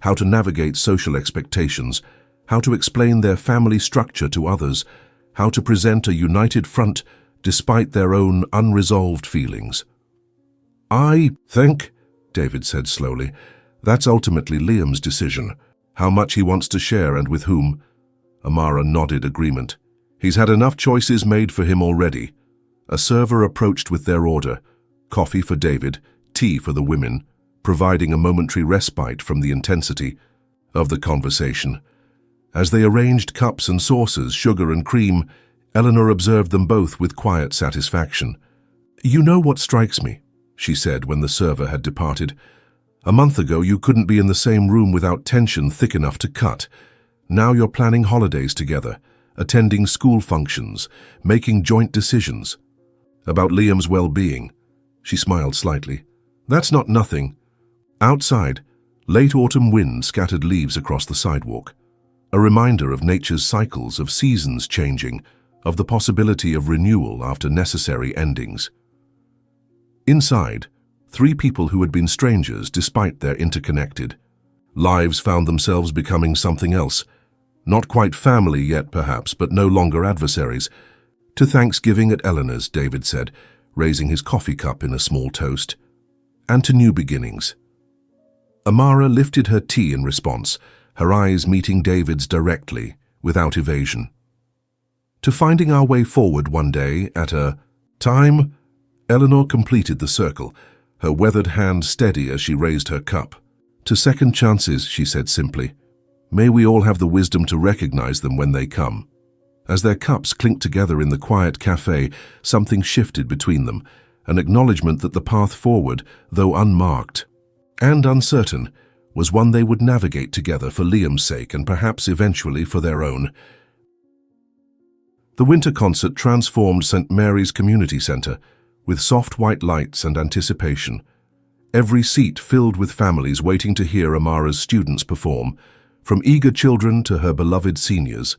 A: how to navigate social expectations, how to explain their family structure to others, how to present a united front despite their own unresolved feelings. I think, David said slowly, that's ultimately Liam's decision, how much he wants to share and with whom. Amara nodded agreement. He's had enough choices made for him already. A server approached with their order, coffee for David, tea for the women, providing a momentary respite from the intensity of the conversation. As they arranged cups and saucers, sugar and cream, Eleanor observed them both with quiet satisfaction. You know what strikes me, she said when the server had departed. A month ago you couldn't be in the same room without tension thick enough to cut. Now you're planning holidays together, attending school functions, making joint decisions. About Liam's well-being. She smiled slightly. That's not nothing. Outside, late autumn wind scattered leaves across the sidewalk. A reminder of nature's cycles of seasons changing, of the possibility of renewal after necessary endings. Inside, three people who had been strangers despite their interconnected lives found themselves becoming something else. Not quite family yet, perhaps, but no longer adversaries. To Thanksgiving at Eleanor's, David said, raising his coffee cup in a small toast. And to new beginnings. Amara lifted her tea in response, her eyes meeting David's directly, without evasion. To finding our way forward one day at a time, Eleanor completed the circle, her weathered hand steady as she raised her cup. To second chances, she said simply. May we all have the wisdom to recognize them when they come. As their cups clinked together in the quiet cafe, something shifted between them, an acknowledgement that the path forward, though unmarked and uncertain, was one they would navigate together for Liam's sake and perhaps eventually for their own. The winter concert transformed St. Mary's Community Centre, with soft white lights and anticipation. Every seat filled with families waiting to hear Amara's students perform, from eager children to her beloved seniors.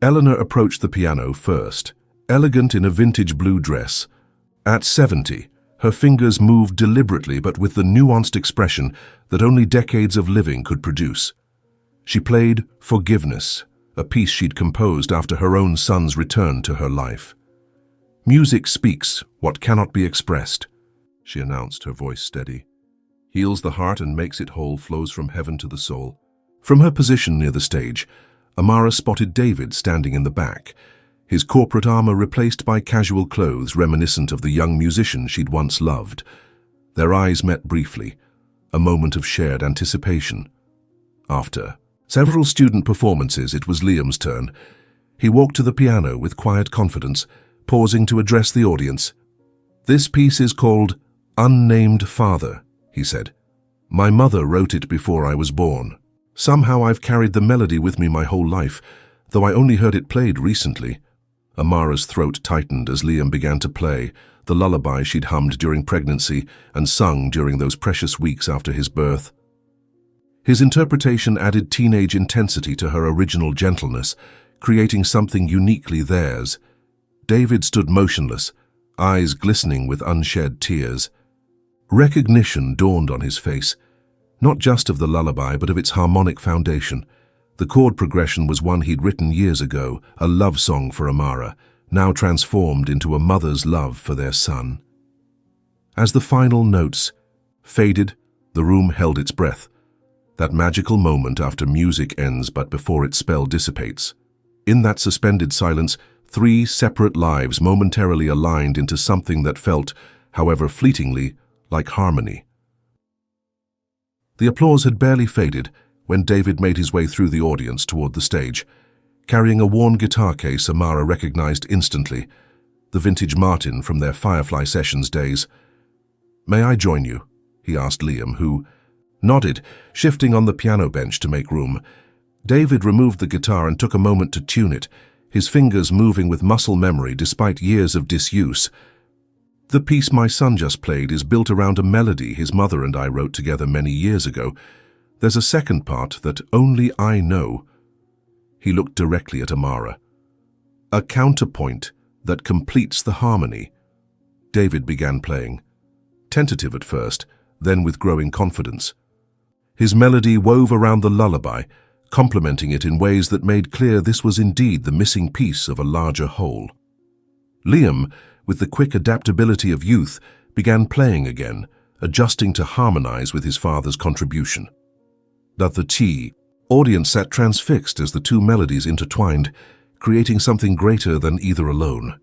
A: Eleanor approached the piano first, elegant in a vintage blue dress. At 70, her fingers moved deliberately but with the nuanced expression that only decades of living could produce. She played Forgiveness, a piece she'd composed after her own son's return to her life. "Music speaks what cannot be expressed," she announced, her voice steady. "Heals the heart and makes it whole, flows from heaven to the soul." From her position near the stage, Amara spotted David standing in the back, his corporate armor replaced by casual clothes reminiscent of the young musician she'd once loved. Their eyes met briefly, a moment of shared anticipation. After several student performances, it was Liam's turn. He walked to the piano with quiet confidence, pausing to address the audience. "This piece is called Unnamed Father," he said. "My mother wrote it before I was born. Somehow I've carried the melody with me my whole life, though I only heard it played recently." Amara's throat tightened as Liam began to play, the lullaby she'd hummed during pregnancy and sung during those precious weeks after his birth. His interpretation added teenage intensity to her original gentleness, creating something uniquely theirs. David stood motionless, eyes glistening with unshed tears. Recognition dawned on his face, not just of the lullaby but of its harmonic foundation. The chord progression was one he'd written years ago, a love song for Amara, now transformed into a mother's love for their son. As the final notes faded, the room held its breath, that magical moment after music ends but before its spell dissipates. In that suspended silence, three separate lives momentarily aligned into something that felt, however fleetingly, like harmony. The applause had barely faded when David made his way through the audience toward the stage. Carrying a worn guitar case Amara recognized instantly, the vintage Martin from their Firefly Sessions days. "May I join you?" he asked Liam, who nodded, shifting on the piano bench to make room. David removed the guitar and took a moment to tune it, his fingers moving with muscle memory despite years of disuse. "The piece my son just played is built around a melody his mother and I wrote together many years ago. There's a second part that only I know." He looked directly at Amara. "A counterpoint that completes the harmony." David began playing, tentative at first, then with growing confidence. His melody wove around the lullaby, complementing it in ways that made clear this was indeed the missing piece of a larger whole. Liam, with the quick adaptability of youth, began playing again, adjusting to harmonize with his father's contribution. But the audience sat transfixed as the two melodies intertwined, creating something greater than either alone.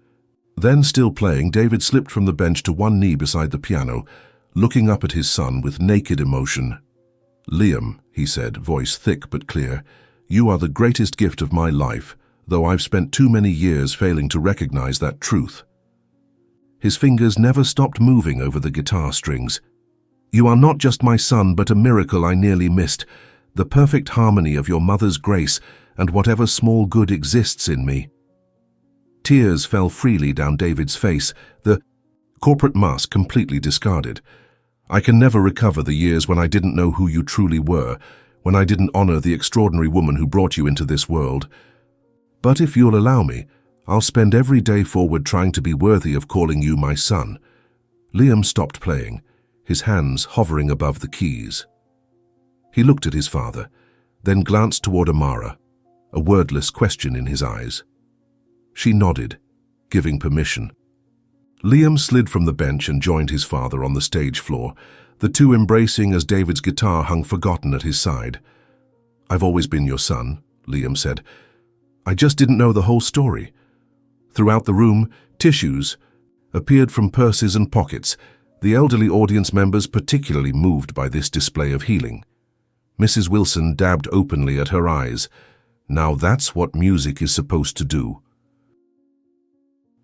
A: Then, still playing, David slipped from the bench to one knee beside the piano, looking up at his son with naked emotion. "Liam," he said, voice thick but clear, "you are the greatest gift of my life, though I've spent too many years failing to recognize that truth." His fingers never stopped moving over the guitar strings. "You are not just my son, but a miracle I nearly missed, the perfect harmony of your mother's grace and whatever small good exists in me." Tears fell freely down David's face, the corporate mask completely discarded. "I can never recover the years when I didn't know who you truly were, when I didn't honor the extraordinary woman who brought you into this world. But if you'll allow me, I'll spend every day forward trying to be worthy of calling you my son." Liam stopped playing, his hands hovering above the keys. He looked at his father, then glanced toward Amara, a wordless question in his eyes. She nodded, giving permission. Liam slid from the bench and joined his father on the stage floor, the two embracing as David's guitar hung forgotten at his side. "I've always been your son," Liam said. "I just didn't know the whole story." Throughout the room, tissues appeared from purses and pockets, the elderly audience members particularly moved by this display of healing. Mrs. Wilson dabbed openly at her eyes. Now that's what music is supposed to do.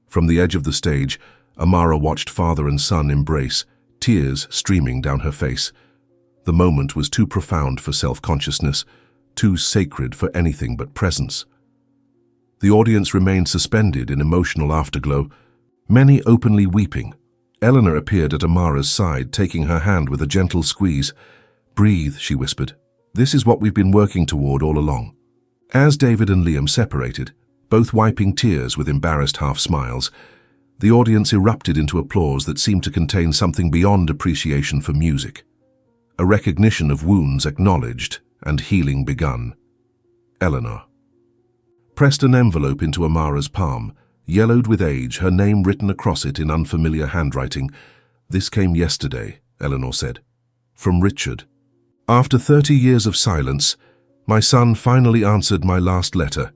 A: From the edge of the stage, Amara watched father and son embrace, tears streaming down her face. The moment was too profound for self-consciousness, too sacred for anything but presence. The audience remained suspended in emotional afterglow, many openly weeping. Eleanor appeared at Amara's side, taking her hand with a gentle squeeze. "Breathe," she whispered. "This is what we've been working toward all along." As David and Liam separated, both wiping tears with embarrassed half-smiles, the audience erupted into applause that seemed to contain something beyond appreciation for music. A recognition of wounds acknowledged and healing begun. Eleanor pressed an envelope into Amara's palm, yellowed with age, her name written across it in unfamiliar handwriting. "This came yesterday," Eleanor said. "From Richard. After 30 years of silence, my son finally answered my last letter."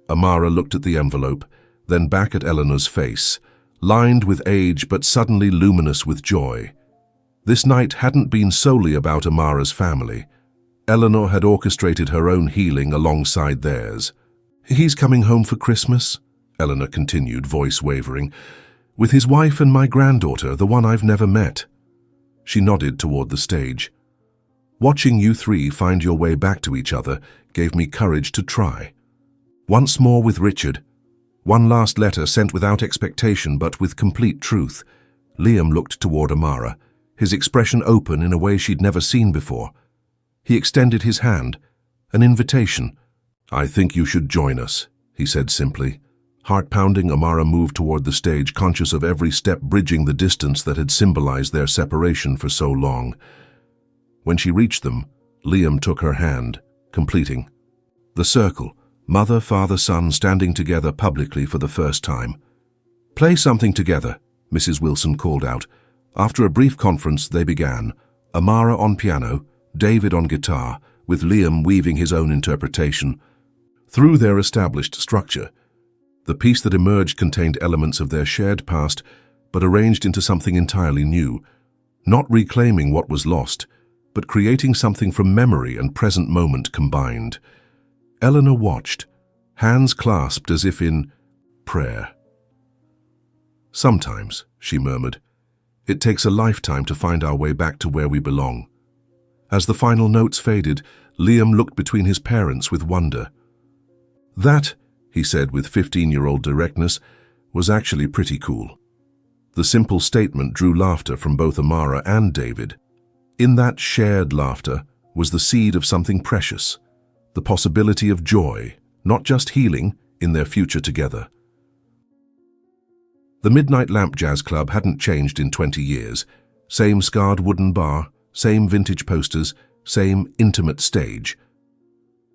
A: Amara looked at the envelope, then back at Eleanor's face, lined with age but suddenly luminous with joy. This night hadn't been solely about Amara's family. Eleanor had orchestrated her own healing alongside theirs. "He's coming home for Christmas," Eleanor continued, voice wavering, "with his wife and my granddaughter, the one I've never met." She nodded toward the stage. "Watching you three find your way back to each other gave me courage to try. Once more with Richard. One last letter sent without expectation but with complete truth." Liam looked toward Amara, his expression open in a way she'd never seen before. He extended his hand, an invitation. "I think you should join us," he said simply. Heart-pounding, Amara moved toward the stage, conscious of every step bridging the distance that had symbolized their separation for so long. When she reached them, Liam took her hand, completing the circle, mother, father, son standing together publicly for the first time. "Play something together," Mrs. Wilson called out. After a brief conference, they began, Amara on piano, David on guitar, with Liam weaving his own interpretation. Through their established structure, the piece that emerged contained elements of their shared past, but arranged into something entirely new, not reclaiming what was lost, but creating something from memory and present moment combined. Eleanor watched, hands clasped as if in prayer. "Sometimes," she murmured, "it takes a lifetime to find our way back to where we belong." As the final notes faded, Liam looked between his parents with wonder. "That," he said with 15-year-old directness, "was actually pretty cool." The simple statement drew laughter from both Amara and David. In that shared laughter was the seed of something precious, the possibility of joy, not just healing, in their future together. The Midnight Lamp Jazz Club hadn't changed in 20 years. Same scarred wooden bar, same vintage posters, same intimate stage.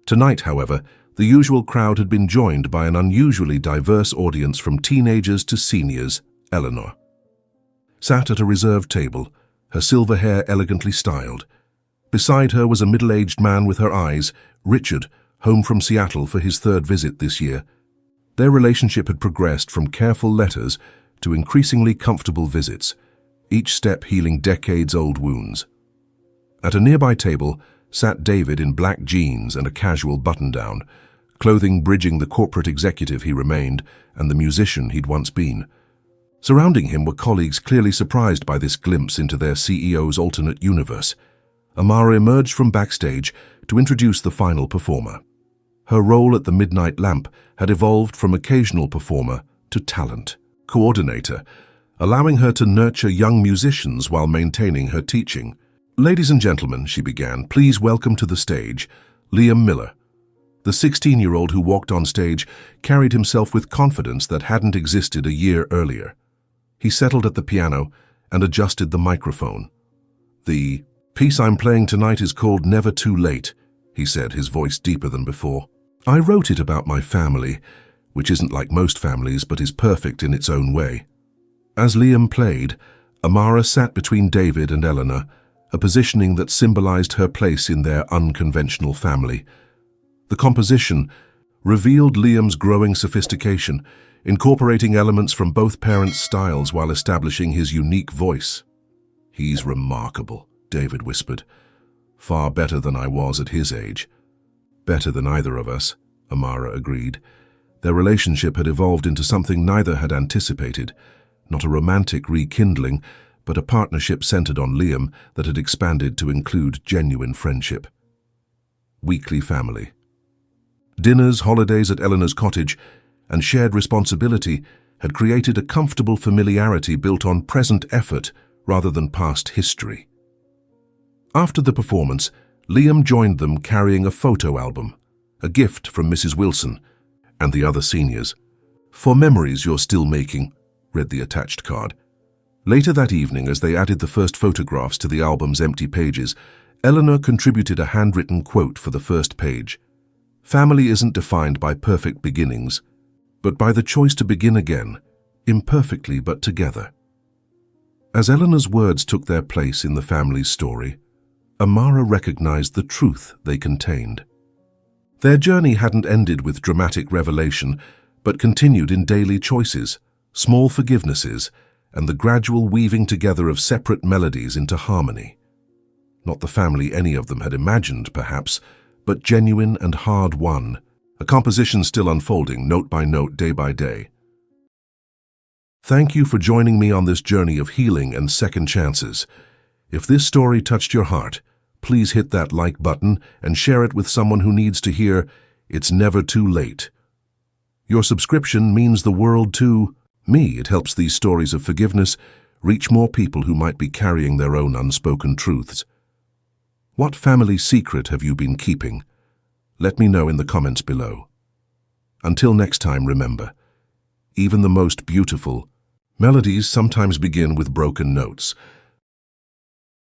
A: Tonight, however, the usual crowd had been joined by an unusually diverse audience from teenagers to seniors. Eleanor sat at a reserved table, her silver hair elegantly styled. Beside her was a middle-aged man with her eyes, Richard, home from Seattle for his third visit this year. Their relationship had progressed from careful letters to increasingly comfortable visits, each step healing decades-old wounds. At a nearby table sat David in black jeans and a casual button-down, clothing bridging the corporate executive he remained and the musician he'd once been. Surrounding him were colleagues clearly surprised by this glimpse into their CEO's alternate universe. Amara emerged from backstage to introduce the final performer. Her role at the Midnight Lamp had evolved from occasional performer to talent coordinator, allowing her to nurture young musicians while maintaining her teaching. "Ladies and gentlemen," she began, "please welcome to the stage Liam Miller." The 16-year-old who walked on stage carried himself with confidence that hadn't existed a year earlier. He settled at the piano and adjusted the microphone. "The piece I'm playing tonight is called Never Too Late," he said, his voice deeper than before. "I wrote it about my family, which isn't like most families but is perfect in its own way." As Liam played, Amara sat between David and Eleanor, a positioning that symbolized her place in their unconventional family. The composition revealed Liam's growing sophistication, incorporating elements from both parents' styles while establishing his unique voice. "He's remarkable," David whispered. Far better than I was at his age. Better than either of us, Amara agreed. Their relationship had evolved into something neither had anticipated, not a romantic rekindling, but a partnership centered on Liam that had expanded to include genuine friendship. Weekly family. Dinners, holidays at Eleanor's cottage, and shared responsibility had created a comfortable familiarity built on present effort rather than past history. After the performance, Liam joined them carrying a photo album, a gift from Mrs. Wilson and the other seniors. "For memories you're still making," read the attached card. Later that evening, as they added the first photographs to the album's empty pages, Eleanor contributed a handwritten quote for the first page. "Family isn't defined by perfect beginnings, but by the choice to begin again, imperfectly but together." As Eleanor's words took their place in the family's story, Amara recognized the truth they contained. Their journey hadn't ended with dramatic revelation, but continued in daily choices, small forgivenesses, and the gradual weaving together of separate melodies into harmony. Not the family any of them had imagined, perhaps, but genuine and hard-won, a composition still unfolding, note by note, day by day. Thank you for joining me on this journey of healing and second chances. If this story touched your heart, please hit that like button and share it with someone who needs to hear it's never too late. Your subscription means the world to me. It helps these stories of forgiveness reach more people who might be carrying their own unspoken truths. What family secret have you been keeping? Let me know in the comments below. Until next time, remember, even the most beautiful melodies sometimes begin with broken notes.